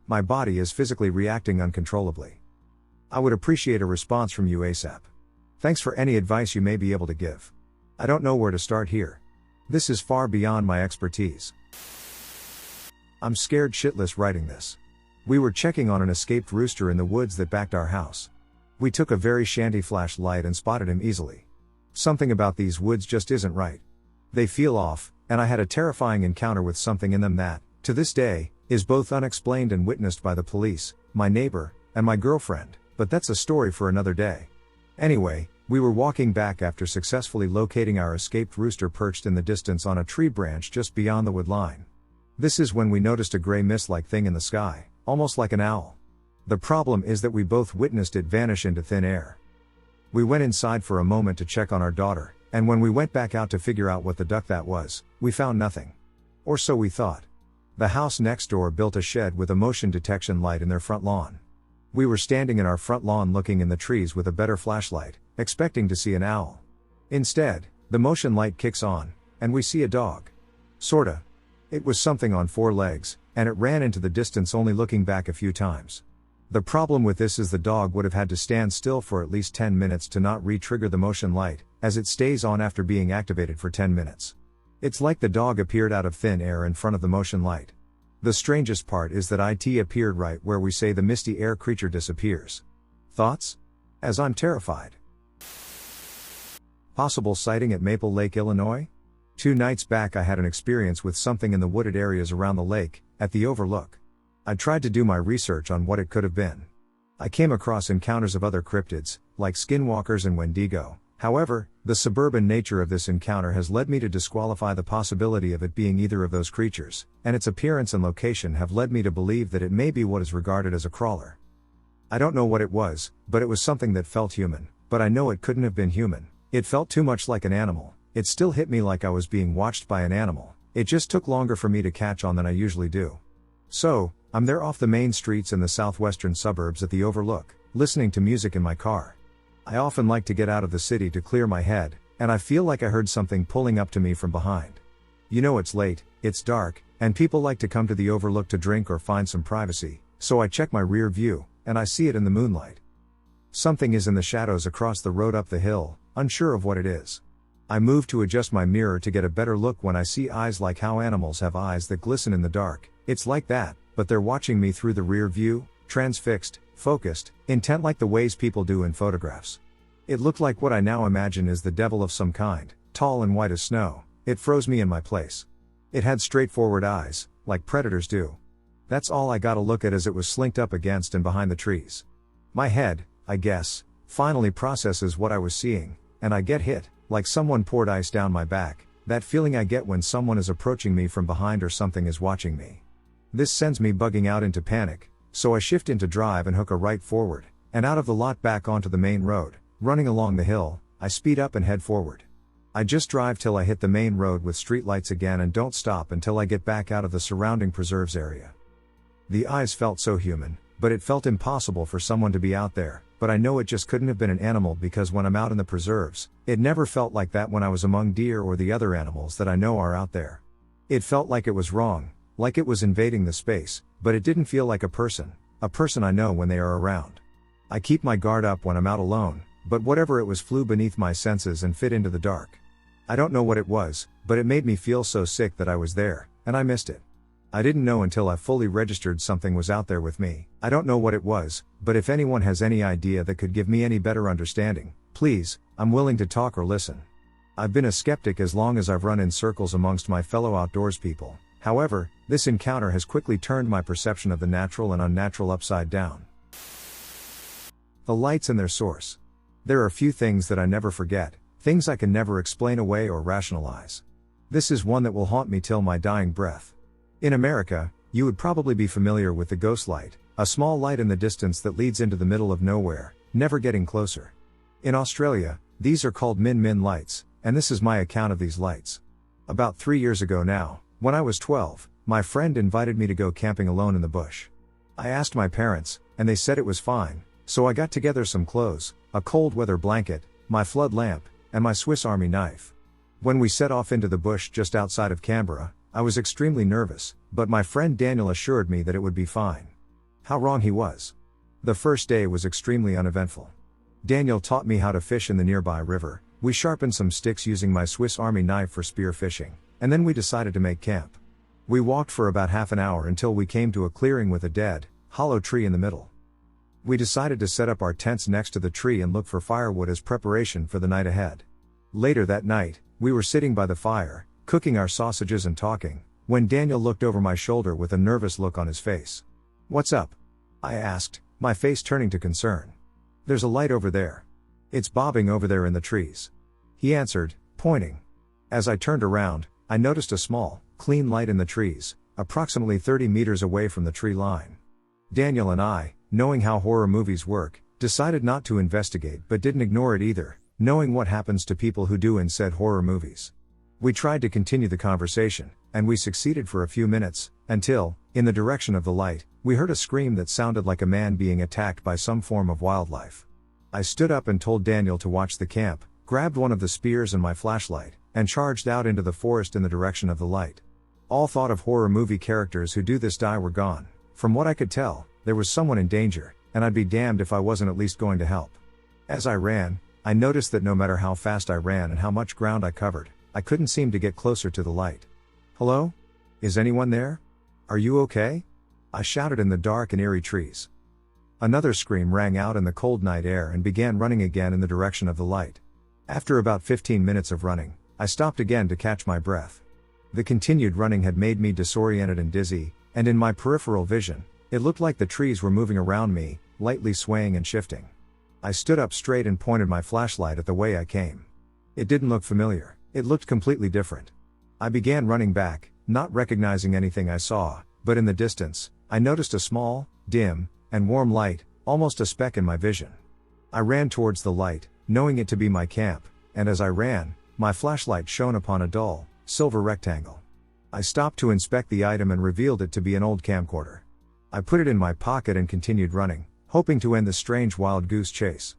My body is physically reacting uncontrollably. I would appreciate a response from you ASAP. Thanks for any advice you may be able to give. I don't know where to start here. This is far beyond my expertise. I'm scared shitless writing this. We were checking on an escaped rooster in the woods that backed our house. We took a very shanty flashlight and spotted him easily. Something about these woods just isn't right. They feel off, and I had a terrifying encounter with something in them that, to this day, is both unexplained and witnessed by the police, my neighbor, and my girlfriend, but that's a story for another day. Anyway, we were walking back after successfully locating our escaped rooster perched in the distance on a tree branch just beyond the wood line. This is when we noticed a gray mist-like thing in the sky, almost like an owl. The problem is that we both witnessed it vanish into thin air. We went inside for a moment to check on our daughter, and when we went back out to figure out what the duck that was, we found nothing. Or so we thought. The house next door built a shed with a motion detection light in their front lawn. We were standing in our front lawn looking in the trees with a better flashlight, expecting to see an owl. Instead, the motion light kicks on, and we see a dog. Sorta. It was something on 4 legs, and it ran into the distance only looking back a few times. The problem with this is the dog would have had to stand still for at least 10 minutes to not re-trigger the motion light, as it stays on after being activated for 10 minutes. It's like the dog appeared out of thin air in front of the motion light. The strangest part is that it appeared right where we say the misty air creature disappears. Thoughts? As I'm terrified. Possible sighting at Maple Lake, Illinois? 2 nights back I had an experience with something in the wooded areas around the lake, at the overlook. I tried to do my research on what it could have been. I came across encounters of other cryptids, like skinwalkers and Wendigo. However, the suburban nature of this encounter has led me to disqualify the possibility of it being either of those creatures, and its appearance and location have led me to believe that it may be what is regarded as a crawler. I don't know what it was, but it was something that felt human, but I know it couldn't have been human. It felt too much like an animal. It still hit me like I was being watched by an animal. It just took longer for me to catch on than I usually do. So, I'm there off the main streets in the southwestern suburbs at the overlook, listening to music in my car. I often like to get out of the city to clear my head, and I feel like I heard something pulling up to me from behind. You know it's late, it's dark, and people like to come to the overlook to drink or find some privacy, so I check my rear view, and I see it in the moonlight. Something is in the shadows across the road up the hill, unsure of what it is. I move to adjust my mirror to get a better look when I see eyes like how animals have eyes that glisten in the dark. It's like that, but they're watching me through the rear view, transfixed, focused, intent like the ways people do in photographs. It looked like what I now imagine is the devil of some kind, tall and white as snow. It froze me in my place. It had straightforward eyes, like predators do. That's all I got to look at as it was slinked up against and behind the trees. My head, I guess, finally processes what I was seeing, and I get hit, like someone poured ice down my back, that feeling I get when someone is approaching me from behind or something is watching me. This sends me bugging out into panic, so I shift into drive and hook a right forward, and out of the lot back onto the main road. Running along the hill, I speed up and head forward. I just drive till I hit the main road with street lights again and don't stop until I get back out of the surrounding preserves area. The eyes felt so human, but it felt impossible for someone to be out there, but I know it just couldn't have been an animal because when I'm out in the preserves, it never felt like that when I was among deer or the other animals that I know are out there. It felt like it was wrong, like it was invading the space, but it didn't feel like a person I know when they are around. I keep my guard up when I'm out alone, but whatever it was flew beneath my senses and fit into the dark. I don't know what it was, but it made me feel so sick that I was there, and I missed it. I didn't know until I fully registered something was out there with me. I don't know what it was, but if anyone has any idea that could give me any better understanding, please, I'm willing to talk or listen. I've been a skeptic as long as I've run in circles amongst my fellow outdoors people. However, this encounter has quickly turned my perception of the natural and unnatural upside down. The lights and their source. There are few things that I never forget, things I can never explain away or rationalize. This is one that will haunt me till my dying breath. In America, you would probably be familiar with the ghost light, a small light in the distance that leads into the middle of nowhere, never getting closer. In Australia, these are called min lights, and this is my account of these lights. About 3 years ago now, when I was 12, my friend invited me to go camping alone in the bush. I asked my parents, and they said it was fine, so I got together some clothes, a cold weather blanket, my flood lamp, and my Swiss Army knife. When we set off into the bush just outside of Canberra, I was extremely nervous, but my friend Daniel assured me that it would be fine. How wrong he was. The first day was extremely uneventful. Daniel taught me how to fish in the nearby river, we sharpened some sticks using my Swiss Army knife for spear fishing, and then we decided to make camp. We walked for about half an hour until we came to a clearing with a dead, hollow tree in the middle. We decided to set up our tents next to the tree and look for firewood as preparation for the night ahead. Later that night, we were sitting by the fire, cooking our sausages and talking, when Daniel looked over my shoulder with a nervous look on his face. "What's up?" I asked, my face turning to concern. "There's a light over there. It's bobbing over there in the trees," he answered, pointing. As I turned around, I noticed a small, clean light in the trees, approximately 30 meters away from the tree line. Daniel and I, knowing how horror movies work, decided not to investigate but didn't ignore it either, knowing what happens to people who do in said horror movies. We tried to continue the conversation, and we succeeded for a few minutes, until, in the direction of the light, we heard a scream that sounded like a man being attacked by some form of wildlife. I stood up and told Daniel to watch the camp, grabbed one of the spears and my flashlight, and charged out into the forest in the direction of the light. All thought of horror movie characters who do this die were gone. From what I could tell, there was someone in danger, and I'd be damned if I wasn't at least going to help. As I ran, I noticed that no matter how fast I ran and how much ground I covered, I couldn't seem to get closer to the light. "Hello? Is anyone there? Are you okay?" I shouted in the dark and eerie trees. Another scream rang out in the cold night air and began running again in the direction of the light. After about 15 minutes of running, I stopped again to catch my breath. The continued running had made me disoriented and dizzy, and in my peripheral vision, it looked like the trees were moving around me, lightly swaying and shifting. I stood up straight and pointed my flashlight at the way I came. It didn't look familiar, it looked completely different. I began running back, not recognizing anything I saw, but in the distance, I noticed a small, dim, and warm light, almost a speck in my vision. I ran towards the light, knowing it to be my camp, and as I ran, my flashlight shone upon a dull, silver rectangle. I stopped to inspect the item and revealed it to be an old camcorder. I put it in my pocket and continued running, hoping to end the strange wild goose chase.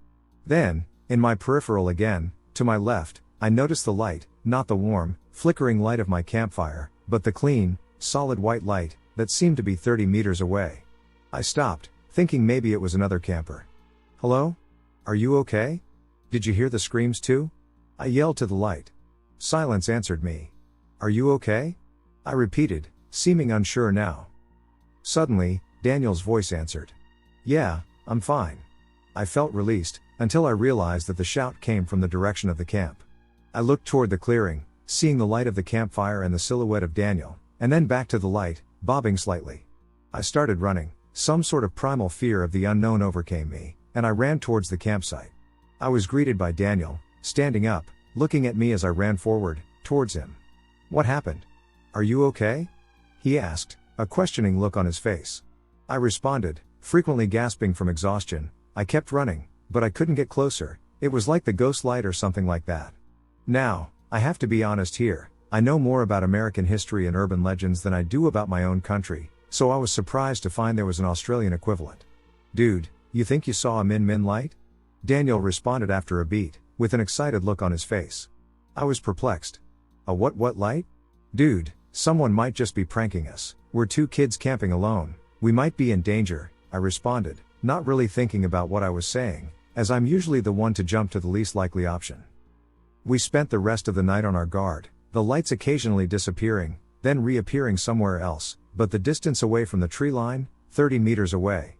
Then, in my peripheral again, to my left, I noticed the light, not the warm, flickering light of my campfire, but the clean, solid white light, that seemed to be 30 meters away. I stopped, thinking maybe it was another camper. "Hello? Are you okay? Did you hear the screams too?" I yelled to the light. Silence answered me. Are you okay? I repeated, seeming unsure now. Suddenly, Daniel's voice answered. Yeah, I'm fine. I felt released, until I realized that the shout came from the direction of the camp. I looked toward the clearing, seeing the light of the campfire and the silhouette of Daniel, and then back to the light, bobbing slightly. I started running, some sort of primal fear of the unknown overcame me, and I ran towards the campsite. I was greeted by Daniel, standing up, looking at me as I ran forward, towards him. What happened? Are you okay? He asked, a questioning look on his face. I responded, frequently gasping from exhaustion. I kept running, but I couldn't get closer. It was like the ghost light or something like that. Now, I have to be honest here, I know more about American history and urban legends than I do about my own country, so I was surprised to find there was an Australian equivalent. Dude, you think you saw a min light? Daniel responded after a beat, with an excited look on his face. I was perplexed. A what light? Dude, someone might just be pranking us. We're two kids camping alone. We might be in danger, I responded, not really thinking about what I was saying, as I'm usually the one to jump to the least likely option. We spent the rest of the night on our guard, the lights occasionally disappearing, then reappearing somewhere else, but the distance away from the tree line, 30 meters away.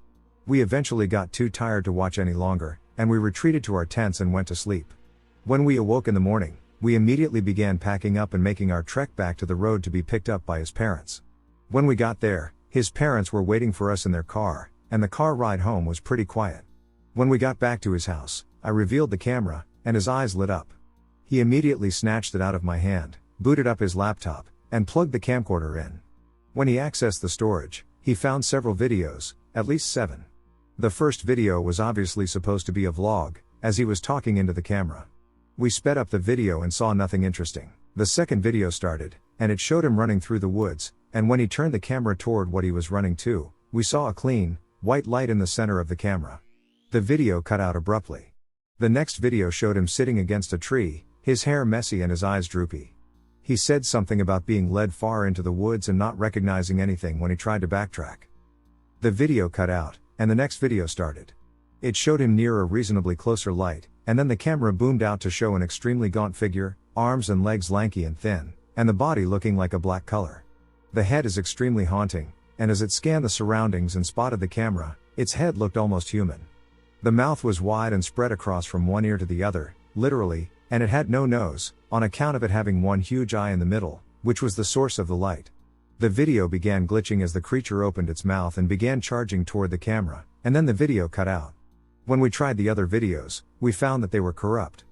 We eventually got too tired to watch any longer, and we retreated to our tents and went to sleep. When we awoke in the morning, we immediately began packing up and making our trek back to the road to be picked up by his parents. When we got there, his parents were waiting for us in their car, and the car ride home was pretty quiet. When we got back to his house, I revealed the camera, and his eyes lit up. He immediately snatched it out of my hand, booted up his laptop, and plugged the camcorder in. When he accessed the storage, he found several videos, at least 7. The first video was obviously supposed to be a vlog, as he was talking into the camera. We sped up the video and saw nothing interesting. The second video started, and it showed him running through the woods, and when he turned the camera toward what he was running to, we saw a clean, white light in the center of the camera. The video cut out abruptly. The next video showed him sitting against a tree, his hair messy and his eyes droopy. He said something about being led far into the woods and not recognizing anything when he tried to backtrack. The video cut out, and the next video started. It showed him near a reasonably closer light, and then the camera boomed out to show an extremely gaunt figure, arms and legs lanky and thin, and the body looking like a black color. The head is extremely haunting, and as it scanned the surroundings and spotted the camera, its head looked almost human. The mouth was wide and spread across from one ear to the other, literally, and it had no nose, on account of it having one huge eye in the middle, which was the source of the light. The video began glitching as the creature opened its mouth and began charging toward the camera, and then the video cut out. When we tried the other videos, we found that they were corrupt.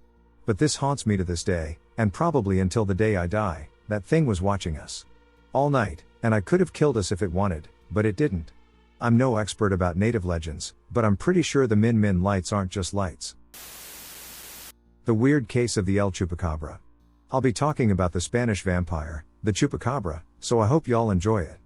But this haunts me to this day, and probably until the day I die. That thing was watching us all night, and I could have killed us if it wanted, but it didn't. I'm no expert about native legends, but I'm pretty sure the min lights aren't just lights. The weird case of the El Chupacabra. I'll be talking about the Spanish vampire, the Chupacabra, so I hope y'all enjoy it.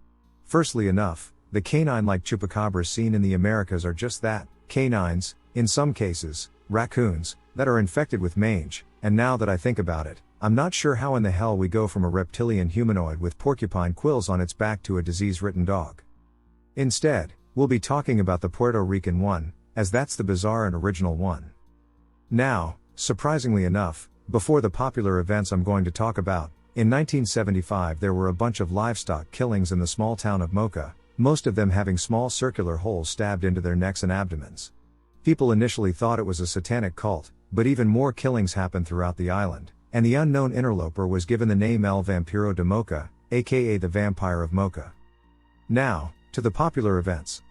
Firstly enough, the canine-like chupacabras seen in the Americas are just that, canines, in some cases, raccoons, that are infected with mange, and now that I think about it, I'm not sure how in the hell we go from a reptilian humanoid with porcupine quills on its back to a disease-ridden dog. Instead, we'll be talking about the Puerto Rican one, as that's the bizarre and original one. Now, surprisingly enough, before the popular events I'm going to talk about, in 1975 there were a bunch of livestock killings in the small town of Mocha, most of them having small circular holes stabbed into their necks and abdomens. People initially thought it was a satanic cult, but even more killings happened throughout the island, and the unknown interloper was given the name El Vampiro de Mocha, aka the Vampire of Mocha. Now, to the popular events.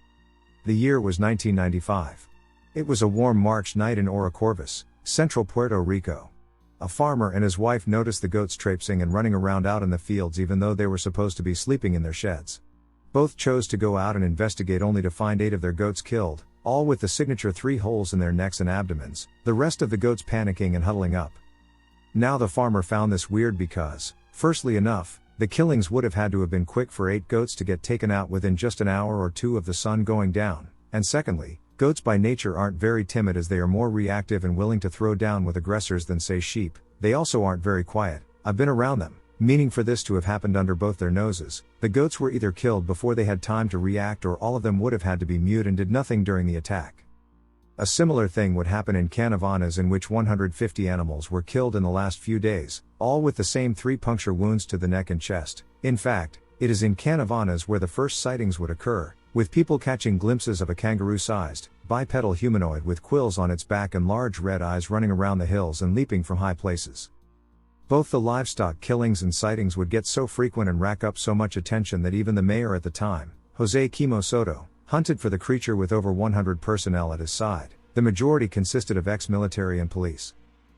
The year was 1995. It was a warm March night in Orocorvis, central Puerto Rico. A farmer and his wife noticed the goats traipsing and running around out in the fields even though they were supposed to be sleeping in their sheds. Both chose to go out and investigate only to find 8 of their goats killed, all with the signature 3 holes in their necks and abdomens, the rest of the goats panicking and huddling up. Now the farmer found this weird because, firstly enough, the killings would have had to have been quick for 8 goats to get taken out within just an hour or 2 of the sun going down, and secondly, goats by nature aren't very timid as they are more reactive and willing to throw down with aggressors than say sheep. They also aren't very quiet. I've been around them, meaning for this to have happened under both their noses, the goats were either killed before they had time to react or all of them would have had to be mute and did nothing during the attack. A similar thing would happen in Canavanas in which 150 animals were killed in the last few days, all with the same 3 puncture wounds to the neck and chest. In fact, it is in Canavanas where the first sightings would occur, with people catching glimpses of a kangaroo-sized, bipedal humanoid with quills on its back and large red eyes running around the hills and leaping from high places. Both the livestock killings and sightings would get so frequent and rack up so much attention that even the mayor at the time, Jose Quimo Soto, hunted for the creature with over 100 personnel at his side. The majority consisted of ex-military and police.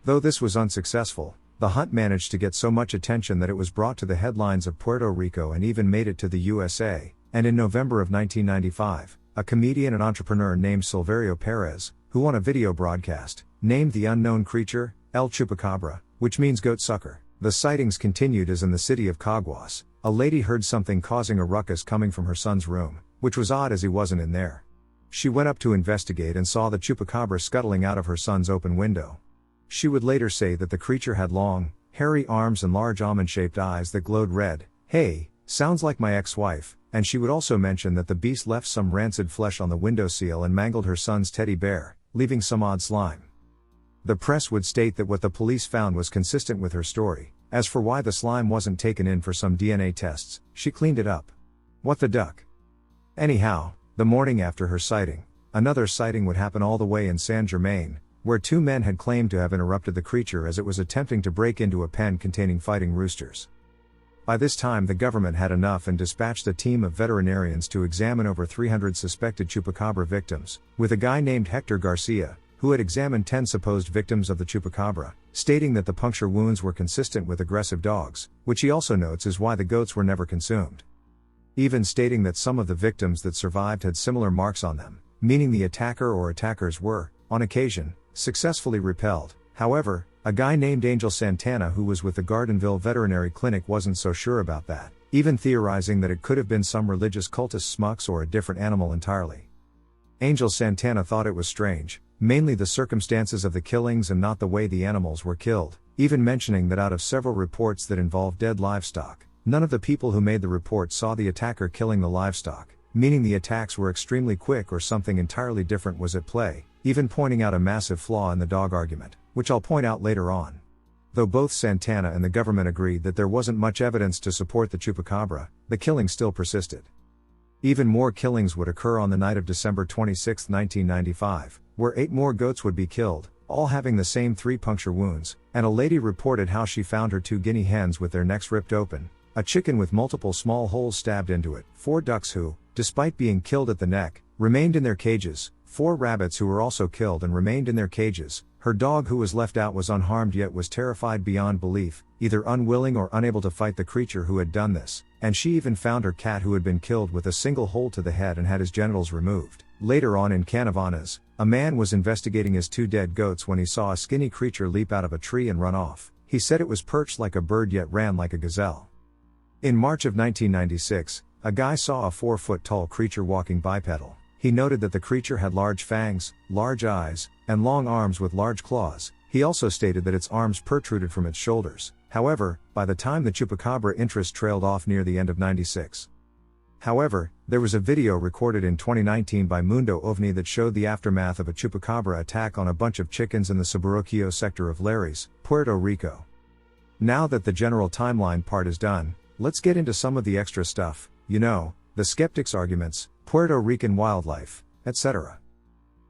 Though this was unsuccessful, the hunt managed to get so much attention that it was brought to the headlines of Puerto Rico and even made it to the USA, and in November of 1995, a comedian and entrepreneur named Silverio Perez, who on a video broadcast, named the unknown creature, El Chupacabra, which means goat sucker. The sightings continued as in the city of Caguas, a lady heard something causing a ruckus coming from her son's room, which was odd as he wasn't in there. She went up to investigate and saw the Chupacabra scuttling out of her son's open window. She would later say that the creature had long, hairy arms and large almond-shaped eyes that glowed red. Hey, sounds like my ex-wife, and she would also mention that the beast left some rancid flesh on the windowsill and mangled her son's teddy bear, leaving some odd slime. The press would state that what the police found was consistent with her story. As for why the slime wasn't taken in for some DNA tests, she cleaned it up. What the duck? Anyhow, the morning after her sighting, another sighting would happen all the way in San Germain, where 2 men had claimed to have interrupted the creature as it was attempting to break into a pen containing fighting roosters. By this time the government had enough and dispatched a team of veterinarians to examine over 300 suspected Chupacabra victims, with a guy named Hector Garcia, who had examined 10 supposed victims of the Chupacabra, stating that the puncture wounds were consistent with aggressive dogs, which he also notes is why the goats were never consumed. Even stating that some of the victims that survived had similar marks on them, meaning the attacker or attackers were, on occasion, successfully repelled. However, a guy named Angel Santana who was with the Gardenville Veterinary Clinic wasn't so sure about that, even theorizing that it could have been some religious cultist smucks or a different animal entirely. Angel Santana thought it was strange, mainly the circumstances of the killings and not the way the animals were killed, even mentioning that out of several reports that involved dead livestock, none of the people who made the report saw the attacker killing the livestock, meaning the attacks were extremely quick or something entirely different was at play, even pointing out a massive flaw in the dog argument, which I'll point out later on. Though both Santana and the government agreed that there wasn't much evidence to support the Chupacabra, the killing still persisted. Even more killings would occur on the night of December 26, 1995, where 8 more goats would be killed, all having the same 3 puncture wounds, and a lady reported how she found her 2 guinea hens with their necks ripped open, a chicken with multiple small holes stabbed into it, 4 ducks who, despite being killed at the neck, remained in their cages, 4 rabbits who were also killed and remained in their cages. Her dog who was left out was unharmed yet was terrified beyond belief, either unwilling or unable to fight the creature who had done this, and she even found her cat who had been killed with a single hole to the head and had his genitals removed. Later on in Canavanas, a man was investigating his 2 dead goats when he saw a skinny creature leap out of a tree and run off. He said it was perched like a bird yet ran like a gazelle. In March of 1996, a guy saw a 4-foot-tall creature walking bipedal. He noted that the creature had large fangs, large eyes, and long arms with large claws. He also stated that its arms protruded from its shoulders. However, by the time the Chupacabra interest trailed off near the end of 96. However, there was a video recorded in 2019 by Mundo OVNI that showed the aftermath of a Chupacabra attack on a bunch of chickens in the Suburban sector of Lares, Puerto Rico. Now that the general timeline part is done, let's get into some of the extra stuff, the skeptics' arguments, Puerto Rican wildlife, etc.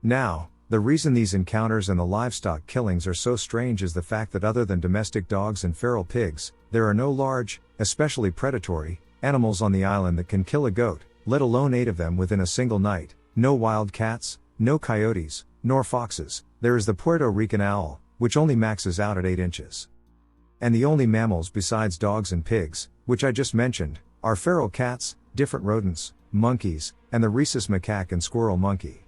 Now, the reason these encounters and the livestock killings are so strange is the fact that other than domestic dogs and feral pigs, there are no large, especially predatory, animals on the island that can kill a goat, let alone 8 of them within a single night. No wild cats, no coyotes, nor foxes. There is the Puerto Rican owl, which only maxes out at 8 inches. And the only mammals besides dogs and pigs, which I just mentioned, are feral cats, different rodents, monkeys, and the rhesus macaque and squirrel monkey.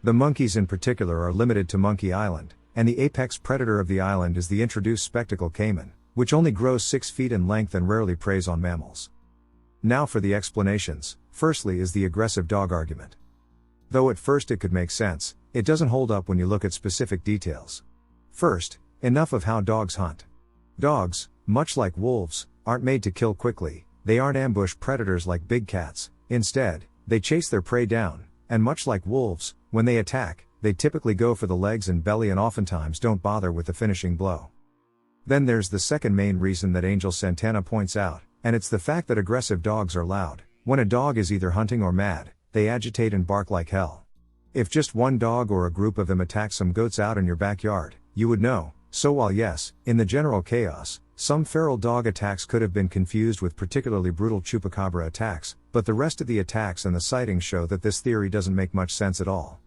The monkeys in particular are limited to Monkey Island, and the apex predator of the island is the introduced spectacle caiman, which only grows 6 feet in length and rarely preys on mammals. Now for the explanations. Firstly is the aggressive dog argument. Though at first it could make sense, it doesn't hold up when you look at specific details. First, enough of how dogs hunt. Dogs, much like wolves, aren't made to kill quickly. They aren't ambush predators like big cats. Instead, they chase their prey down, and much like wolves, when they attack, they typically go for the legs and belly and oftentimes don't bother with the finishing blow. Then there's the second main reason that Angel Santana points out, and it's the fact that aggressive dogs are loud. When a dog is either hunting or mad, they agitate and bark like hell. If just one dog or a group of them attacked some goats out in your backyard, you would know. So while yes, in the general chaos, some feral dog attacks could have been confused with particularly brutal Chupacabra attacks, but the rest of the attacks and the sightings show that this theory doesn't make much sense at all.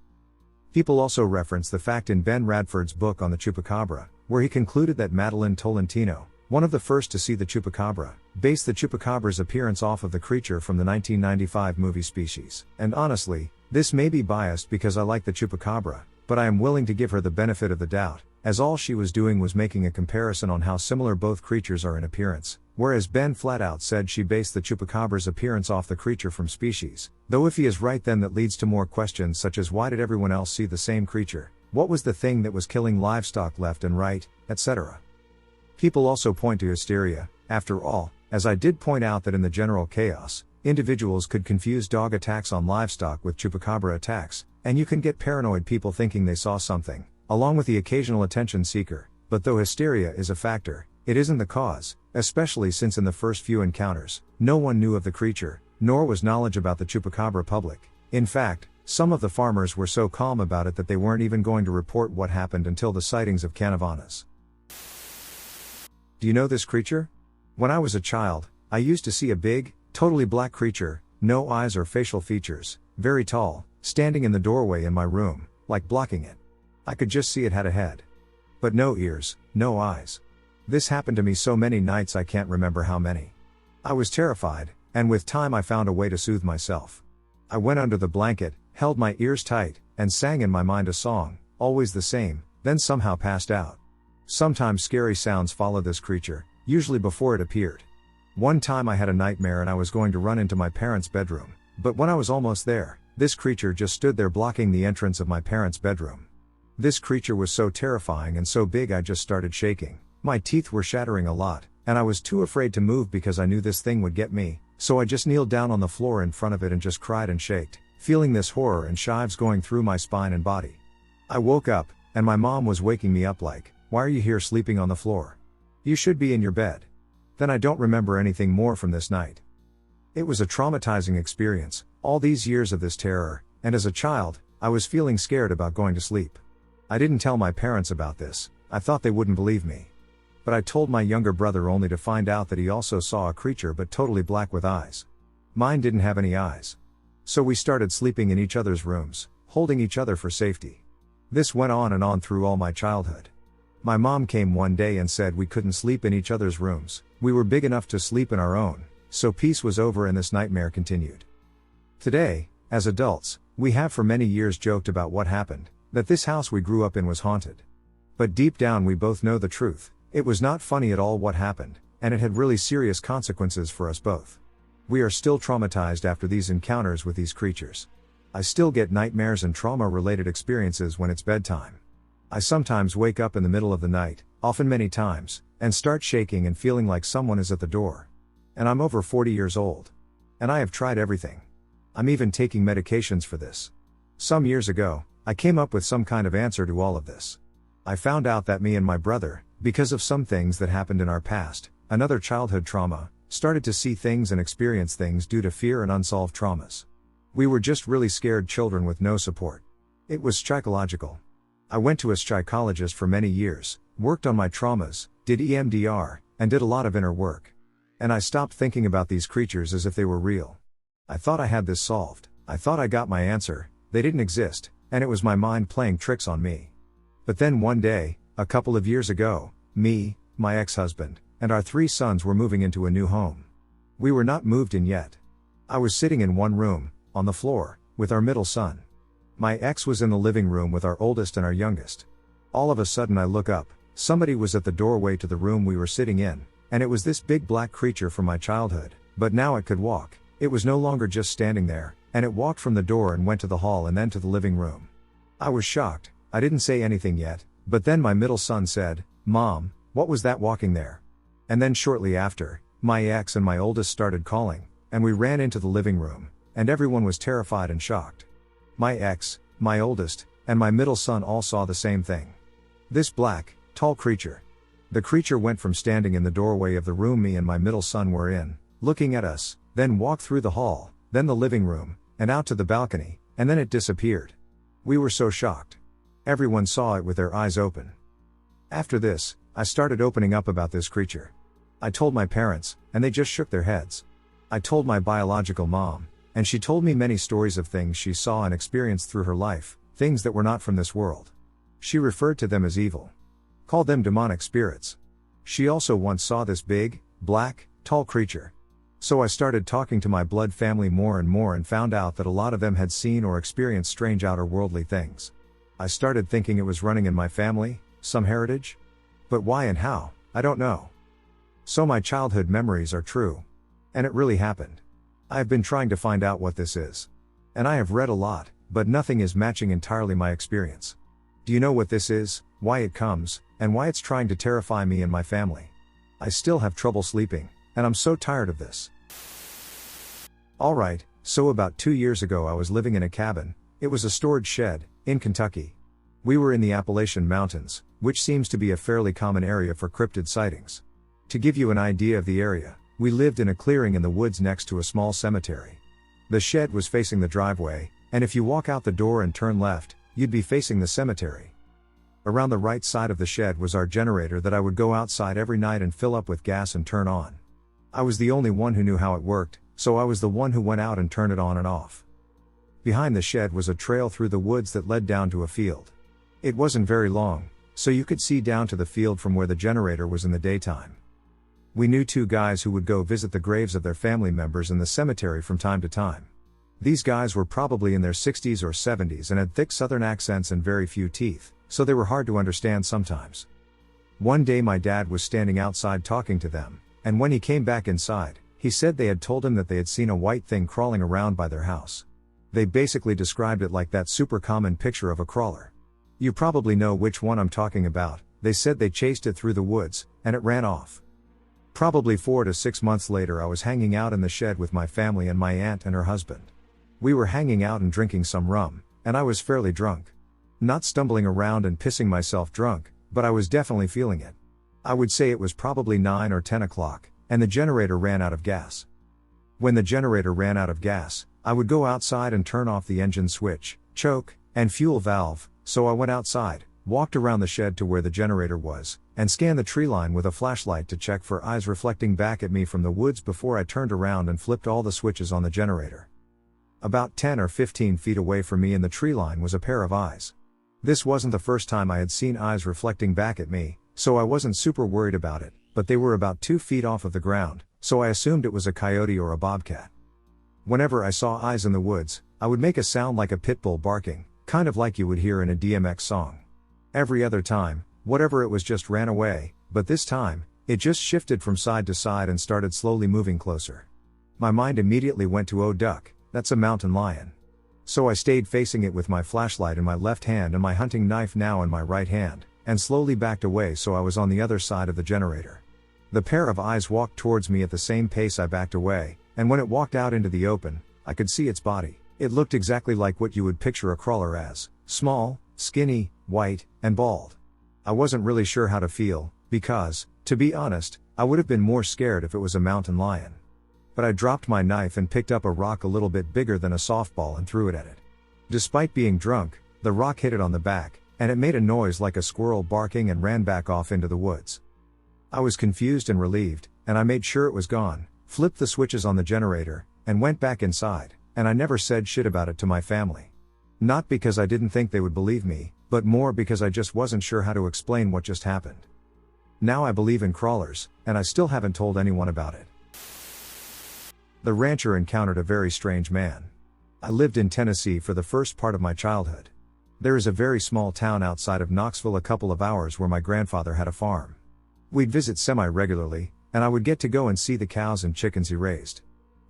People also reference the fact in Ben Radford's book on the Chupacabra, where he concluded that Madeline Tolentino, one of the first to see the Chupacabra, based the Chupacabra's appearance off of the creature from the 1995 movie Species. And honestly, this may be biased because I like the Chupacabra, but I am willing to give her the benefit of the doubt, as all she was doing was making a comparison on how similar both creatures are in appearance, whereas Ben flat out said she based the Chupacabra's appearance off the creature from Species. Though if he is right, then that leads to more questions such as why did everyone else see the same creature, what was the thing that was killing livestock left and right, etc. People also point to hysteria. After all, as I did point out that in the general chaos, individuals could confuse dog attacks on livestock with Chupacabra attacks, and you can get paranoid people thinking they saw something, along with the occasional attention seeker. But though hysteria is a factor, it isn't the cause, especially since in the first few encounters, no one knew of the creature, nor was knowledge about the Chupacabra public. In fact, some of the farmers were so calm about it that they weren't even going to report what happened until the sightings of Canavanas. Do you know this creature? When I was a child, I used to see a big, totally black creature, no eyes or facial features, very tall, standing in the doorway in my room, like blocking it. I could just see it had a head. But no ears, no eyes. This happened to me so many nights I can't remember how many. I was terrified, and with time I found a way to soothe myself. I went under the blanket, held my ears tight, and sang in my mind a song, always the same, then somehow passed out. Sometimes scary sounds followed this creature, usually before it appeared. One time I had a nightmare and I was going to run into my parents' bedroom, but when I was almost there, this creature just stood there blocking the entrance of my parents' bedroom. This creature was so terrifying and so big I just started shaking. My teeth were shattering a lot, and I was too afraid to move because I knew this thing would get me, so I just kneeled down on the floor in front of it and just cried and shaked, feeling this horror and shives going through my spine and body. I woke up, and my mom was waking me up like, "Why are you here sleeping on the floor? You should be in your bed." Then I don't remember anything more from this night. It was a traumatizing experience, all these years of this terror, and as a child, I was feeling scared about going to sleep. I didn't tell my parents about this, I thought they wouldn't believe me. But I told my younger brother only to find out that he also saw a creature but totally black with eyes. Mine didn't have any eyes. So we started sleeping in each other's rooms, holding each other for safety. This went on and on through all my childhood. My mom came one day and said we couldn't sleep in each other's rooms, we were big enough to sleep in our own, so peace was over and this nightmare continued. Today, as adults, we have for many years joked about what happened, that this house we grew up in was haunted. But deep down we both know the truth, it was not funny at all what happened, and it had really serious consequences for us both. We are still traumatized after these encounters with these creatures. I still get nightmares and trauma-related experiences when it's bedtime. I sometimes wake up in the middle of the night, often many times, and start shaking and feeling like someone is at the door. And I'm over 40 years old. And I have tried everything. I'm even taking medications for this. Some years ago, I came up with some kind of answer to all of this. I found out that me and my brother, because of some things that happened in our past, another childhood trauma, started to see things and experience things due to fear and unsolved traumas. We were just really scared children with no support. It was psychological. I went to a psychologist for many years, worked on my traumas, did EMDR, and did a lot of inner work. And I stopped thinking about these creatures as if they were real. I thought I had this solved. I thought I got my answer, they didn't exist, and it was my mind playing tricks on me. But then one day, a couple of years ago, me, my ex-husband, and our 3 sons were moving into a new home. We were not moved in yet. I was sitting in one room, on the floor, with our middle son. My ex was in the living room with our oldest and our youngest. All of a sudden I look up, somebody was at the doorway to the room we were sitting in, and it was this big black creature from my childhood, but now it could walk. It was no longer just standing there, and it walked from the door and went to the hall and then to the living room. I was shocked, I didn't say anything yet, but then my middle son said, "Mom, what was that walking there?" And then shortly after, my ex and my oldest started calling, and we ran into the living room, and everyone was terrified and shocked. My ex, my oldest, and my middle son all saw the same thing. This black, tall creature. The creature went from standing in the doorway of the room me and my middle son were in, looking at us, then walked through the hall, then the living room, and out to the balcony, and then it disappeared. We were so shocked. Everyone saw it with their eyes open. After this, I started opening up about this creature. I told my parents, and they just shook their heads. I told my biological mom, and she told me many stories of things she saw and experienced through her life, things that were not from this world. She referred to them as evil. Called them demonic spirits. She also once saw this big, black, tall creature. So I started talking to my blood family more and found out that a lot of them had seen or experienced strange outer worldly things. I started thinking it was running in my family, some heritage? But why and how, I don't know. So my childhood memories are true. And it really happened. I have been trying to find out what this is. And I have read a lot, but nothing is matching entirely my experience. Do you know what this is, why it comes, and why it's trying to terrify me and my family? I still have trouble sleeping, and I'm so tired of this. Alright, so about 2 years ago I was living in a cabin, it was a storage shed, in Kentucky. We were in the Appalachian Mountains, which seems to be a fairly common area for cryptid sightings. To give you an idea of the area, we lived in a clearing in the woods next to a small cemetery. The shed was facing the driveway, and if you walk out the door and turn left, you'd be facing the cemetery. Around the right side of the shed was our generator that I would go outside every night and fill up with gas and turn on. I was the only one who knew how it worked, so I was the one who went out and turned it on and off. Behind the shed was a trail through the woods that led down to a field. It wasn't very long, so you could see down to the field from where the generator was in the daytime. We knew 2 guys who would go visit the graves of their family members in the cemetery from time to time. These guys were probably in their 60s or 70s and had thick southern accents and very few teeth, so they were hard to understand sometimes. One day my dad was standing outside talking to them, and when he came back inside, he said they had told him that they had seen a white thing crawling around by their house. They basically described it like that super common picture of a crawler. You probably know which one I'm talking about. They said they chased it through the woods, and it ran off. Probably 4 to 6 months later I was hanging out in the shed with my family and my aunt and her husband. We were hanging out and drinking some rum, and I was fairly drunk. Not stumbling around and pissing myself drunk, but I was definitely feeling it. I would say it was probably 9 or 10 o'clock, and the generator ran out of gas. When the generator ran out of gas, I would go outside and turn off the engine switch, choke, and fuel valve, so I went outside, walked around the shed to where the generator was, and scanned the tree line with a flashlight to check for eyes reflecting back at me from the woods before I turned around and flipped all the switches on the generator. About 10 or 15 feet away from me in the tree line was a pair of eyes. This wasn't the first time I had seen eyes reflecting back at me, so I wasn't super worried about it, but they were about 2 feet off of the ground, so I assumed it was a coyote or a bobcat. Whenever I saw eyes in the woods, I would make a sound like a pit bull barking, kind of like you would hear in a DMX song. Every other time, whatever it was just ran away, but this time, it just shifted from side to side and started slowly moving closer. My mind immediately went to, oh duck, that's a mountain lion. So I stayed facing it with my flashlight in my left hand and my hunting knife now in my right hand, and slowly backed away so I was on the other side of the generator. The pair of eyes walked towards me at the same pace I backed away, and when it walked out into the open, I could see its body. It looked exactly like what you would picture a crawler as, small, skinny, white, and bald. I wasn't really sure how to feel, because, to be honest, I would have been more scared if it was a mountain lion. But I dropped my knife and picked up a rock a little bit bigger than a softball and threw it at it. Despite being drunk, the rock hit it on the back, and it made a noise like a squirrel barking and ran back off into the woods. I was confused and relieved, and I made sure it was gone, flipped the switches on the generator, and went back inside, and I never said shit about it to my family. Not because I didn't think they would believe me, but more because I just wasn't sure how to explain what just happened. Now I believe in crawlers, and I still haven't told anyone about it. The rancher encountered a very strange man. I lived in Tennessee for the first part of my childhood. There is a very small town outside of Knoxville a couple of hours where my grandfather had a farm. We'd visit semi-regularly, and I would get to go and see the cows and chickens he raised.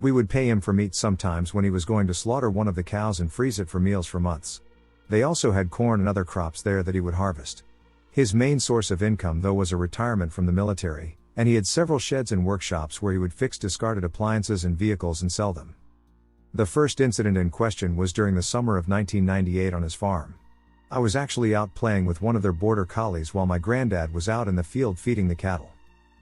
We would pay him for meat sometimes when he was going to slaughter one of the cows and freeze it for meals for months. They also had corn and other crops there that he would harvest. His main source of income though was a retirement from the military, and he had several sheds and workshops where he would fix discarded appliances and vehicles and sell them. The first incident in question was during the summer of 1998 on his farm. I was actually out playing with one of their border collies while my granddad was out in the field feeding the cattle.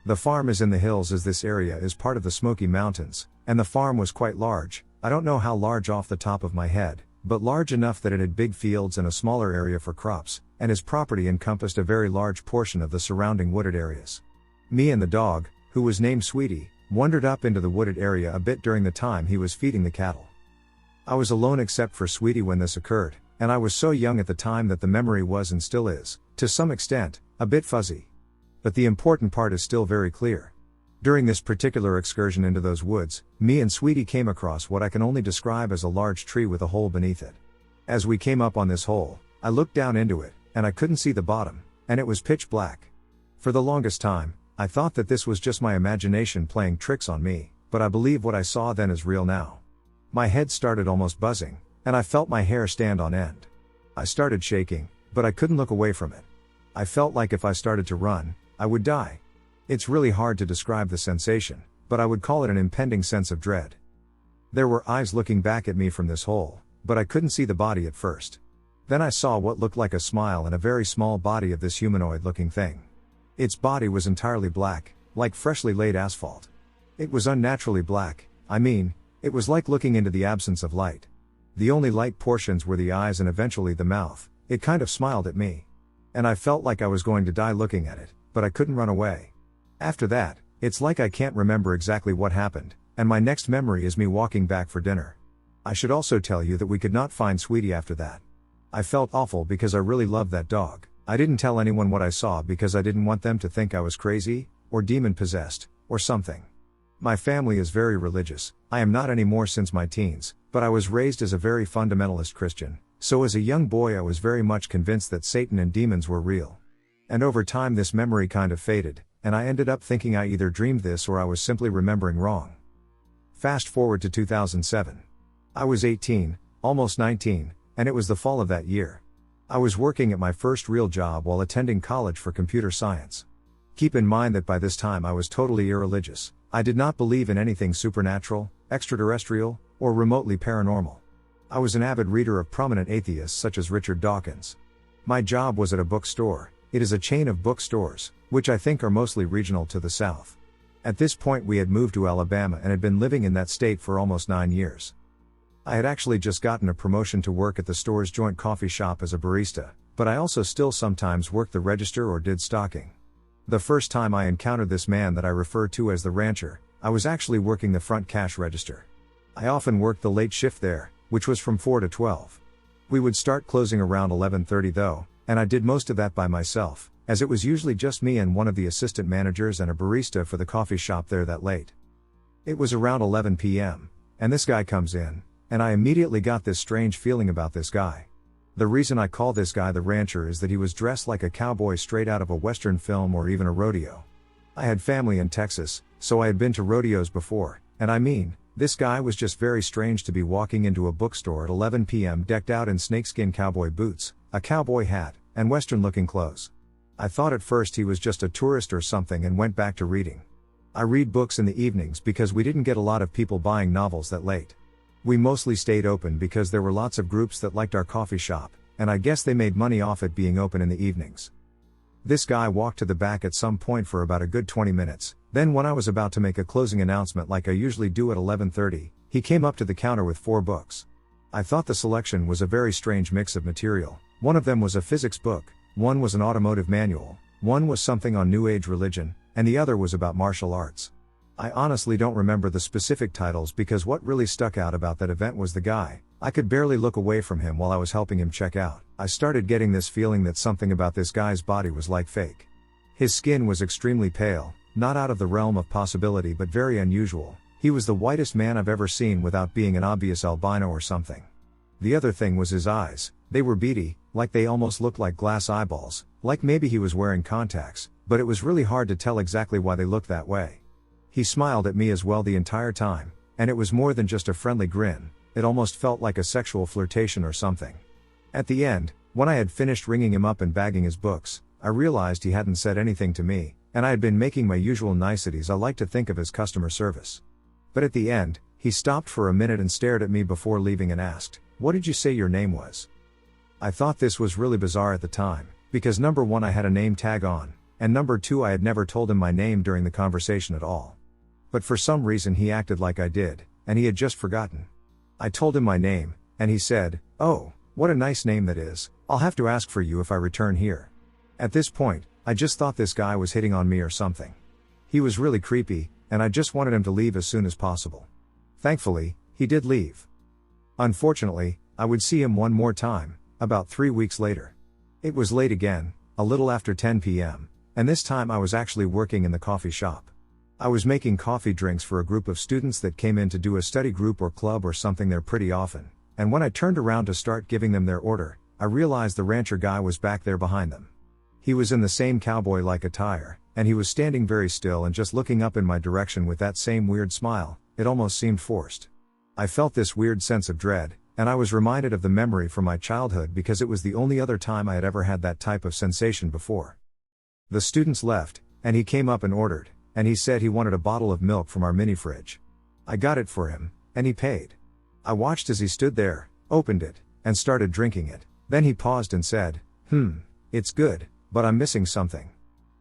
The farm is in the hills as this area is part of the Smoky Mountains, and the farm was quite large. I don't know how large off the top of my head, but large enough that it had big fields and a smaller area for crops, and his property encompassed a very large portion of the surrounding wooded areas. Me and the dog, who was named Sweetie, wandered up into the wooded area a bit during the time he was feeding the cattle. I was alone except for Sweetie when this occurred, and I was so young at the time that the memory was and still is, to some extent, a bit fuzzy. But the important part is still very clear. During this particular excursion into those woods, me and Sweetie came across what I can only describe as a large tree with a hole beneath it. As we came up on this hole, I looked down into it, and I couldn't see the bottom, and it was pitch black. For the longest time, I thought that this was just my imagination playing tricks on me, but I believe what I saw then is real now. My head started almost buzzing, and I felt my hair stand on end. I started shaking, but I couldn't look away from it. I felt like if I started to run, I would die. It's really hard to describe the sensation, but I would call it an impending sense of dread. There were eyes looking back at me from this hole, but I couldn't see the body at first. Then I saw what looked like a smile and a very small body of this humanoid-looking thing. Its body was entirely black, like freshly laid asphalt. It was unnaturally black, it was like looking into the absence of light. The only light portions were the eyes and eventually the mouth. It kind of smiled at me. And I felt like I was going to die looking at it, but I couldn't run away. After that, it's like I can't remember exactly what happened, and my next memory is me walking back for dinner. I should also tell you that we could not find Sweetie after that. I felt awful because I really loved that dog. I didn't tell anyone what I saw because I didn't want them to think I was crazy, or demon-possessed, or something. My family is very religious. I am not anymore since my teens, but I was raised as a very fundamentalist Christian, so as a young boy I was very much convinced that Satan and demons were real. And over time this memory kind of faded, and I ended up thinking I either dreamed this or I was simply remembering wrong. Fast forward to 2007. I was 18, almost 19, and it was the fall of that year. I was working at my first real job while attending college for computer science. Keep in mind that by this time I was totally irreligious. I did not believe in anything supernatural, extraterrestrial, or remotely paranormal. I was an avid reader of prominent atheists such as Richard Dawkins. My job was at a bookstore. It is a chain of bookstores, which I think are mostly regional to the south. At this point we had moved to Alabama and had been living in that state for almost 9 years. I had actually just gotten a promotion to work at the store's joint coffee shop as a barista, but I also still sometimes worked the register or did stocking. The first time I encountered this man that I refer to as the rancher, I was actually working the front cash register. I often worked the late shift there, which was from 4 to 12. We would start closing around 11:30 though, and I did most of that by myself, as it was usually just me and one of the assistant managers and a barista for the coffee shop there that late. It was around 11 p.m., and this guy comes in, and I immediately got this strange feeling about this guy. The reason I call this guy the rancher is that he was dressed like a cowboy straight out of a western film or even a rodeo. I had family in Texas, so I had been to rodeos before, and this guy was just very strange to be walking into a bookstore at 11 p.m. decked out in snakeskin cowboy boots, a cowboy hat, and western-looking clothes. I thought at first he was just a tourist or something and went back to reading. I read books in the evenings because we didn't get a lot of people buying novels that late. We mostly stayed open because there were lots of groups that liked our coffee shop, and I guess they made money off it being open in the evenings. This guy walked to the back at some point for about a good 20 minutes, then when I was about to make a closing announcement like I usually do at 11:30, he came up to the counter with 4 books. I thought the selection was a very strange mix of material. One of them was a physics book, one was an automotive manual, one was something on New Age religion, and the other was about martial arts. I honestly don't remember the specific titles because what really stuck out about that event was the guy. I could barely look away from him while I was helping him check out. I started getting this feeling that something about this guy's body was like fake. His skin was extremely pale, not out of the realm of possibility but very unusual. He was the whitest man I've ever seen without being an obvious albino or something. The other thing was his eyes. They were beady, like they almost looked like glass eyeballs, like maybe he was wearing contacts, but it was really hard to tell exactly why they looked that way. He smiled at me as well the entire time, and it was more than just a friendly grin, it almost felt like a sexual flirtation or something. At the end, when I had finished ringing him up and bagging his books, I realized he hadn't said anything to me, and I had been making my usual niceties I like to think of as customer service. But at the end, he stopped for a minute and stared at me before leaving and asked, "What did you say your name was?" I thought this was really bizarre at the time, because number one I had a name tag on, and number two I had never told him my name during the conversation at all. But for some reason he acted like I did, and he had just forgotten. I told him my name, and he said, "Oh, what a nice name that is, I'll have to ask for you if I return here." At this point, I just thought this guy was hitting on me or something. He was really creepy, and I just wanted him to leave as soon as possible. Thankfully, he did leave. Unfortunately, I would see him one more time, about 3 weeks later. It was late again, a little after 10 p.m., and this time I was actually working in the coffee shop. I was making coffee drinks for a group of students that came in to do a study group or club or something there pretty often, and when I turned around to start giving them their order, I realized the rancher guy was back there behind them. He was in the same cowboy-like attire, and he was standing very still and just looking up in my direction with that same weird smile. It almost seemed forced. I felt this weird sense of dread, and I was reminded of the memory from my childhood because it was the only other time I had ever had that type of sensation before. The students left, and he came up and ordered, and he said he wanted a bottle of milk from our mini fridge. I got it for him, and he paid. I watched as he stood there, opened it, and started drinking it. Then he paused and said, "It's good, but I'm missing something."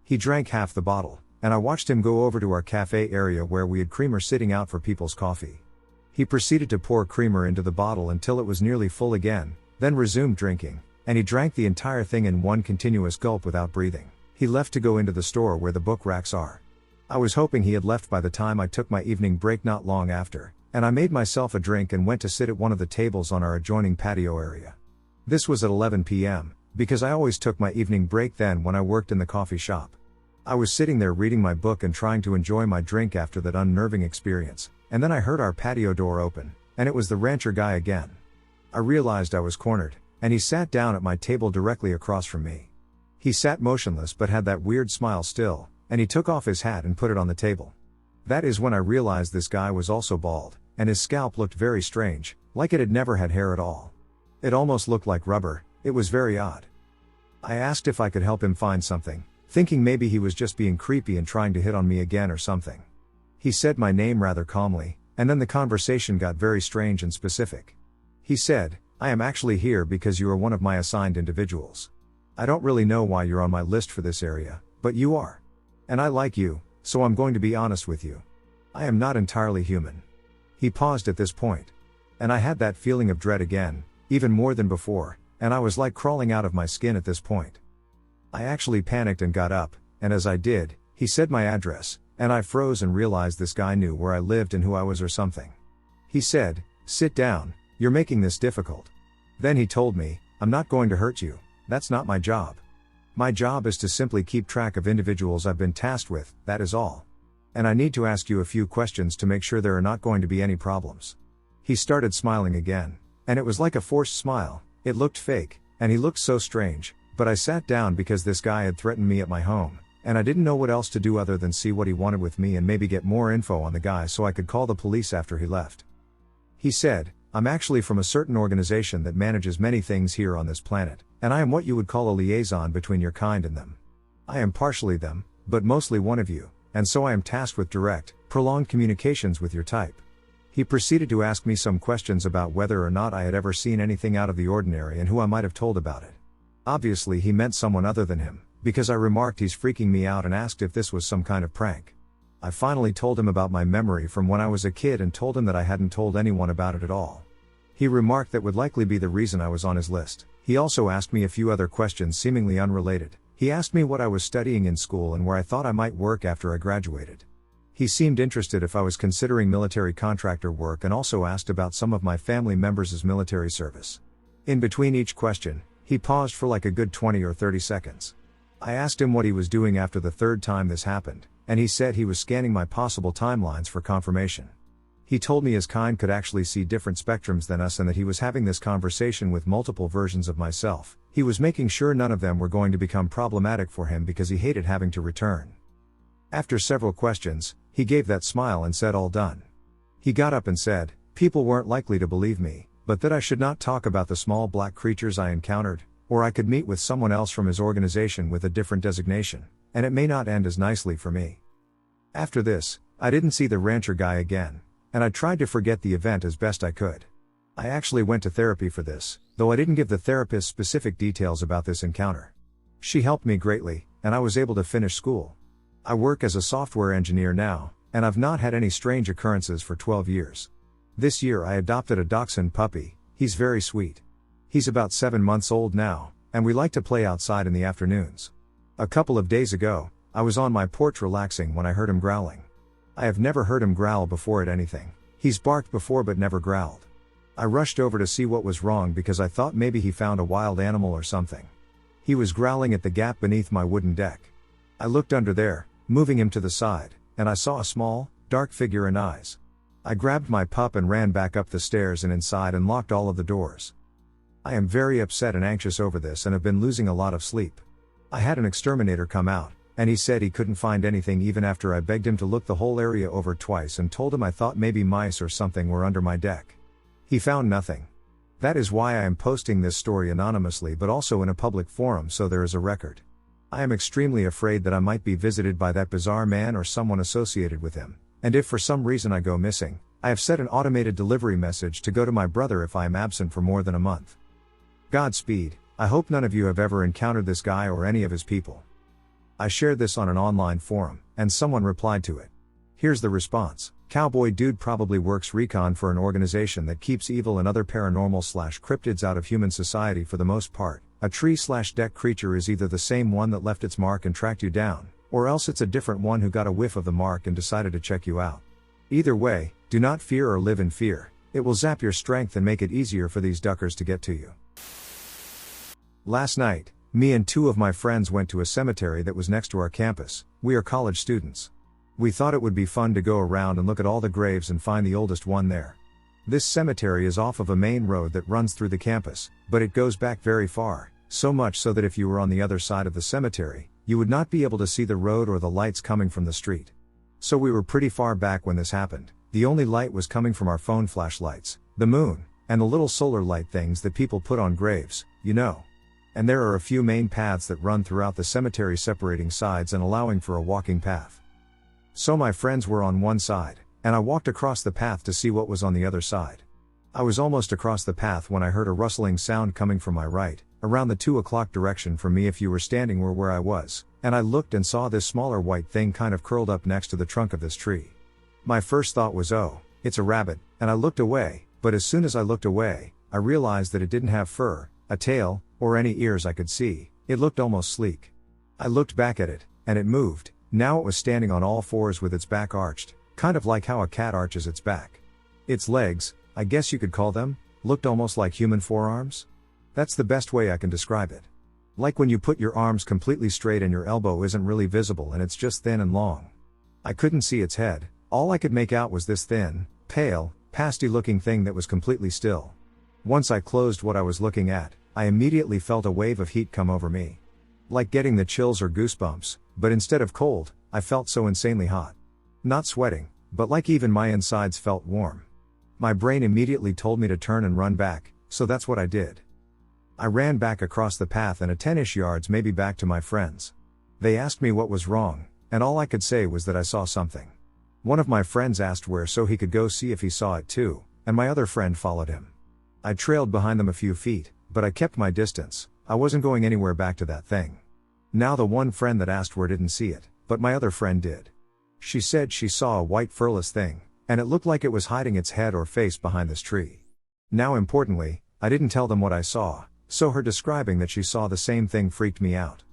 He drank half the bottle, and I watched him go over to our cafe area where we had creamer sitting out for people's coffee. He proceeded to pour creamer into the bottle until it was nearly full again, then resumed drinking, and he drank the entire thing in one continuous gulp without breathing. He left to go into the store where the book racks are. I was hoping he had left by the time I took my evening break not long after, and I made myself a drink and went to sit at one of the tables on our adjoining patio area. This was at 11 p.m., because I always took my evening break then when I worked in the coffee shop. I was sitting there reading my book and trying to enjoy my drink after that unnerving experience, and then I heard our patio door open, and it was the rancher guy again. I realized I was cornered, and he sat down at my table directly across from me. He sat motionless but had that weird smile still, and he took off his hat and put it on the table. That is when I realized this guy was also bald, and his scalp looked very strange, like it had never had hair at all. It almost looked like rubber. It was very odd. I asked if I could help him find something, thinking maybe he was just being creepy and trying to hit on me again or something. He said my name rather calmly, and then the conversation got very strange and specific. He said, "I am actually here because you are one of my assigned individuals. I don't really know why you're on my list for this area, but you are. And I like you, so I'm going to be honest with you. I am not entirely human." He paused at this point. And I had that feeling of dread again, even more than before, and I was like crawling out of my skin at this point. I actually panicked and got up, and as I did, he said my address, and I froze and realized this guy knew where I lived and who I was or something. He said, "Sit down, you're making this difficult." Then he told me, "I'm not going to hurt you, that's not my job. My job is to simply keep track of individuals I've been tasked with, that is all. And I need to ask you a few questions to make sure there are not going to be any problems." He started smiling again, and it was like a forced smile. It looked fake, and he looked so strange, but I sat down because this guy had threatened me at my home, and I didn't know what else to do other than see what he wanted with me and maybe get more info on the guy so I could call the police after he left. He said, "I'm actually from a certain organization that manages many things here on this planet, and I am what you would call a liaison between your kind and them. I am partially them, but mostly one of you, and so I am tasked with direct, prolonged communications with your type." He proceeded to ask me some questions about whether or not I had ever seen anything out of the ordinary and who I might have told about it. Obviously he meant someone other than him, because I remarked he's freaking me out and asked if this was some kind of prank. I finally told him about my memory from when I was a kid and told him that I hadn't told anyone about it at all. He remarked that would likely be the reason I was on his list. He also asked me a few other questions seemingly unrelated. He asked me what I was studying in school and where I thought I might work after I graduated. He seemed interested if I was considering military contractor work and also asked about some of my family members' military service. In between each question, he paused for like a good 20 or 30 seconds. I asked him what he was doing after the third time this happened, and he said he was scanning my possible timelines for confirmation. He told me his kind could actually see different spectrums than us and that he was having this conversation with multiple versions of myself. He was making sure none of them were going to become problematic for him because he hated having to return. After several questions, he gave that smile and said all done. He got up and said, people weren't likely to believe me, but that I should not talk about the small black creatures I encountered, or I could meet with someone else from his organization with a different designation, and it may not end as nicely for me. After this, I didn't see the rancher guy again, and I tried to forget the event as best I could. I actually went to therapy for this, though I didn't give the therapist specific details about this encounter. She helped me greatly, and I was able to finish school. I work as a software engineer now, and I've not had any strange occurrences for 12 years. This year I adopted a dachshund puppy. He's very sweet. He's about 7 months old now, and we like to play outside in the afternoons. A couple of days ago, I was on my porch relaxing when I heard him growling. I have never heard him growl before at anything. He's barked before but never growled. I rushed over to see what was wrong because I thought maybe he found a wild animal or something. He was growling at the gap beneath my wooden deck. I looked under there, moving him to the side, and I saw a small, dark figure and eyes. I grabbed my pup and ran back up the stairs and inside and locked all of the doors. I am very upset and anxious over this and have been losing a lot of sleep. I had an exterminator come out, and he said he couldn't find anything even after I begged him to look the whole area over twice and told him I thought maybe mice or something were under my deck. He found nothing. That is why I am posting this story anonymously but also in a public forum so there is a record. I am extremely afraid that I might be visited by that bizarre man or someone associated with him, and if for some reason I go missing, I have set an automated delivery message to go to my brother if I am absent for more than a month. Godspeed. I hope none of you have ever encountered this guy or any of his people. I shared this on an online forum, and someone replied to it. Here's the response. Cowboy dude probably works recon for an organization that keeps evil and other paranormal/cryptids out of human society for the most part. A tree/deck creature is either the same one that left its mark and tracked you down, or else it's a different one who got a whiff of the mark and decided to check you out. Either way, do not fear or live in fear. It will zap your strength and make it easier for these duckers to get to you. Last night, me and 2 of my friends went to a cemetery that was next to our campus. We are college students. We thought it would be fun to go around and look at all the graves and find the oldest one there. This cemetery is off of a main road that runs through the campus, but it goes back very far, so much so that if you were on the other side of the cemetery, you would not be able to see the road or the lights coming from the street. So we were pretty far back when this happened. The only light was coming from our phone flashlights, the moon, and the little solar light things that people put on graves, you know. And there are a few main paths that run throughout the cemetery separating sides and allowing for a walking path. So my friends were on one side, and I walked across the path to see what was on the other side. I was almost across the path when I heard a rustling sound coming from my right, around the 2 o'clock direction from me if you were standing where I was, and I looked and saw this smaller white thing kind of curled up next to the trunk of this tree. My first thought was, oh, it's a rabbit, and I looked away, but as soon as I looked away, I realized that it didn't have fur, a tail, or any ears I could see. It looked almost sleek. I looked back at it, and it moved. Now it was standing on all fours with its back arched, kind of like how a cat arches its back. Its legs, I guess you could call them, looked almost like human forearms. That's the best way I can describe it. Like when you put your arms completely straight and your elbow isn't really visible and it's just thin and long. I couldn't see its head. All I could make out was this thin, pale, pasty-looking thing that was completely still. Once I closed what I was looking at, I immediately felt a wave of heat come over me. Like getting the chills or goosebumps, but instead of cold, I felt so insanely hot. Not sweating, but like even my insides felt warm. My brain immediately told me to turn and run back, so that's what I did. I ran back across the path and a 10-ish yards maybe back to my friends. They asked me what was wrong, and all I could say was that I saw something. One of my friends asked where so he could go see if he saw it too, and my other friend followed him. I trailed behind them a few feet, but I kept my distance. I wasn't going anywhere back to that thing. Now the one friend that asked where didn't see it, but my other friend did. She said she saw a white furless thing, and it looked like it was hiding its head or face behind this tree. Now importantly, I didn't tell them what I saw, so her describing that she saw the same thing freaked me out.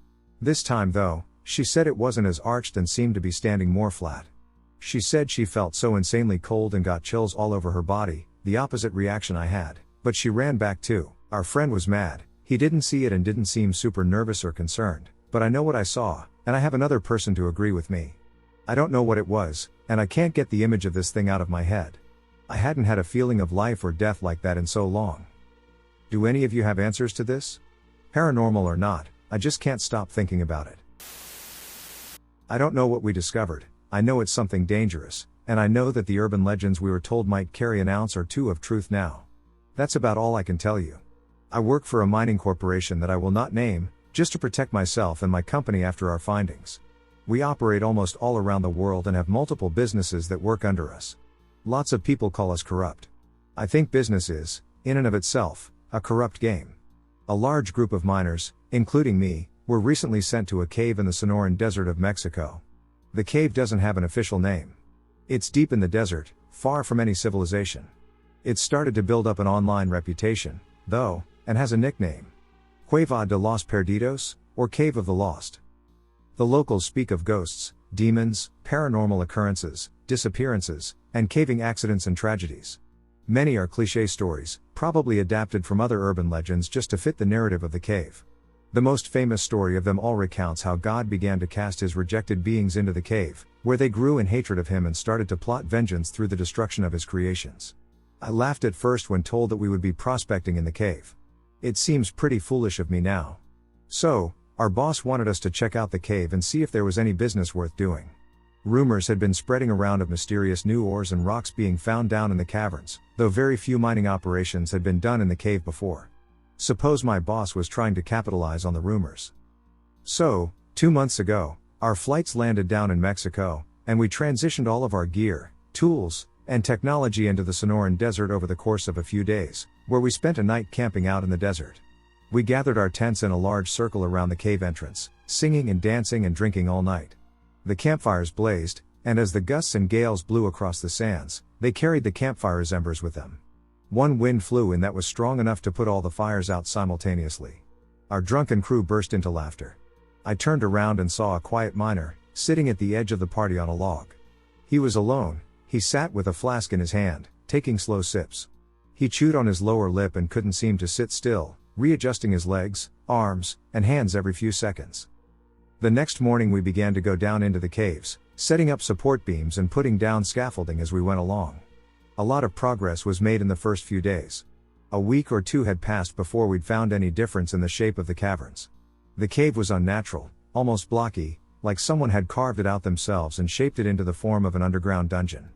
This time though, she said it wasn't as arched and seemed to be standing more flat. She said she felt so insanely cold and got chills all over her body, the opposite reaction I had, but she ran back too. Our friend was mad. He didn't see it and didn't seem super nervous or concerned, but I know what I saw, and I have another person to agree with me. I don't know what it was, and I can't get the image of this thing out of my head. I hadn't had a feeling of life or death like that in so long. Do any of you have answers to this? Paranormal or not, I just can't stop thinking about it. I don't know what we discovered. I know it's something dangerous, and I know that the urban legends we were told might carry an ounce or two of truth now. That's about all I can tell you. I work for a mining corporation that I will not name, just to protect myself and my company after our findings. We operate almost all around the world and have multiple businesses that work under us. Lots of people call us corrupt. I think business is, in and of itself, a corrupt game. A large group of miners, including me, were recently sent to a cave in the Sonoran Desert of Mexico. The cave doesn't have an official name. It's deep in the desert, far from any civilization. It's started to build up an online reputation, though, and has a nickname. Cueva de los Perdidos, or Cave of the Lost. The locals speak of ghosts, demons, paranormal occurrences, disappearances, and caving accidents and tragedies. Many are cliché stories, probably adapted from other urban legends just to fit the narrative of the cave. The most famous story of them all recounts how God began to cast his rejected beings into the cave, where they grew in hatred of him and started to plot vengeance through the destruction of his creations. I laughed at first when told that we would be prospecting in the cave. It seems pretty foolish of me now. So, our boss wanted us to check out the cave and see if there was any business worth doing. Rumors had been spreading around of mysterious new ores and rocks being found down in the caverns, though very few mining operations had been done in the cave before. Suppose my boss was trying to capitalize on the rumors. So, 2 months ago, our flights landed down in Mexico, and we transitioned all of our gear, tools, and technology into the Sonoran Desert over the course of a few days, where we spent a night camping out in the desert. We gathered our tents in a large circle around the cave entrance, singing and dancing and drinking all night. The campfires blazed, and as the gusts and gales blew across the sands, they carried the campfire's embers with them. One wind flew in that was strong enough to put all the fires out simultaneously. Our drunken crew burst into laughter. I turned around and saw a quiet miner, sitting at the edge of the party on a log. He was alone. He sat with a flask in his hand, taking slow sips. He chewed on his lower lip and couldn't seem to sit still, readjusting his legs, arms, and hands every few seconds. The next morning we began to go down into the caves, setting up support beams and putting down scaffolding as we went along. A lot of progress was made in the first few days. A week or two had passed before we'd found any difference in the shape of the caverns. The cave was unnatural, almost blocky, like someone had carved it out themselves and shaped it into the form of an underground dungeon.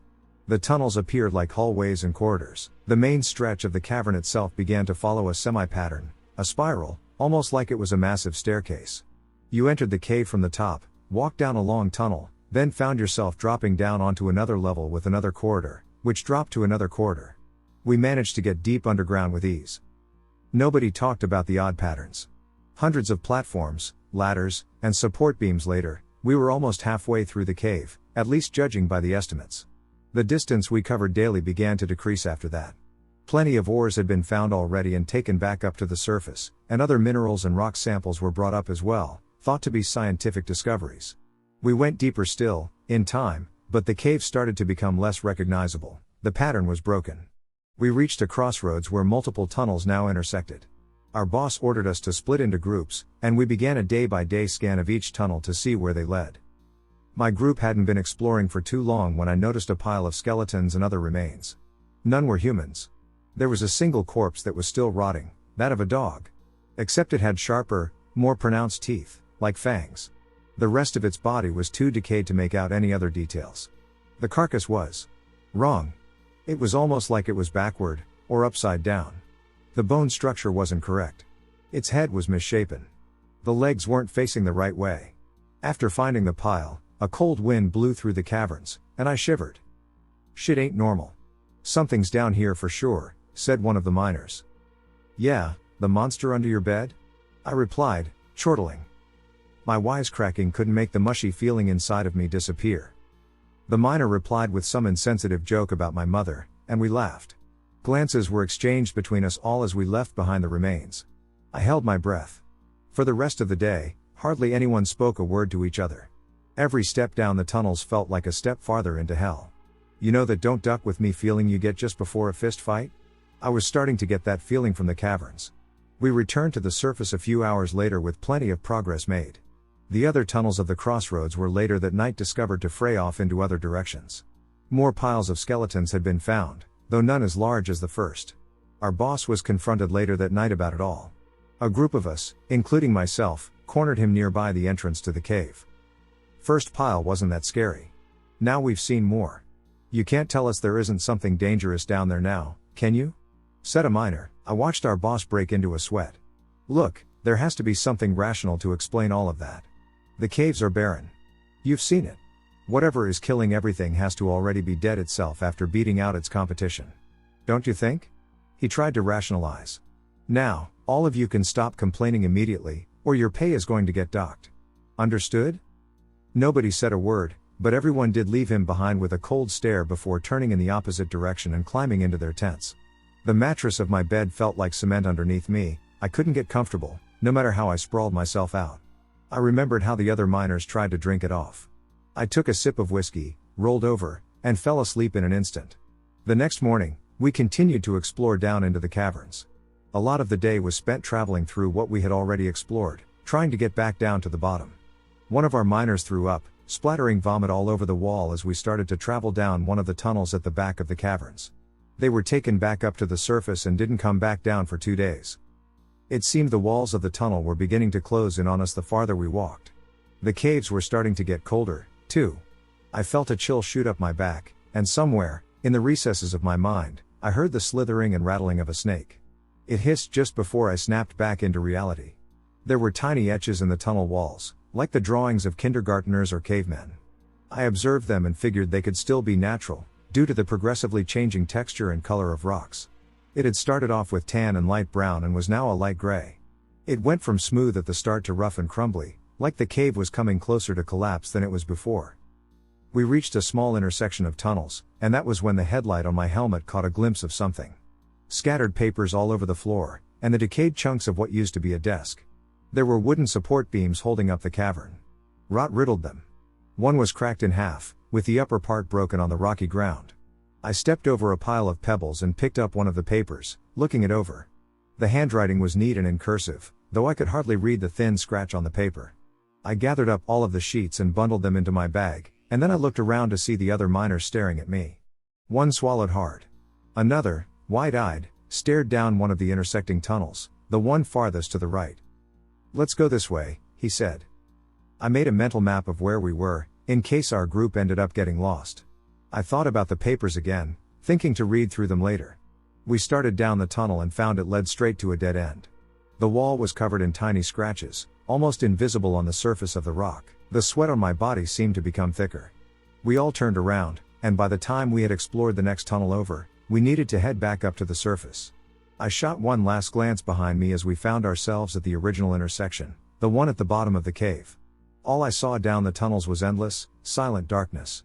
The tunnels appeared like hallways and corridors. The main stretch of the cavern itself began to follow a semi-pattern, a spiral, almost like it was a massive staircase. You entered the cave from the top, walked down a long tunnel, then found yourself dropping down onto another level with another corridor, which dropped to another corridor. We managed to get deep underground with ease. Nobody talked about the odd patterns. Hundreds of platforms, ladders, and support beams later, we were almost halfway through the cave, at least judging by the estimates. The distance we covered daily began to decrease after that. Plenty of ores had been found already and taken back up to the surface, and other minerals and rock samples were brought up as well, thought to be scientific discoveries. We went deeper still, in time, but the cave started to become less recognizable. The pattern was broken. We reached a crossroads where multiple tunnels now intersected. Our boss ordered us to split into groups, and we began a day-by-day scan of each tunnel to see where they led. My group hadn't been exploring for too long when I noticed a pile of skeletons and other remains. None were humans. There was a single corpse that was still rotting, that of a dog. Except it had sharper, more pronounced teeth, like fangs. The rest of its body was too decayed to make out any other details. The carcass was wrong. It was almost like it was backward, or upside down. The bone structure wasn't correct. Its head was misshapen. The legs weren't facing the right way. After finding the pile, a cold wind blew through the caverns, and I shivered. "Shit ain't normal. Something's down here for sure," said one of the miners. "Yeah, the monster under your bed?" I replied, chortling. My wisecracking couldn't make the mushy feeling inside of me disappear. The miner replied with some insensitive joke about my mother, and we laughed. Glances were exchanged between us all as we left behind the remains. I held my breath. For the rest of the day, hardly anyone spoke a word to each other. Every step down the tunnels felt like a step farther into hell. You know that don't duck with me feeling you get just before a fist fight? I was starting to get that feeling from the caverns. We returned to the surface a few hours later with plenty of progress made. The other tunnels of the crossroads were later that night discovered to fray off into other directions. More piles of skeletons had been found, though none as large as the first. Our boss was confronted later that night about it all. A group of us, including myself, cornered him nearby the entrance to the cave. "First pile wasn't that scary. Now we've seen more. You can't tell us there isn't something dangerous down there now, can you?" said a miner. I watched our boss break into a sweat. "Look, there has to be something rational to explain all of that. The caves are barren. You've seen it. Whatever is killing everything has to already be dead itself after beating out its competition. Don't you think?" He tried to rationalize. Now, all of you can stop complaining immediately, or your pay is going to get docked. Understood? Nobody said a word, but everyone did leave him behind with a cold stare before turning in the opposite direction and climbing into their tents. The mattress of my bed felt like cement underneath me. I couldn't get comfortable, no matter how I sprawled myself out. I remembered how the other miners tried to drink it off. I took a sip of whiskey, rolled over, and fell asleep in an instant. The next morning, we continued to explore down into the caverns. A lot of the day was spent traveling through what we had already explored, trying to get back down to the bottom. One of our miners threw up, splattering vomit all over the wall as we started to travel down one of the tunnels at the back of the caverns. They were taken back up to the surface and didn't come back down for 2 days. It seemed the walls of the tunnel were beginning to close in on us the farther we walked. The caves were starting to get colder, too. I felt a chill shoot up my back, and somewhere, in the recesses of my mind, I heard the slithering and rattling of a snake. It hissed just before I snapped back into reality. There were tiny etches in the tunnel walls, like the drawings of kindergarteners or cavemen. I observed them and figured they could still be natural, due to the progressively changing texture and color of rocks. It had started off with tan and light brown and was now a light gray. It went from smooth at the start to rough and crumbly, like the cave was coming closer to collapse than it was before. We reached a small intersection of tunnels, and that was when the headlight on my helmet caught a glimpse of something. Scattered papers all over the floor, and the decayed chunks of what used to be a desk. There were wooden support beams holding up the cavern. Rot riddled them. One was cracked in half, with the upper part broken on the rocky ground. I stepped over a pile of pebbles and picked up one of the papers, looking it over. The handwriting was neat and in cursive, though I could hardly read the thin scratch on the paper. I gathered up all of the sheets and bundled them into my bag, and then I looked around to see the other miners staring at me. One swallowed hard. Another, wide-eyed, stared down one of the intersecting tunnels, the one farthest to the right. "Let's go this way," he said. I made a mental map of where we were, in case our group ended up getting lost. I thought about the papers again, thinking to read through them later. We started down the tunnel and found it led straight to a dead end. The wall was covered in tiny scratches, almost invisible on the surface of the rock. The sweat on my body seemed to become thicker. We all turned around, and by the time we had explored the next tunnel over, we needed to head back up to the surface. I shot one last glance behind me as we found ourselves at the original intersection, the one at the bottom of the cave. All I saw down the tunnels was endless, silent darkness.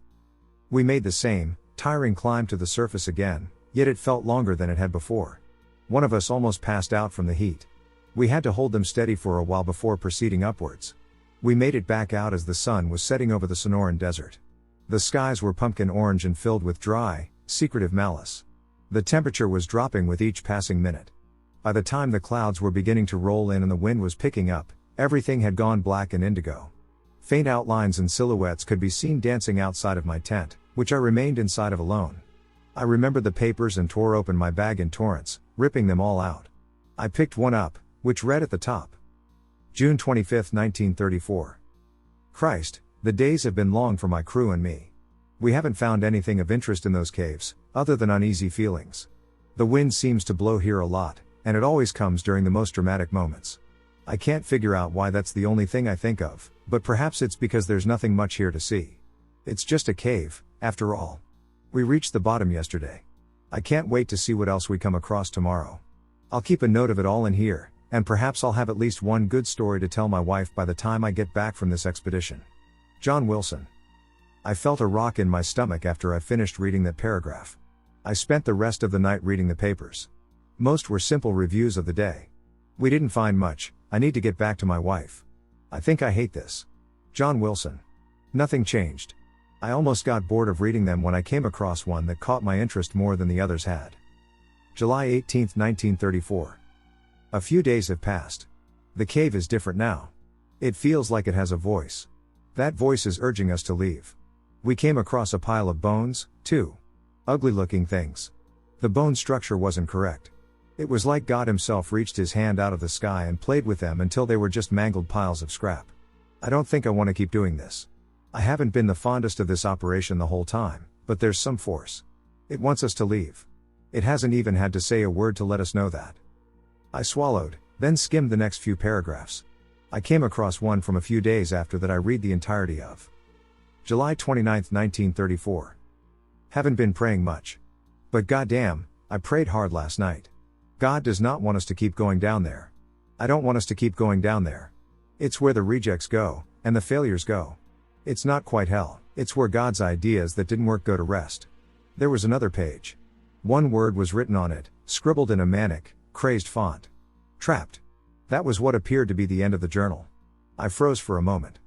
We made the same, tiring climb to the surface again, yet it felt longer than it had before. One of us almost passed out from the heat. We had to hold them steady for a while before proceeding upwards. We made it back out as the sun was setting over the Sonoran Desert. The skies were pumpkin orange and filled with dry, secretive malice. The temperature was dropping with each passing minute. By the time the clouds were beginning to roll in and the wind was picking up, everything had gone black and indigo. Faint outlines and silhouettes could be seen dancing outside of my tent, which I remained inside of alone. I remembered the papers and tore open my bag in torrents, ripping them all out. I picked one up, which read at the top. June 25, 1934. Christ, the days have been long for my crew and me. We haven't found anything of interest in those caves, other than uneasy feelings. The wind seems to blow here a lot, and it always comes during the most dramatic moments. I can't figure out why that's the only thing I think of, but perhaps it's because there's nothing much here to see. It's just a cave, after all. We reached the bottom yesterday. I can't wait to see what else we come across tomorrow. I'll keep a note of it all in here, and perhaps I'll have at least one good story to tell my wife by the time I get back from this expedition. John Wilson. I felt a rock in my stomach after I finished reading that paragraph. I spent the rest of the night reading the papers. Most were simple reviews of the day. We didn't find much. I need to get back to my wife. I think I hate this. John Wilson. Nothing changed. I almost got bored of reading them when I came across one that caught my interest more than the others had. July 18, 1934. A few days have passed. The cave is different now. It feels like it has a voice. That voice is urging us to leave. We came across a pile of bones, too. Ugly looking things. The bone structure wasn't correct. It was like God himself reached his hand out of the sky and played with them until they were just mangled piles of scrap. I don't think I want to keep doing this. I haven't been the fondest of this operation the whole time, but there's some force. It wants us to leave. It hasn't even had to say a word to let us know that. I swallowed, then skimmed the next few paragraphs. I came across one from a few days after that I read the entirety of. July 29, 1934. Haven't been praying much. But goddamn, I prayed hard last night. God does not want us to keep going down there. I don't want us to keep going down there. It's where the rejects go, and the failures go. It's not quite hell, it's where God's ideas that didn't work go to rest. There was another page. One word was written on it, scribbled in a manic, crazed font. Trapped. That was what appeared to be the end of the journal. I froze for a moment.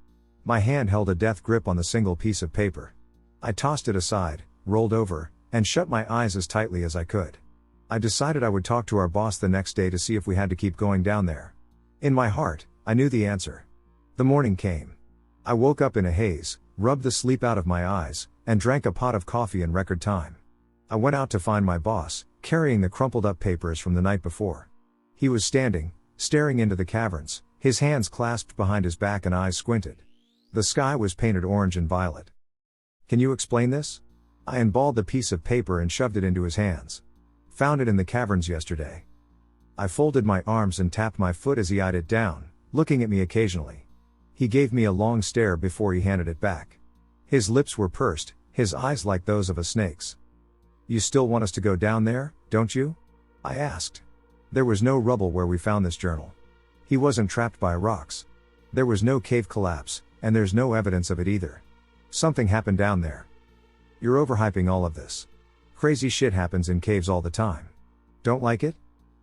My hand held a death grip on the single piece of paper. I tossed it aside, rolled over, and shut my eyes as tightly as I could. I decided I would talk to our boss the next day to see if we had to keep going down there. In my heart, I knew the answer. The morning came. I woke up in a haze, rubbed the sleep out of my eyes, and drank a pot of coffee in record time. I went out to find my boss, carrying the crumpled up papers from the night before. He was standing, staring into the caverns, his hands clasped behind his back and eyes squinted. The sky was painted orange and violet. Can you explain this? I unballed the piece of paper and shoved it into his hands. Found it in the caverns yesterday. I folded my arms and tapped my foot as he eyed it down, looking at me occasionally. He gave me a long stare before he handed it back. His lips were pursed, his eyes like those of a snake's. You still want us to go down there, don't you? I asked. There was no rubble where we found this journal. He wasn't trapped by rocks. There was no cave collapse, and there's no evidence of it either. Something happened down there. You're overhyping all of this. Crazy shit happens in caves all the time. Don't like it?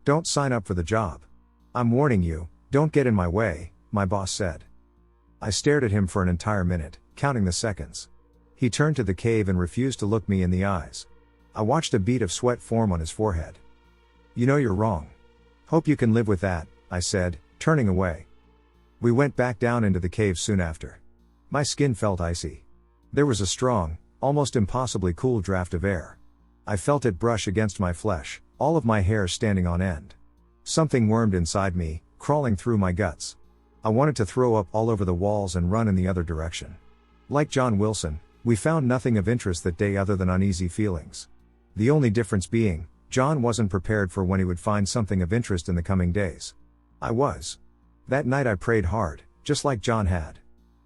Don't sign up for the job. I'm warning you, don't get in my way, my boss said. I stared at him for an entire minute, counting the seconds. He turned to the cave and refused to look me in the eyes. I watched a bead of sweat form on his forehead. You know you're wrong. Hope you can live with that, I said, turning away. We went back down into the cave soon after. My skin felt icy. There was a strong, almost impossibly cool draft of air. I felt it brush against my flesh, all of my hair standing on end. Something wormed inside me, crawling through my guts. I wanted to throw up all over the walls and run in the other direction. Like John Wilson, we found nothing of interest that day other than uneasy feelings. The only difference being, John wasn't prepared for when he would find something of interest in the coming days. I was. That night I prayed hard, just like John had.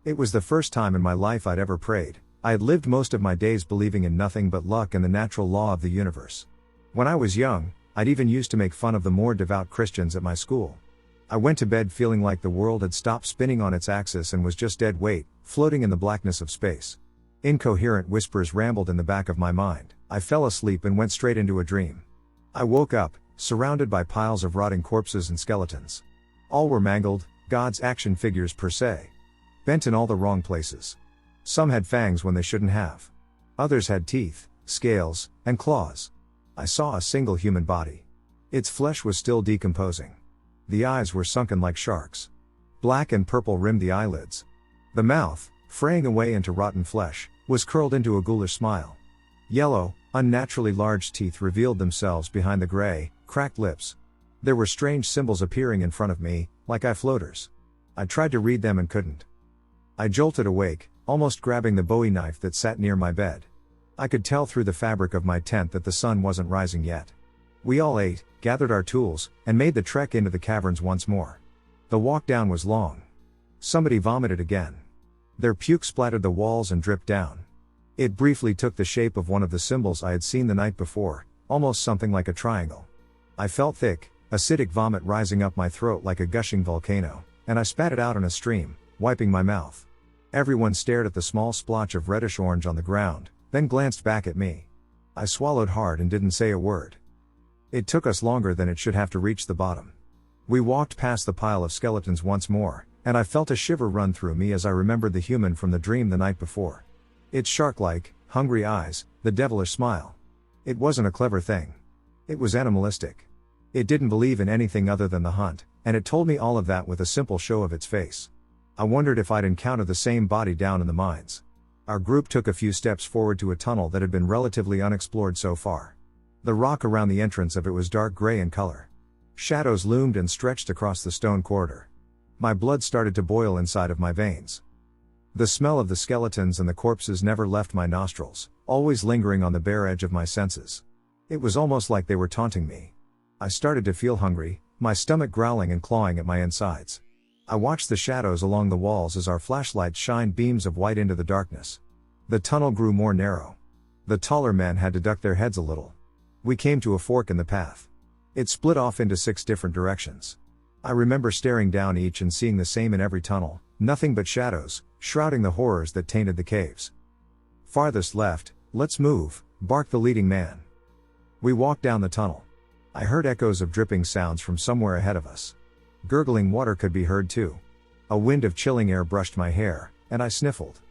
It was the first time in my life I'd ever prayed. I had lived most of my days believing in nothing but luck and the natural law of the universe. When I was young, I'd even used to make fun of the more devout Christians at my school. I went to bed feeling like the world had stopped spinning on its axis and was just dead weight, floating in the blackness of space. Incoherent whispers rambled in the back of my mind. I fell asleep and went straight into a dream. I woke up, surrounded by piles of rotting corpses and skeletons. All were mangled, God's action figures per se. Bent in all the wrong places. Some had fangs when they shouldn't have. Others had teeth, scales, and claws. I saw a single human body. Its flesh was still decomposing. The eyes were sunken like sharks. Black and purple rimmed the eyelids. The mouth, fraying away into rotten flesh, was curled into a ghoulish smile. Yellow, unnaturally large teeth revealed themselves behind the gray, cracked lips. There were strange symbols appearing in front of me, like eye floaters. I tried to read them and couldn't. I jolted awake, almost grabbing the Bowie knife that sat near my bed. I could tell through the fabric of my tent that the sun wasn't rising yet. We all ate, gathered our tools, and made the trek into the caverns once more. The walk down was long. Somebody vomited again. Their puke splattered the walls and dripped down. It briefly took the shape of one of the symbols I had seen the night before, almost something like a triangle. I felt thick, acidic vomit rising up my throat like a gushing volcano, and I spat it out in a stream, wiping my mouth. Everyone stared at the small splotch of reddish orange on the ground, then glanced back at me. I swallowed hard and didn't say a word. It took us longer than it should have to reach the bottom. We walked past the pile of skeletons once more, and I felt a shiver run through me as I remembered the human from the dream the night before. Its shark-like, hungry eyes, the devilish smile. It wasn't a clever thing. It was animalistic. It didn't believe in anything other than the hunt, and it told me all of that with a simple show of its face. I wondered if I'd encounter the same body down in the mines. Our group took a few steps forward to a tunnel that had been relatively unexplored so far. The rock around the entrance of it was dark gray in color. Shadows loomed and stretched across the stone corridor. My blood started to boil inside of my veins. The smell of the skeletons and the corpses never left my nostrils, always lingering on the bare edge of my senses. It was almost like they were taunting me. I started to feel hungry, my stomach growling and clawing at my insides. I watched the shadows along the walls as our flashlights shined beams of white into the darkness. The tunnel grew more narrow. The taller men had to duck their heads a little. We came to a fork in the path. It split off into 6 different directions. I remember staring down each and seeing the same in every tunnel, nothing but shadows, shrouding the horrors that tainted the caves. Farthest left, let's move, barked the leading man. We walked down the tunnel. I heard echoes of dripping sounds from somewhere ahead of us. Gurgling water could be heard too. A wind of chilling air brushed my hair, and I sniffled.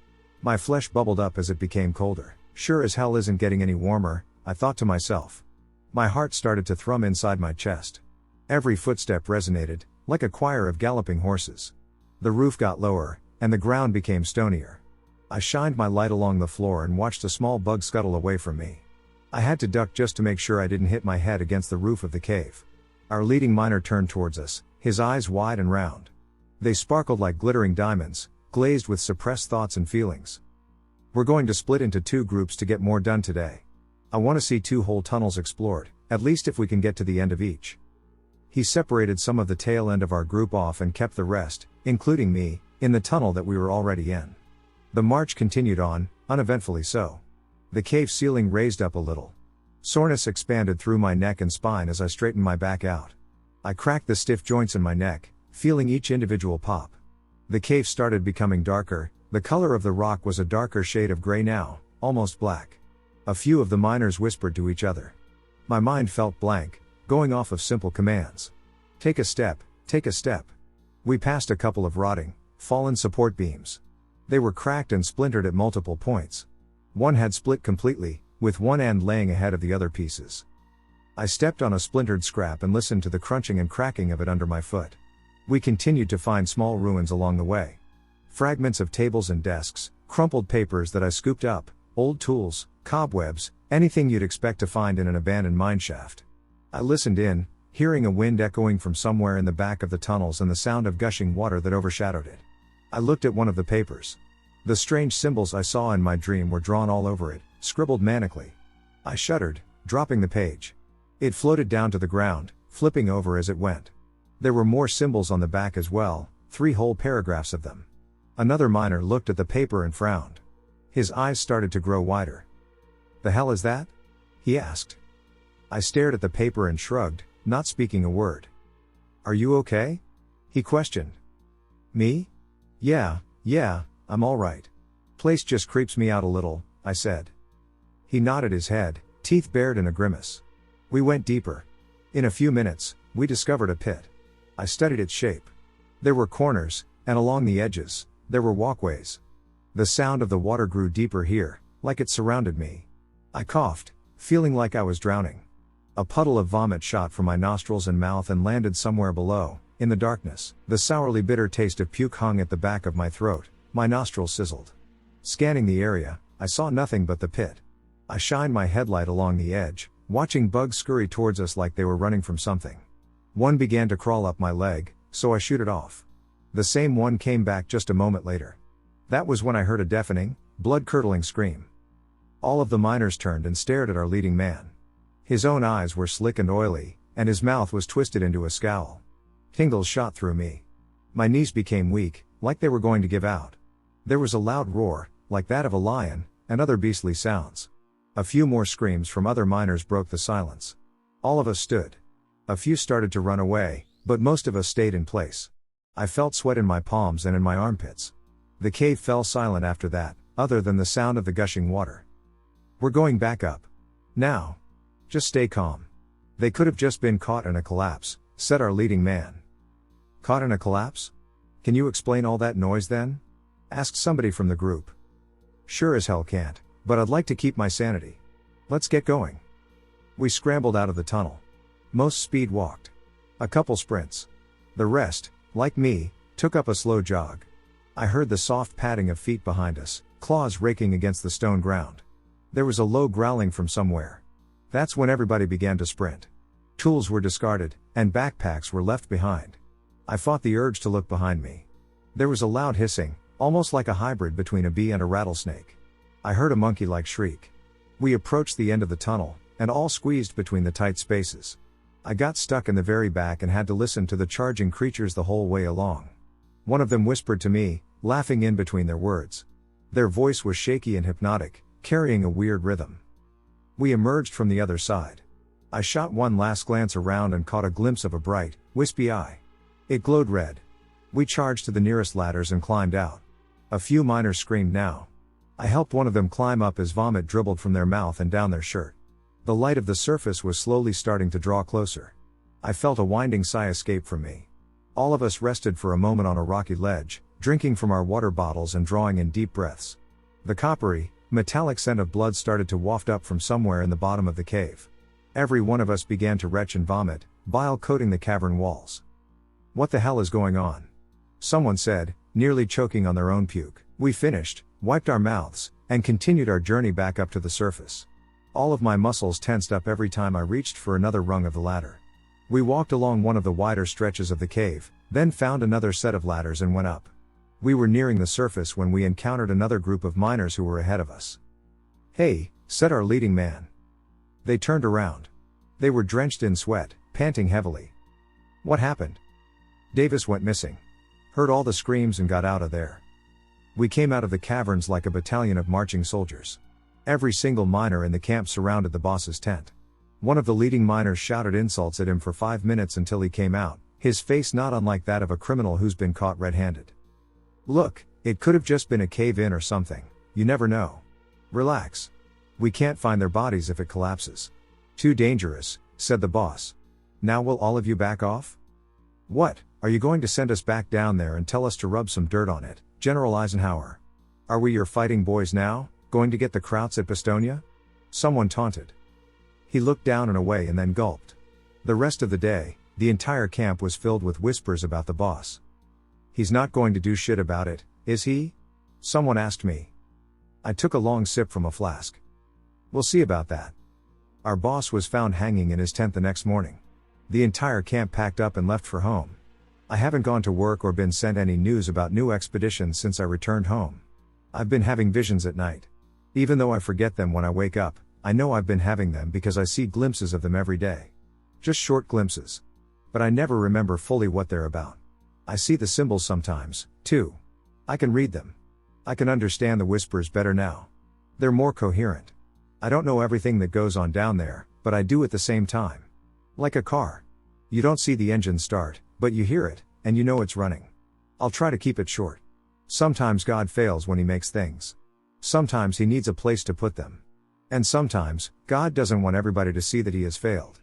My flesh bubbled up as it became colder. Sure as hell isn't getting any warmer, I thought to myself. My heart started to thrum inside my chest. Every footstep resonated, like a choir of galloping horses. The roof got lower, and the ground became stonier. I shined my light along the floor and watched a small bug scuttle away from me. I had to duck just to make sure I didn't hit my head against the roof of the cave. Our leading miner turned towards us, his eyes wide and round. They sparkled like glittering diamonds, glazed with suppressed thoughts and feelings. We're going to split into 2 groups to get more done today. I want to see 2 whole tunnels explored, at least if we can get to the end of each. He separated some of the tail end of our group off and kept the rest, including me, in the tunnel that we were already in. The march continued on, uneventfully so. The cave ceiling raised up a little. Soreness expanded through my neck and spine as I straightened my back out. I cracked the stiff joints in my neck, feeling each individual pop. The cave started becoming darker. The color of the rock was a darker shade of gray now, almost black. A few of the miners whispered to each other. My mind felt blank, going off of simple commands. Take a step, take a step. We passed a couple of rotting, fallen support beams. They were cracked and splintered at multiple points. One had split completely, with one end laying ahead of the other pieces. I stepped on a splintered scrap and listened to the crunching and cracking of it under my foot. We continued to find small ruins along the way. Fragments of tables and desks, crumpled papers that I scooped up, old tools, cobwebs, anything you'd expect to find in an abandoned mineshaft. I listened in, hearing a wind echoing from somewhere in the back of the tunnels and the sound of gushing water that overshadowed it. I looked at one of the papers. The strange symbols I saw in my dream were drawn all over it, scribbled manically. I shuddered, dropping the page. It floated down to the ground, flipping over as it went. There were more symbols on the back as well, 3 whole paragraphs of them. Another miner looked at the paper and frowned. His eyes started to grow wider. "The hell is that?" he asked. I stared at the paper and shrugged, not speaking a word. "Are you okay?" he questioned. "Me? Yeah, I'm alright. Place just creeps me out a little," I said. He nodded his head, teeth bared in a grimace. We went deeper. In a few minutes, we discovered a pit. I studied its shape. There were corners, and along the edges, there were walkways. The sound of the water grew deeper here, like it surrounded me. I coughed, feeling like I was drowning. A puddle of vomit shot from my nostrils and mouth and landed somewhere below, in the darkness. The sourly bitter taste of puke hung at the back of my throat, my nostrils sizzled. Scanning the area, I saw nothing but the pit. I shined my headlight along the edge, watching bugs scurry towards us like they were running from something. One began to crawl up my leg, so I shooed it off. The same one came back just a moment later. That was when I heard a deafening, blood-curdling scream. All of the miners turned and stared at our leading man. His own eyes were slick and oily, and his mouth was twisted into a scowl. Tingles shot through me. My knees became weak, like they were going to give out. There was a loud roar, like that of a lion, and other beastly sounds. A few more screams from other miners broke the silence. All of us stood. A few started to run away, but most of us stayed in place. I felt sweat in my palms and in my armpits. The cave fell silent after that, other than the sound of the gushing water. "We're going back up. Now. Just stay calm. They could have just been caught in a collapse," said our leading man. "Caught in a collapse? Can you explain all that noise then?" asked somebody from the group. "Sure as hell can't, but I'd like to keep my sanity. Let's get going." We scrambled out of the tunnel. Most speed walked. A couple sprints. The rest, like me, took up a slow jog. I heard the soft padding of feet behind us, claws raking against the stone ground. There was a low growling from somewhere. That's when everybody began to sprint. Tools were discarded, and backpacks were left behind. I fought the urge to look behind me. There was a loud hissing, almost like a hybrid between a bee and a rattlesnake. I heard a monkey-like shriek. We approached the end of the tunnel, and all squeezed between the tight spaces. I got stuck in the very back and had to listen to the charging creatures the whole way along. One of them whispered to me, laughing in between their words. Their voice was shaky and hypnotic, carrying a weird rhythm. We emerged from the other side. I shot one last glance around and caught a glimpse of a bright, wispy eye. It glowed red. We charged to the nearest ladders and climbed out. A few miners screamed now. I helped one of them climb up as vomit dribbled from their mouth and down their shirt. The light of the surface was slowly starting to draw closer. I felt a winding sigh escape from me. All of us rested for a moment on a rocky ledge, drinking from our water bottles and drawing in deep breaths. The coppery, metallic scent of blood started to waft up from somewhere in the bottom of the cave. Every one of us began to retch and vomit, bile coating the cavern walls. "What the hell is going on?" someone said, nearly choking on their own puke. We finished, wiped our mouths, and continued our journey back up to the surface. All of my muscles tensed up every time I reached for another rung of the ladder. We walked along one of the wider stretches of the cave, then found another set of ladders and went up. We were nearing the surface when we encountered another group of miners who were ahead of us. "Hey," said our leading man. They turned around. They were drenched in sweat, panting heavily. "What happened?" "Davis went missing. Heard all the screams and got out of there." We came out of the caverns like a battalion of marching soldiers. Every single miner in the camp surrounded the boss's tent. One of the leading miners shouted insults at him for 5 minutes until he came out, his face not unlike that of a criminal who's been caught red-handed. "Look, it could have just been a cave-in or something, you never know. Relax. We can't find their bodies if it collapses. Too dangerous," said the boss. "Now will all of you back off?" "What, are you going to send us back down there and tell us to rub some dirt on it, General Eisenhower? Are we your fighting boys now, going to get the krauts at Bastonia?" someone taunted. He looked down and away and then gulped. The rest of the day, the entire camp was filled with whispers about the boss. "He's not going to do shit about it, is he?" someone asked me. I took a long sip from a flask. "We'll see about that." Our boss was found hanging in his tent the next morning. The entire camp packed up and left for home. I haven't gone to work or been sent any news about new expeditions since I returned home. I've been having visions at night. Even though I forget them when I wake up, I know I've been having them because I see glimpses of them every day. Just short glimpses. But I never remember fully what they're about. I see the symbols sometimes, too. I can read them. I can understand the whispers better now. They're more coherent. I don't know everything that goes on down there, but I do at the same time. Like a car. You don't see the engine start, but you hear it, and you know it's running. I'll try to keep it short. Sometimes God fails when he makes things. Sometimes he needs a place to put them. And sometimes, God doesn't want everybody to see that he has failed.